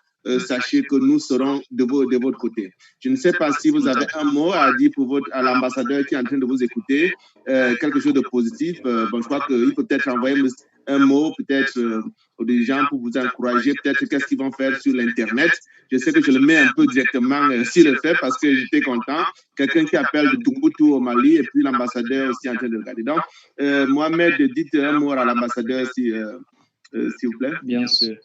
sachez que nous serons de votre côté. Je ne sais pas si vous avez un mot à dire à l'ambassadeur qui est en train de vous écouter, quelque chose de positif. Bon, je crois qu'il peut peut-être envoyer un mot, peut-être aux gens pour vous encourager, peut-être qu'est-ce qu'ils vont faire sur l'Internet. Je sais que je le mets un peu directement s'il le fait parce que j'étais content. Quelqu'un qui appelle de Tombouctou au Mali et puis l'ambassadeur aussi en train de regarder. Donc, Mohamed, dites un mot à l'ambassadeur, s'il vous plaît. Bien sûr.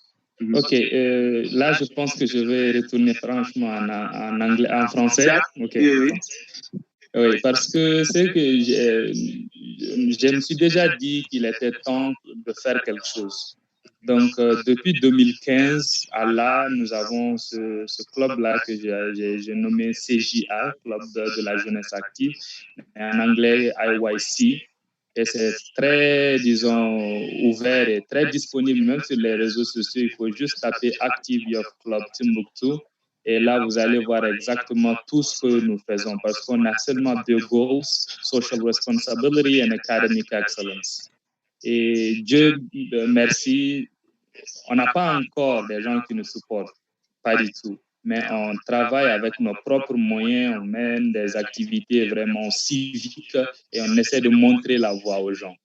Ok, là je pense que je vais retourner franchement en anglais, en français. Ok. Oui, parce que c'est que je me suis déjà dit qu'il était temps de faire quelque chose. Donc depuis 2015 à là, nous avons ce club-là que j'ai nommé CJA, Club de la jeunesse active, en anglais IYC. Et c'est très, disons, ouvert et très disponible, même sur les réseaux sociaux. Il faut juste taper Active Youth Club Timbuktu. Et là, vous allez voir exactement tout ce que nous faisons parce qu'on a seulement 2 goals, social responsibility and academic excellence. Et Dieu merci, on n'a pas encore des gens qui nous supportent, pas du tout. Mais on travaille avec nos propres moyens, on mène des activités vraiment civiques et on essaie de montrer la voie aux gens.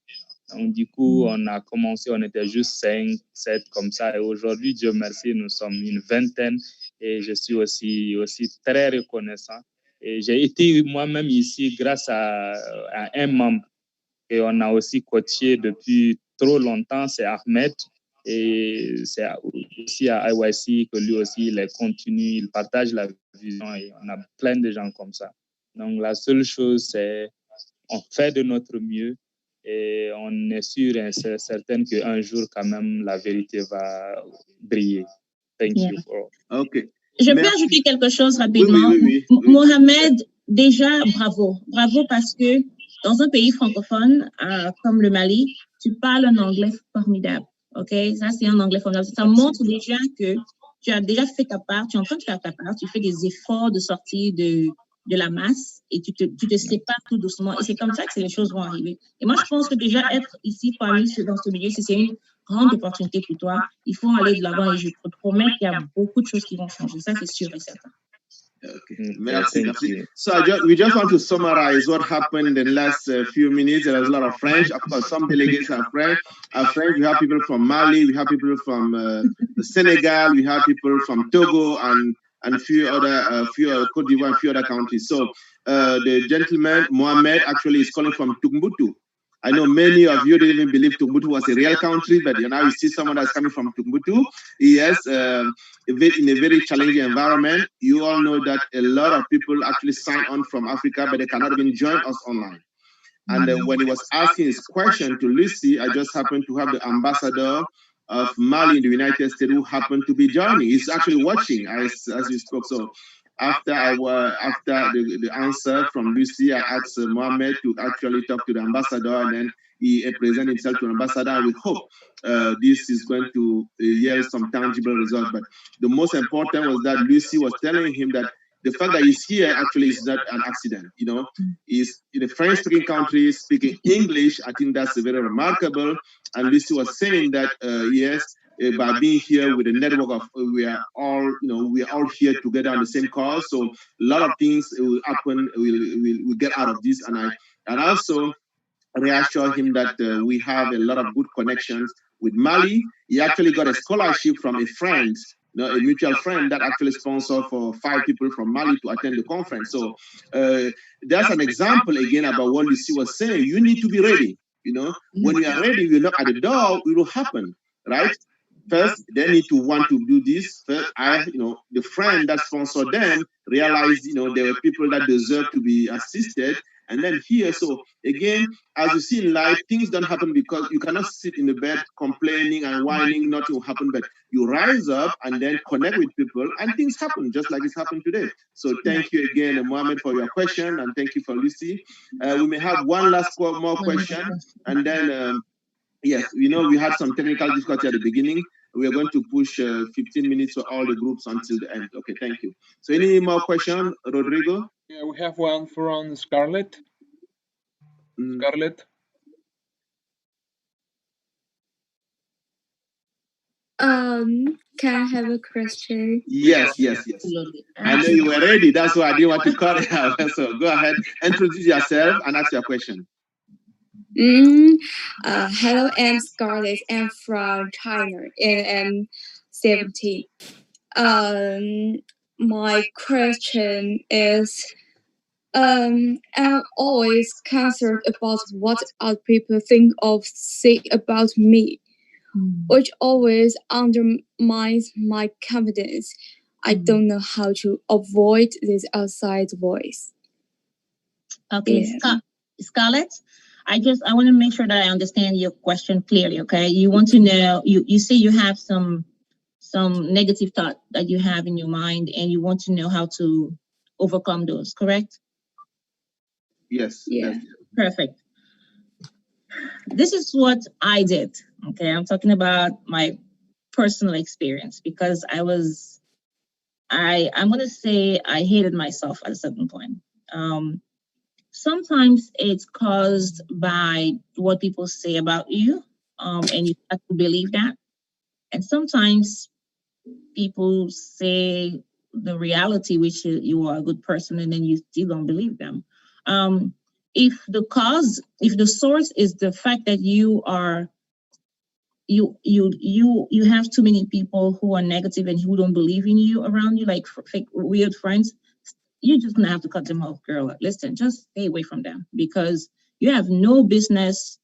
Donc, du coup, on a commencé, on était juste 5, 7 comme ça. Et aujourd'hui, Dieu merci, nous sommes une vingtaine et je suis aussi très reconnaissant. Et j'ai été moi-même ici grâce à un membre et on a aussi coaché depuis trop longtemps, c'est Ahmed. Et c'est aussi à IYC que lui aussi, il continue, il partage la vision et on a plein de gens comme ça. Donc, la seule chose, c'est on fait de notre mieux et on est sûr et certain qu'un jour, quand même, la vérité va briller. Thank you for all. Ok. Je peux ajouter quelque chose rapidement. Oui. Mohamed, déjà, bravo. Bravo parce que dans un pays francophone comme le Mali, tu parles un anglais formidable. OK? Ça, c'est un anglais formidable. Ça montre déjà que tu as déjà fait ta part, tu es en train de faire ta part, tu fais des efforts de sortir de la masse et tu te sépares tout doucement. Et c'est comme ça que les choses vont arriver. Et moi, je pense que déjà être ici parmi dans ce milieu, c'est une grande opportunité pour toi. Il faut aller de l'avant et je te promets qu'il y a beaucoup de choses qui vont changer. Ça, c'est sûr et certain. Okay. Merci. So we just want to summarize what happened in the last few minutes. There was a lot of French. Of course, some delegates are French. We have people from Mali. We have people from Senegal. We have people from Togo and a few other Côte d'Ivoire, a few other countries. So the gentleman Mohamed actually is calling from Timbuktu. I know many of you didn't even believe Timbuktu was a real country, but now you see someone that's coming from Timbuktu. Yes, in a very challenging environment. You all know that a lot of people actually sign on from Africa, but they cannot even join us online. And when he was asking his question to Lucie, I just happened to have the ambassador of Mali in the United States who happened to be joining. He's actually watching as we spoke. So after the answer from Lucie, I asked Mohamed to actually talk to the ambassador, and then he presented himself to the ambassador. And we hope this is going to yield some tangible results. But the most important was that Lucie was telling him that the fact that he's here actually is not an accident. You know, he's in a French-speaking country speaking English. I think that's very remarkable. And Lucie was saying that yes, by being here with a network of we are all here together on the same cause. So a lot of things will happen. We'll get out of this. And also reassure him that we have a lot of good connections with Mali. He actually got a scholarship from a friend, a mutual friend that actually sponsored for 5 people from Mali to attend the conference. So that's an example again about what Lucie was saying. You need to be ready. When you are ready, you knock at the door, it will happen, right? First, they need to want to do this. First, the friend that sponsored them realized, there were people that deserve to be assisted. And then here, so again, as you see in life, things don't happen because you cannot sit in the bed complaining and whining, nothing will happen, but you rise up and then connect with people and things happen just like it's happened today. So thank you again, Mohamed, for your question, and thank you for Lucie. We may have one last more question, and then, yes, we had some technical difficulty at the beginning. We are going to push 15 minutes for all the groups until the end. Okay, thank you. So any more questions, Rodrigo? Yeah, we have one from Scarlett. Scarlett? Can I have a question? Yes. I know you were ready. That's why I didn't want to cut it out. So go ahead, introduce yourself and ask your question. Hello, I'm Scarlett. I'm from China and I'm 17. My question is, I'm always concerned about what other people think or say about me, which always undermines my confidence. I don't know how to avoid this outside voice. Okay, yeah. Scarlett, I want to make sure that I understand your question clearly. Okay, you want to know, you say you have some negative thought that you have in your mind, and you want to know how to overcome those. Correct? Yes. Yeah. Perfect. This is what I did. Okay, I'm talking about my personal experience because I'm going to say I hated myself at a certain point. Sometimes it's caused by what people say about you, and you have to believe that. And sometimes people say the reality, which you are a good person, and then you still don't believe them. If the source is the fact that you have too many people who are negative and who don't believe in you around you, like fake weird friends, you're just gonna have to cut them off, girl. Listen, just stay away from them because you have no business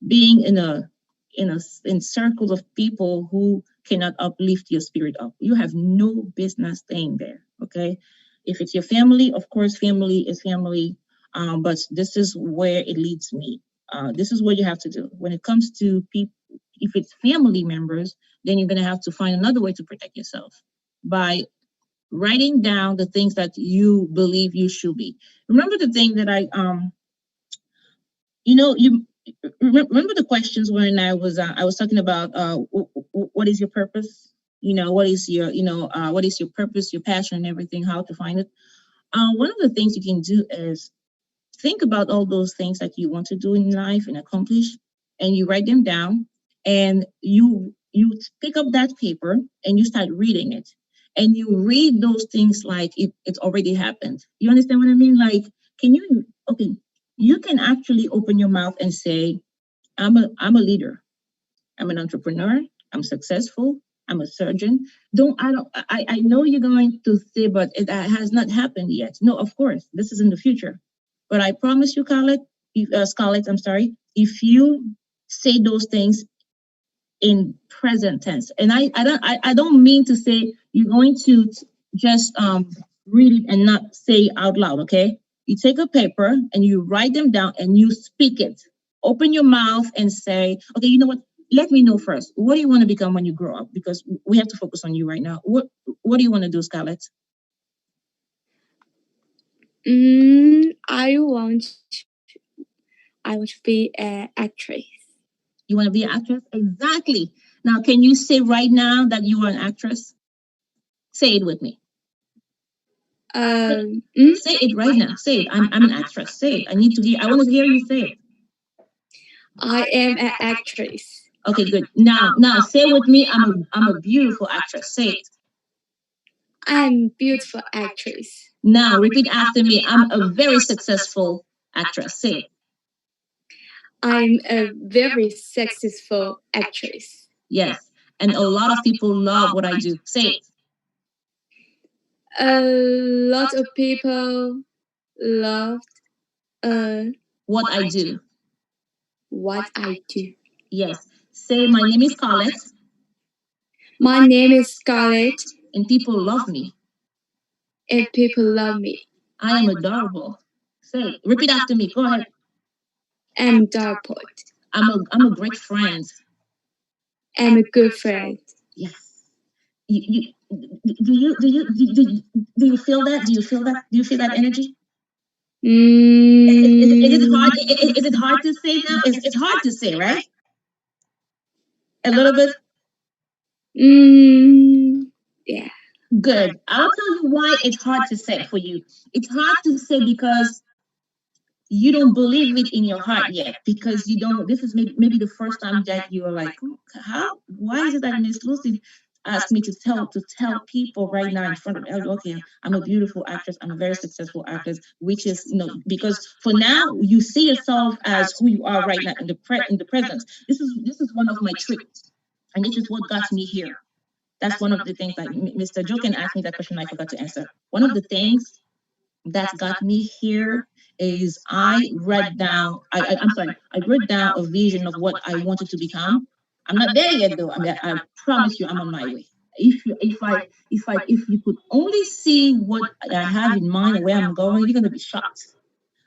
being in a in circles of people who cannot uplift your spirit up. You have no business staying there. Okay, if it's your family, of course, family is family. But this is where it leads me. This is what you have to do when it comes to people. If it's family members, then you're gonna have to find another way to protect yourself by writing down the things that you believe you should be. Remember the thing that you remember the questions when I was talking about what is your purpose? What is your purpose, your passion, and everything, how to find it. One of the things you can do is think about all those things that you want to do in life and accomplish, and you write them down, and you pick up that paper and you start reading it, and you read those things like it's already happened. You understand what I mean? Like, you can actually open your mouth and say, I'm a leader, I'm an entrepreneur, I'm successful, I'm a surgeon. I know you're going to say, but it has not happened yet. No, of course, this is in the future. But I promise you, Scarlett, I'm sorry, if you say those things in present tense, and I don't mean to say you're going to just read it and not say out loud, okay? You take a paper and you write them down and you speak it. Open your mouth and say, okay, you know what? Let me know first. What do you want to become when you grow up? Because we have to focus on you right now. What do you want to do, Scarlett? I want to be an actress. You want to be an actress? Exactly. Now, can you say right now that you are an actress? Say it with me. Say it right now. Say it. I'm an actress. Say it. I want to hear you say it. I am an actress. Okay, good. Now say with me, I'm a beautiful actress. Say it. I'm a beautiful actress. Now repeat after me. I'm a very successful actress. Say it. I'm a very successful actress. Yes. And a lot of people love what I do. Say it. A lot of people love what I do. What I do. Yes. Say, my name is Scarlett. My name is Scarlett. And people love me. And people love me. I am adorable. Say, repeat after me. Go ahead. I'm adorable. I'm a great friend. I'm a good friend. Yes. Do you feel that? Do you feel that? Do you feel that energy? Is it hard? Is it hard to say now? It's hard to say, right? A little bit. Yeah. Good. I'll tell you why it's hard to say for you. It's hard to say because you don't believe it in your heart yet, because you don't. This is maybe the first time that you are like, how? Why is it that Miss Lucie asked me to tell people right now in front of everyone, okay, I'm a beautiful actress, I'm a very successful actress, which is, because for now you see yourself as who you are right now in the present. This is one of my tricks, and this is what got me here. That's one of the things that Mr. Joken asked me that question I forgot to answer. One of the things that got me here is I wrote down a vision of what I wanted to become. I'm not there yet though. I promise you I'm on my way. If you could only see what I have in mind and where I'm going, you're gonna be shocked.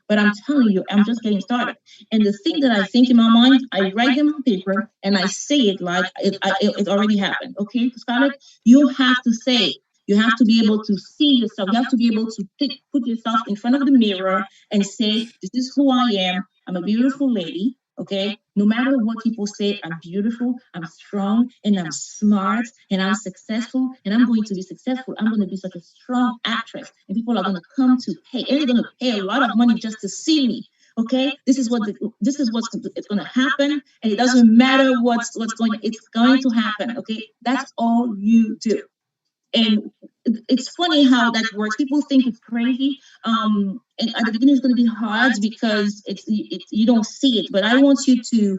But I'm telling you, I'm just getting started. And the thing that I think in my mind, I write them on paper and I say it like it already happened. Okay, Scarlett, you have to say it. You have to be able to see yourself. You have to be able to put yourself in front of the mirror and say, this is who I am. I'm a beautiful lady. Okay, no matter what people say, I'm beautiful, I'm strong, and I'm smart, and I'm successful, and I'm going to be successful. I'm going to be such a strong actress, and people are going to come to pay, and they're going to pay a lot of money just to see me. Okay, this is what's going to happen, and it doesn't matter it's going to happen. Okay, that's all you do. And it's funny how that works. People think it's crazy. And at the beginning, it's going to be hard because you don't see it. But I want you to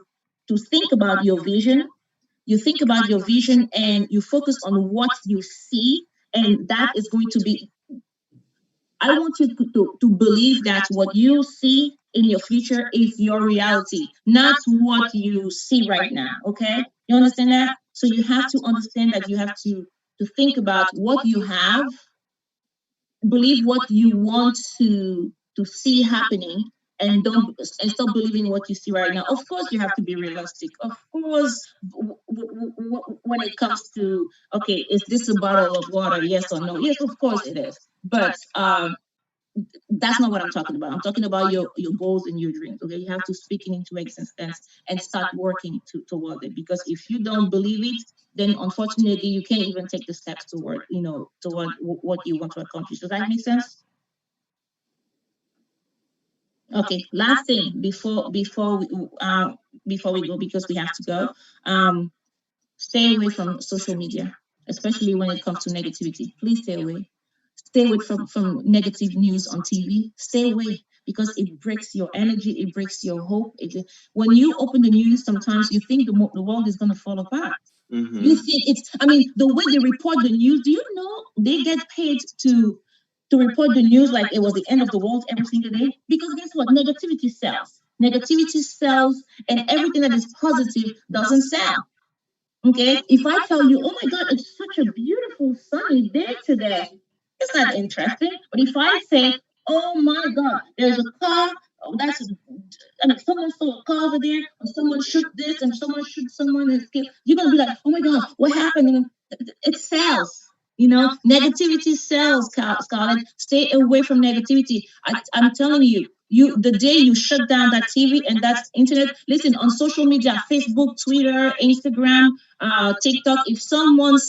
think about your vision. You think about your vision and you focus on what you see, and that is going to be. I want you to believe that what you see in your future is your reality, not what you see right now. Okay, you understand that? So you have to understand that you have to think about what you have, believe what you want to see happening, and don't and stop believing what you see right now. Of course, you have to be realistic. Of course, when it comes to, okay, is this a bottle of water? Yes or no? Yes, of course it is. But that's not what I'm talking about. I'm talking about your goals and your dreams. Okay, you have to speak it into existence and start working toward it. Because if you don't believe it, then unfortunately you can't even take the steps toward toward what you want to accomplish. Does that make sense? Okay, last thing before we go, because we have to go. Stay away from social media, especially when it comes to negativity. Please stay away. Stay away from negative news on TV. Stay away, because it breaks your energy, it breaks your hope. When you open the news, sometimes you think the world is going to fall apart. You think the way they report the news, do you know they get paid to report the news like it was the end of the world every single day? Because guess what? Negativity sells. Negativity sells, and everything that is positive doesn't sell. Okay, if I tell you, oh my God, it's such a beautiful sunny day today, it's not interesting. But if I say, oh my God, there's a car, someone saw a car over there, or someone shoot this, and someone shoot someone, and you're gonna be like, oh my God, what happened? It sells. Negativity sells, Scarlett. Stay away from negativity. I'm telling you, the day you shut down that TV and that internet, listen, on social media, Facebook, Twitter, Instagram, TikTok, if someone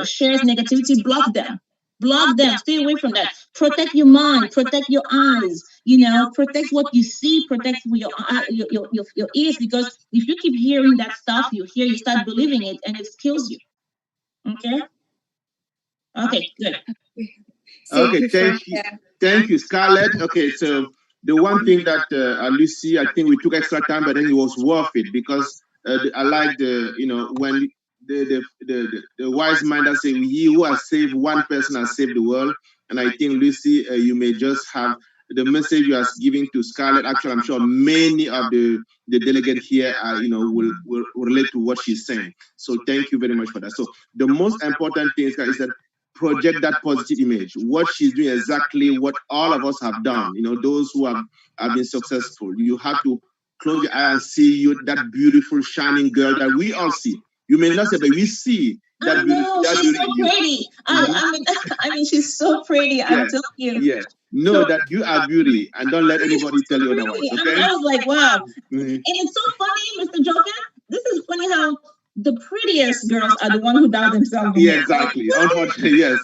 shares negativity, block them. Block them. Stay away from that. Protect your mind. Protect your eyes. Protect what you see. Protect your ears. Because if you keep hearing that stuff, you start believing it, and it kills you. Okay. Okay. Good. Okay. Thank you, Scarlett. Okay. So the one thing that Lucie, I think we took extra time, but then it was worth it, because I like when the wise man that say, "He who has saved one person has saved the world." And I think, Lucie, you may just have the message you are giving to Scarlett. Actually, I'm sure many of the delegates here will relate to what she's saying. So thank you very much for that. So the most important thing is that project that positive image. What she's doing exactly what all of us have done. Those who have been successful. You have to close your eye and see that beautiful shining girl that we all see. You may not say, but we see that beautiful. She's so pretty. I mean, she's so pretty. I'm telling you. Yes. Know that you are beauty, and don't let anybody tell you otherwise. Okay. I was like, wow. And it's so funny, Mr. Joker. This is funny how the prettiest girls are the ones who doubt themselves. Yeah, exactly. Unfortunately, yes.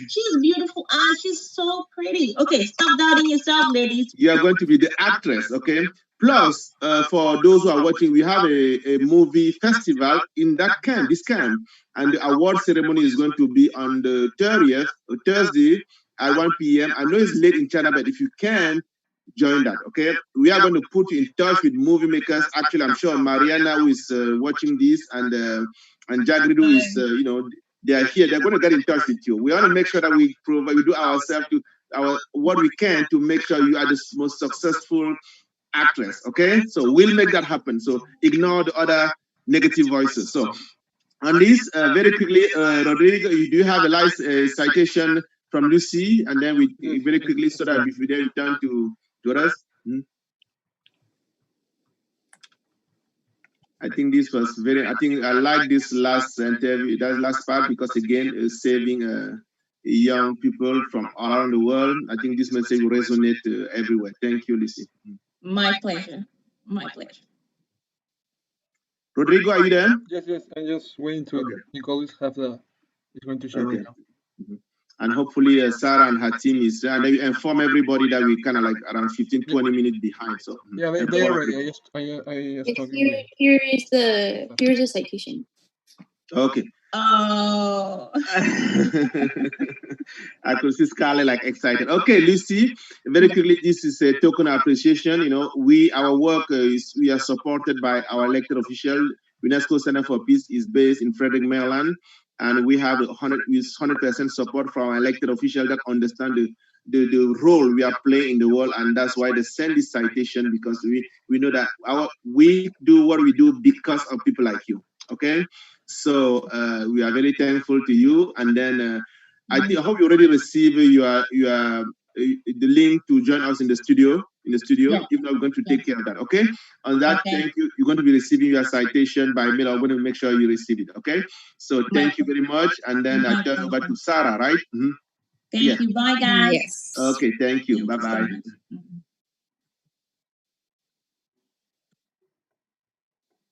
She's beautiful. She's so pretty. Okay, stop doubting yourself, ladies. You are going to be the actress, okay? Plus, for those who are watching, we have a movie festival in this camp, and the award ceremony is going to be on the 30th, Thursday at 1 p.m. I know it's late in China, but if you can, join that, okay? We are going to put you in touch with movie makers. Actually, I'm sure Mariana, who is watching this, and Jagridu is, they are here. They're going to get in touch with you. We want to make sure that we do ourselves what we can to make sure you are the most successful actress, okay? So we'll make that happen. So ignore the other negative voices. So on this, very quickly, Rodrigo, do you have a nice citation from Lucie? And then we very quickly, so that if we then return to us. I think this was I like this last interview, that last part, because again, it's saving young people from all around the world. I think this message will resonate everywhere. Thank you, Lucie. My pleasure. My pleasure. Rodrigo, are you there? Yes. I'm just waiting to Nicole is going to share right now. And hopefully Sarah and her team is there, and they inform everybody that we kind of like around 15-20 minutes behind. So yeah, they are ready. I just here's the citation. Okay. Oh. I could see Scarlett like excited. Okay, Lucie, very quickly, this is a token of appreciation. Our work we are supported by our elected official. UNESCO Center for Peace is based in Frederick, Maryland, and we have 100% support from our elected official that understand the role we are playing in the world, and that's why they send this citation, because we know that we do what we do because of people like you. Okay, so we are very thankful to you, and then I hope you already received your the link to join us in the studio. Yeah. If not, we're going to take care of that. Okay. On that, Okay. thank you. You're going to be receiving your citation by mail. I'm going to make sure you receive it. Okay. So thank you very much, and then I turn over to Sarah. Right. Thank you. Bye, guys. Yes. Okay. Thank you. Bye bye.